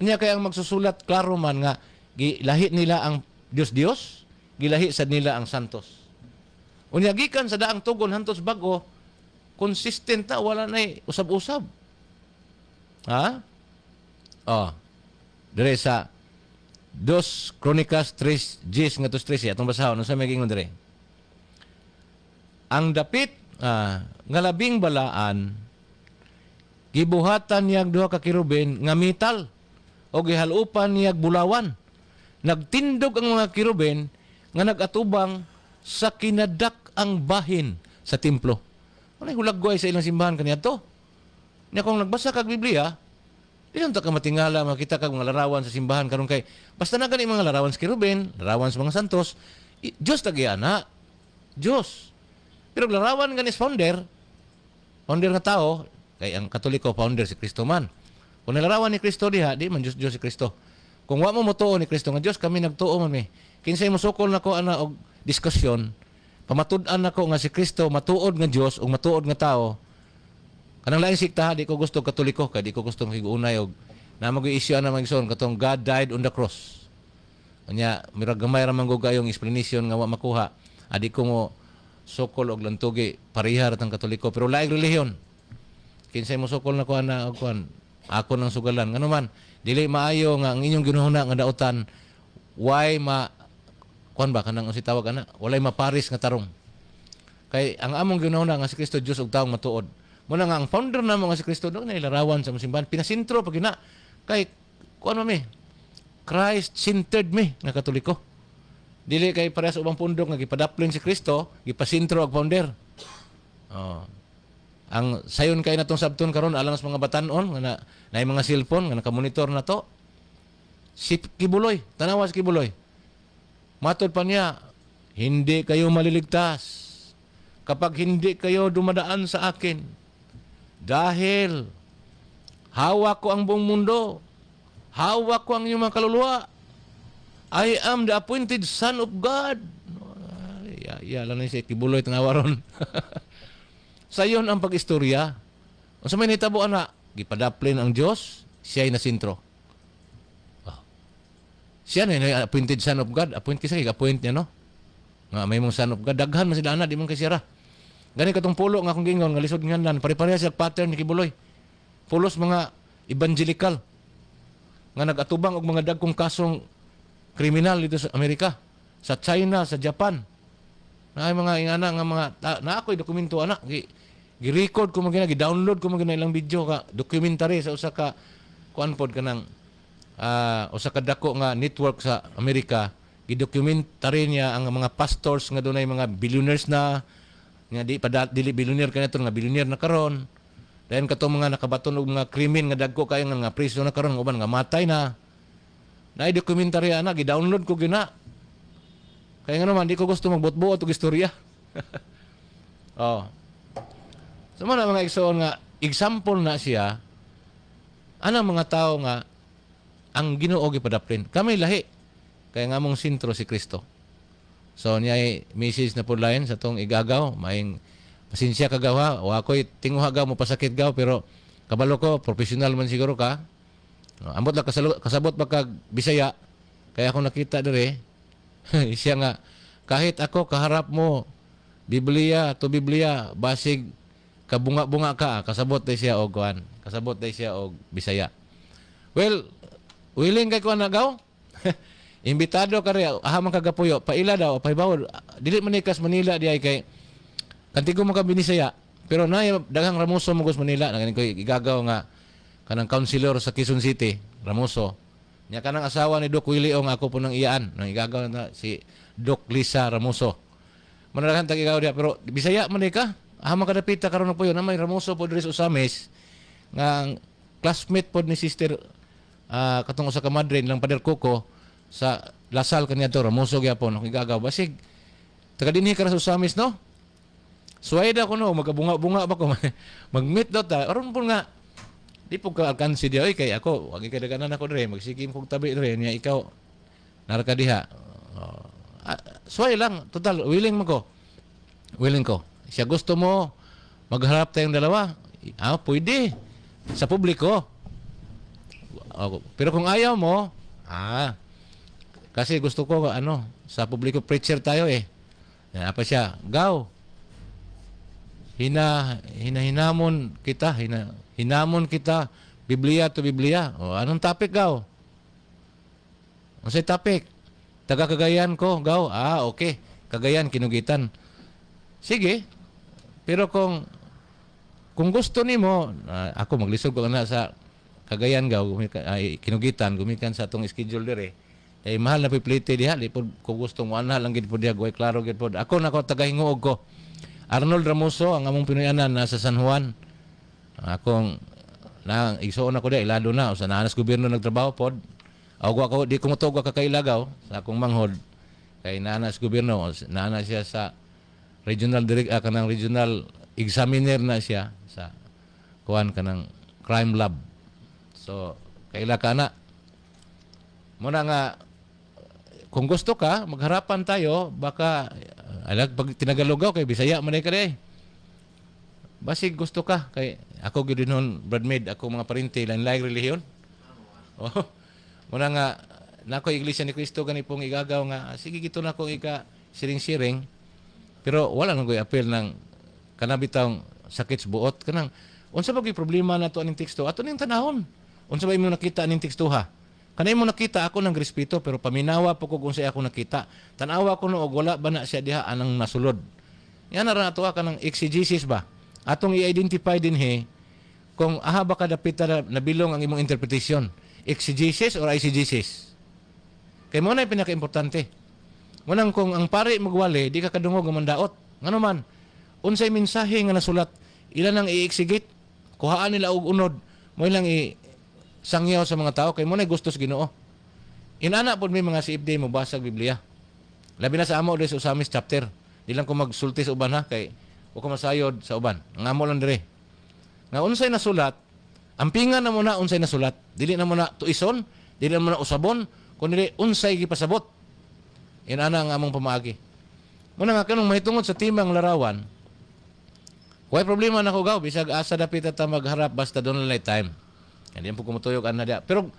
Unya kay ang magsusulat klaro man nga gilahi nila ang Dios, gilahi sad nila ang santos. Unya gikan sa daang tugon hantos bag-o, consistent ta, wala nay usab-usab. Ha? Dire sa 2 Crónicas 3:10 nga 13 atong basahon unsa may gingon dire? Ang dapit nga labing balaan gibuhatan niyag duha ka kirubin nga metal o gihalupan niyag bulawan. Nagtindog ang mga kirubin nga nagatubang sa kinadak ang bahin sa templo. Anay hulagway sa ilang simbahan kaniadto. Nya kung nagbasa kag Biblia, diyan ta ka matingala makita kag mga larawan sa simbahan karon kay basta na gani mga larawan sa kirubin, larawan sa mga santos, Dios tagiana. Dios. Pero larawan gani sa founder nga tao, kay ang Katoliko founder si Kristo man. Kung nilarawan ni Kristo diha, di man Dios si Kristo. Kung wa mo motuo ni Kristo nga Dios, kami nagtuo man mi. Kinsay mosukol nako ana og diskusyon, pamatud-an nako nga si Kristo matuod nga Dios ug matuod nga tao. Kanang lain sikta di ko gusto Katoliko kay di ko gusto hig-unay og na mag-i-issue na magison katong God died on the cross. Anya mirag gamay ra man gayong explanation nga wa makuha. Adi ko mo sukol og lantugi parihar tang Katoliko pero laing relihiyon. Kinsay mo sukol na ko ana og kuan ako nang sugalan ngano man dili maayo nga ang inyong ginuhuna nga daotan why kuan ba kanang si tawag ana, walay maparis nga tarong. Kay ang among ginuna nga si Kristo Dios ug taong matuod. Muna nga ang founder namo nga si Kristo do na ilarawan sa simbahan, pinasintro pag ina kay kuan mo mi, Christ-centered mi nga Katoliko. Dili kay parehas ubang pundok nga gipadaplin si Kristo, gipasintro ang founder. Oh. Ang sayon kay natong sabton karon alang sa mga batan-on nga na mga cellphone nga nakamonitor na to. Si Kibuloy, tanawa si Kibuloy. Matod pa niya, hindi kayo maliligtas kapag hindi kayo dumadaan sa akin. Dahil hawak ko ang buong mundo. Hawak ko ang iyong mga kaluluwa. I am the appointed Son of God. Lang na si Kibuloy tanawa ron. Sayon ang pag-istorya. Kung sa may nitabo na, gipadaplin ang Diyos, siya ay nasintro. Oh. Siya na appointed Son of God. Appoint kasi, appoint niya, no? Nga may mong Son of God. Daghan man sila na, di man kasi sira. Gani katong pulo nga akong gingon, nga lisod nga nan, pare-pareha siya pattern ni Kibuloy. Pulos mga evangelical. Nga nag-atubang og mga dagkong kasong kriminal dito sa Amerika, sa China, sa Japan. Na ay mga ingana nga mga na ako'y dokumento anak gi-record ko magina gi-download ko magina ilang video ka documentary sa usa ka kuan pod kanang usa ka dako nga network sa Amerika, gi-documentary niya ang mga pastors nga dunay mga billionaires na nga dili billionaire kanato nga billionaire na karon. Dayon katong mga nakabaton og mga krimen nga dagko kayo nga priso na karon uban nga matay na. Na documentary ana gi-download ko gina. Kaya nga naman, di ko gusto magbot-buot og istorya. Oh. So mga igsoon nga, example na siya, anang mga tao nga, ang Ginoo gipadaplin. Kami lahi. Kaya nga mong sintro si Kristo. So niya message na po lain sa tong igagaw, maing pasensya ka gaw ha, o ako'y tinguha gaw mo pasakit gaw, pero kabalo ko, professional man siguro ka. Ambot lang kasabot ba kag Bisaya, kaya ako nakita dire, siya nga, kahit ako kaharap mo, Biblia to Biblia, basig kabunga-bunga ka, kasabot day siya og kuan, kasabot day siya og Bisaya. Well, willing kay kuan nagaw? Imbitado ka rin, ahamang kagapuyo, paila daw, pahibaw, dili manikas Manila di ay kay, kantigo mo ka Binisaya, pero na daghang Ramoso mo gus Manila, naganin ko igagaw nga, kanang councilor sa Quezon City, Ramoso. Nya kanang asawa ni Doc Willie Ong ako po nang iyaan, nang igagaw na si Doc Lisa Ramoso. Manalakan tag igaw dia pero Bisaya man ka. Ahamang kadapita karon po yun, na may Ramoso po diri sa Usamis nga classmate pod ni sister katong usa ka madre lang Pader Coco sa Lasal kaniya to Ramoso gyapon igagaw basig taga dinhi ka sa Usamis no. Suwayda ko no magabunga-bunga ba ko mag-meet daw ta aron po nga di po ka alkansi diya oy kay ako wag kay daganan ako dire magsigim kog tabi dire niya ikaw narka diha. Suway lang total willing ko siya gusto mo magharap tayong dalawa pwede sa publiko. Pero kung ayaw mo kasi gusto ko sa publiko preacher tayo apa siya gaw hinamon kita Biblia to Biblia. Anong topic gaw? Unsay topic? Taga Cagayan ko gaw. Okay. Cagayan kinugitan. Sige. Pero kung gusto nimo ako maglisod ko na sa Cagayan gaw kinugitan gumikan sa atong schedule dire. Mahal na piplite diha di pod ko gusto mo ana lang gid pod diha goy klaro gid pod. Ako nako taga Hinguog ko. Arnold Ramoso ang among Pinoyanan nasa San Juan. Akong na igsoon ako diha ilado na usa na sa gobyerno nagtrabaho pod. Ako di ko motog ka kailagaw sa akong manghod kay naana sa gobyerno naana siya sa regional kanang regional examiner na siya sa kuan kanang crime lab. So kaila ka na muna nga kung gusto ka magharapan tayo baka pag tinagalugaw kay Bisaya man ka di. Basig gusto ka kay ako gyud nun Bradmaid ako mga parinti lain-laing relihiyon. Muna nga nako iglesia ni Cristo gani pong igagaw nga sige gito na ko siring-siring pero wala nang koy apel ng kanabitang sakit sa buot kanang unsa ba gyud problema nato aning teksto ato ning tanahon unsa ba imong nakita aning teksto ha Kanay mo nakita ako ng respeto pero paminawa po ko kung siya ako nakita. Tanawa ko no og wala ba na siya diha anang nasulod. Yan na rin ka ng exegesis ba? Atong i-identify din kung aha ba kadapit na nabilong ang imong interpretation. Exegesis or eisegesis? Kaya mo na yung pinaka-importante. Munang kung ang pare magwali, di ka kadungog ang mandaot. Nga naman, unsay mensahe nga nasulat, ilan ang i-exegete, kuhaan nila og unod, mo ilang sangyaw sa mga tao, kay mo na gusto sa Ginoo. Inana po may mga CFD mo basag Biblia. Labi na sa amo sa Usamis chapter. Di lang ko magsulti sa uban ha, kay o ko masayod sa uban. Ang amo lang dire. Nga unsay nasulat, ampingan na muna unsay nasulat. Dili na muna tuison, dili na muna usabon, kundi unsay gipasabot. Inana ang among pamaagi. Muna nga kanong mahitungod sa timang larawan, way problema na ko gaw, bisag asa dapit ta magharap basta doon lang time. Hindi po kumutuyog ana dia. Pero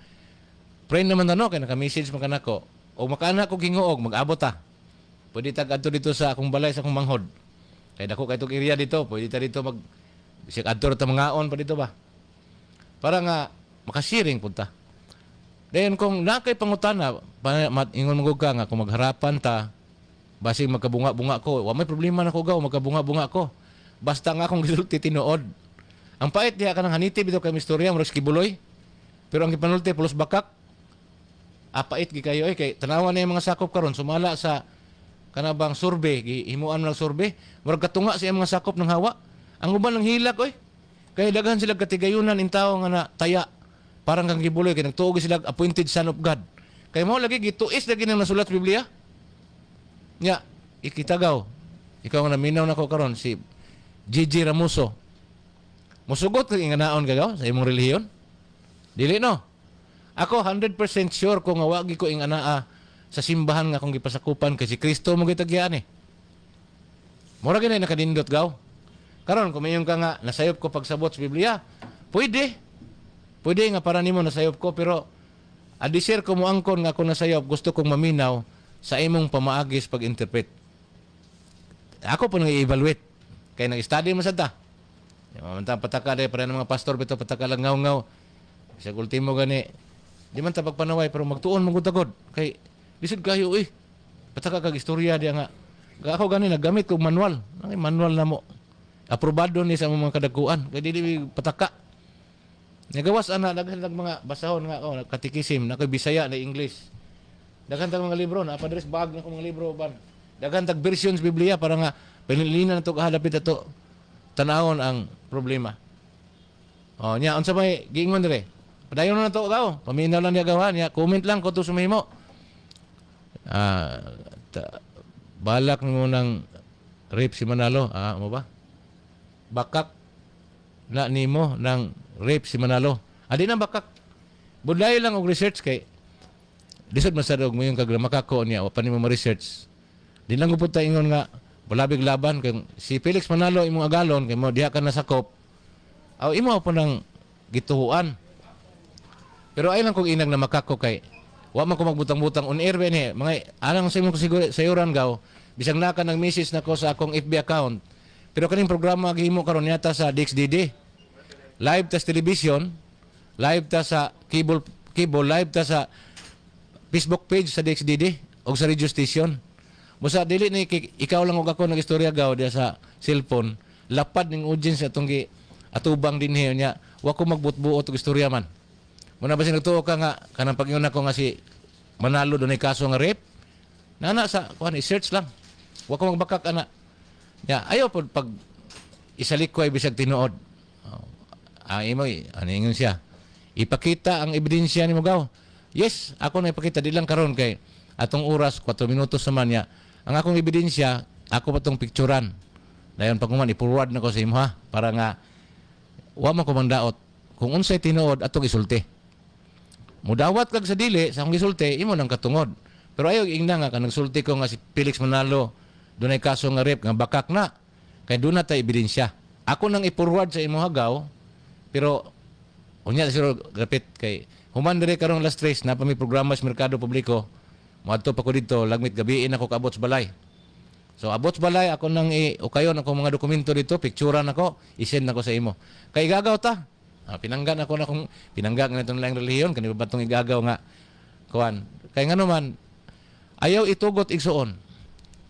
pray naman na no, kaya naka-message man kanako. O makaana ko gingoog, mag-abot ta. Pwede tag adto dito sa akong balay, sa akong manghod. Kaya dako kay itong area dito, pwede ta dito mag bisag adto ta mangaon pa dito ba. Para nga makasiring punta. Dayon kung nakay pangutana, ingon mo ka nga kung magharapan ta, basig magkabunga-bunga ko, wa may problema na ko gaw, magkabunga-bunga ko. Basta nga akong gisulti tinuod. Ang pait diha kanang haniti bitaw kay mistorya murag kibuloy. Pero ang gipanulti pulos bakak. Apait gi kayo kay tanawan na yung mga sakop karon sumala sa kanabang survey, gihimuan lang survey, murag katunga sa mga sakop ng hawa. Ang uban ng hilak kay daghan sila katigayunan in tawo nga na taya. Parang kang gibuloy kay nagtuog sila appointed son of God. Kay mao lagi gituis lagi nang nasulat sa Biblia. Nya, ikitagaw. Ikaw nga naminaw nako karon si Gigi Ramuso. Musugot kang inganaon kagaw sa imong relihiyon? Dili no. Ako 100% sure kung nga wagi ko inganaa sa simbahan nga kung gipasakupan kay si Kristo mo gitagyan Mura gina nakadindot gaw. Karon kung mayon ka nga nasayop ko pagsabot sa Biblia, pwede. Pwede nga para nimo nasayop ko pero adisir ko mo angkon nga ako nasayop, gusto kong maminaw sa imong pamaagis pag-interpret. Ako po nang i-evaluate. Kaya nag-study mo sa ta. Mamantang pataka day para ng mga pastor bito pataka lang ngaw-ngaw. Sa ultimo gani, di man ta pagpanaway pero magtuon magutagod. Kay lisod kayo pataka kag istorya diya nga. Ako gani naggamit kog manual. Ang manual na mo. Aprobado ni sa mga kadaguan. Kay dili pataka. Nagawas ana daghan mga basahon nga ako katikisim na kay Bisaya na English. Daghan tag mga libro na padres bag na ko mga libro ban. Daghan tag versions Biblia para nga pinilinan nato kahadapit ato tanawon ang problema. Oh, nya unsa may giingon dire? Padayon na to gaw. Paminaw lang niya gawan niya. Comment lang ko to sumihimo. Balak mo ng rape si Manalo. Mo ba? Bakak na nimo ng rape si Manalo. Adi na bakak. Budlayo lang og research kay lisod masadog mo yung kaglamakako niya. Wa pa nimo ma-research. Di lang gupod ta ingon nga balabig laban kay si Felix Manalo imong agalon kay mo diha ka nasakop. Aw imo po nang gituhuan. Pero ay lang kong inag na makako kay wa man ko magbutang-butang on air ni mga anang sa imong sayuran gaw bisag naka nag message nako sa akong FB account. Pero kaning programa gihimo karon yata sa DXDD. Live ta sa television, live ta sa cable, live ta sa Facebook page sa DXDD o sa radio station. Musa dili ni ikaw lang og ako nagistorya gaw diya sa cellphone. Lapad ning audience atong atubang dinhi niya. Wa ko magbutbuot og istorya man. Muna ba sinagtuo ka nga kanang pag-ingon ako nga si Manalo dunay kaso nga rape? Nana sa kuan i-search lang. Wa ko magbakak ana. Ya, ayo pag isalik ko ay bisag tinuod. Imoy, ano ingon siya? Ipakita ang ebidensya nimo gaw. Yes, ako na ipakita di lang karon kay atong oras 4 minutos naman niya. Ang akong ebidensya, ako pa tong picturean. Dayon pagkuman i-forward na ko sa imo ha para nga wa man ko mandaot kung unsay tinuod atong isulti. Mudawat kag sa dili sa akong gisulti imo nang katungod. Pero ayo ingna nga kanang sulti ko nga si Felix Manalo dunay kaso nga rape nga bakak na kay doon na tay ebidensya. Ako nang i-forward sa imo hagaw pero unya siro gapit kay human dire karong last trace na pa may programa sa merkado publiko. Moadto pa ko dito, lagmit gabiin ako kaabot sa balay. So abot sa balay ako nang ukayon ako mga dokumento dito, picturean ako, i-send nako sa imo. Kay igagaw ta. Pinanggan ako na kung pinanggan nga itong lang relihiyon, kanina ba itong igagaw nga kuan. Kay nga naman ayaw itugot igsuon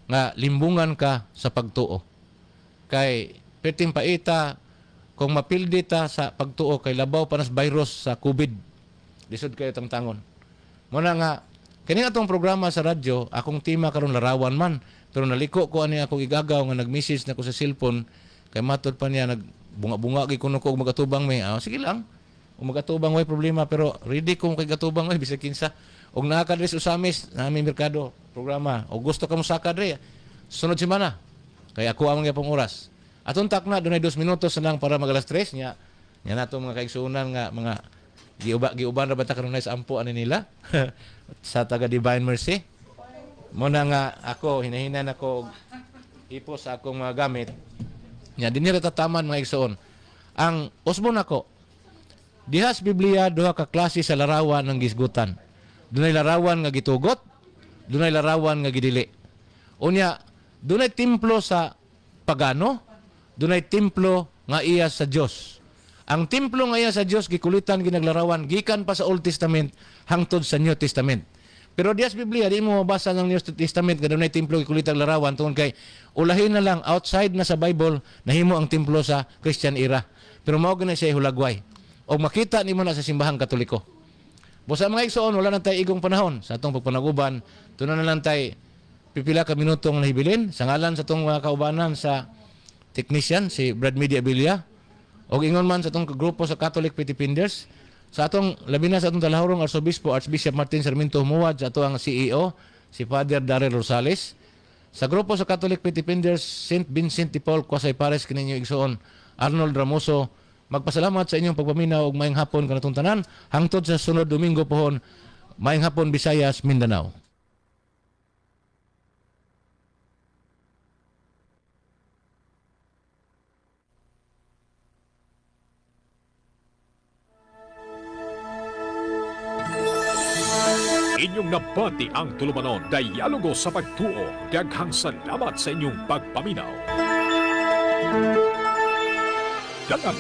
nga limbungan ka sa pagtuo. Kay perting paita kung mapildi ta sa pagtuo kay labaw panas virus sa COVID. Lisod kayo tangon. Muna nga kini atong programa sa radyo, akong tema karon larawan man, pero naliko ko ani akong igagaw nga nag-message na ko sa cellphone kay matod pa niya nagbunga-bunga gi kuno ko og magatubang may. Sige lang. Ug magatubang way problema pero ready ko kay gatubang ay bisag kinsa. Og naa ka diri sa Usamis na aming merkado programa. Og gusto ka mo saka diri. Sunod semana. Kay ako ang gyapong oras. Atong takna dunay 2 minutos na lang para mag-alas 3 nya. Nya nato mga kaigsuonan nga mga giuban ra bata karon sa ampo ani nila sa taga Divine Mercy. Mo na nga ako hinahinan ako ipos sa akong mga gamit. Nya dinhi ra tataman mga igsoon. Ang usbon ako dihas Biblia duha ka klase sa larawan ng gisgutan. Dunay larawan nga gitugot, dunay larawan nga gidili. Unya, dunay templo sa pagano, dunay templo nga iya sa Dios. Ang templo nga iya sa Dios gikulitan ginaglarawan gikan pa sa Old Testament hangtod sa New Testament. Pero dihas Biblia di mo mabasa ng New Testament nga dunay templo gikulitan larawan tungod kay ulahin na lang outside na sa Bible nahimo ang templo sa Christian era. Pero mao gani siya hulagway. O makita nimo na sa simbahang Katoliko. Busa mga igsoon, wala na tayo igong panahon sa atong pagpanaguban. Tunan na lang tayo pipila ka minutong nahibilin sa ngalan sa atong mga kaubanan sa technician, si Brad Media Abilia. O ingon man sa atong grupo sa Catholic Pitipinders. Sa atong, labi na sa atong talahurong Arsobispo, Archbishop Martin Sarmiento Humuad, sa atong CEO, si Father Darrell Rosales. Sa grupo sa Catholic Pitipinders, St. Vincent de Paul, Quasay Pares, kininyo igsoon, Arnold Ramoso. Magpasalamat sa inyong pagpaminaw og maayong hapon kanatong tanan hangtod sa sunod Domingo pohon. Maayong hapon Visayas, Mindanao. Inyong nabati ang tulumanon, Dialogo sa Pagtuo. Daghang salamat sa inyong pagpaminaw. Daghang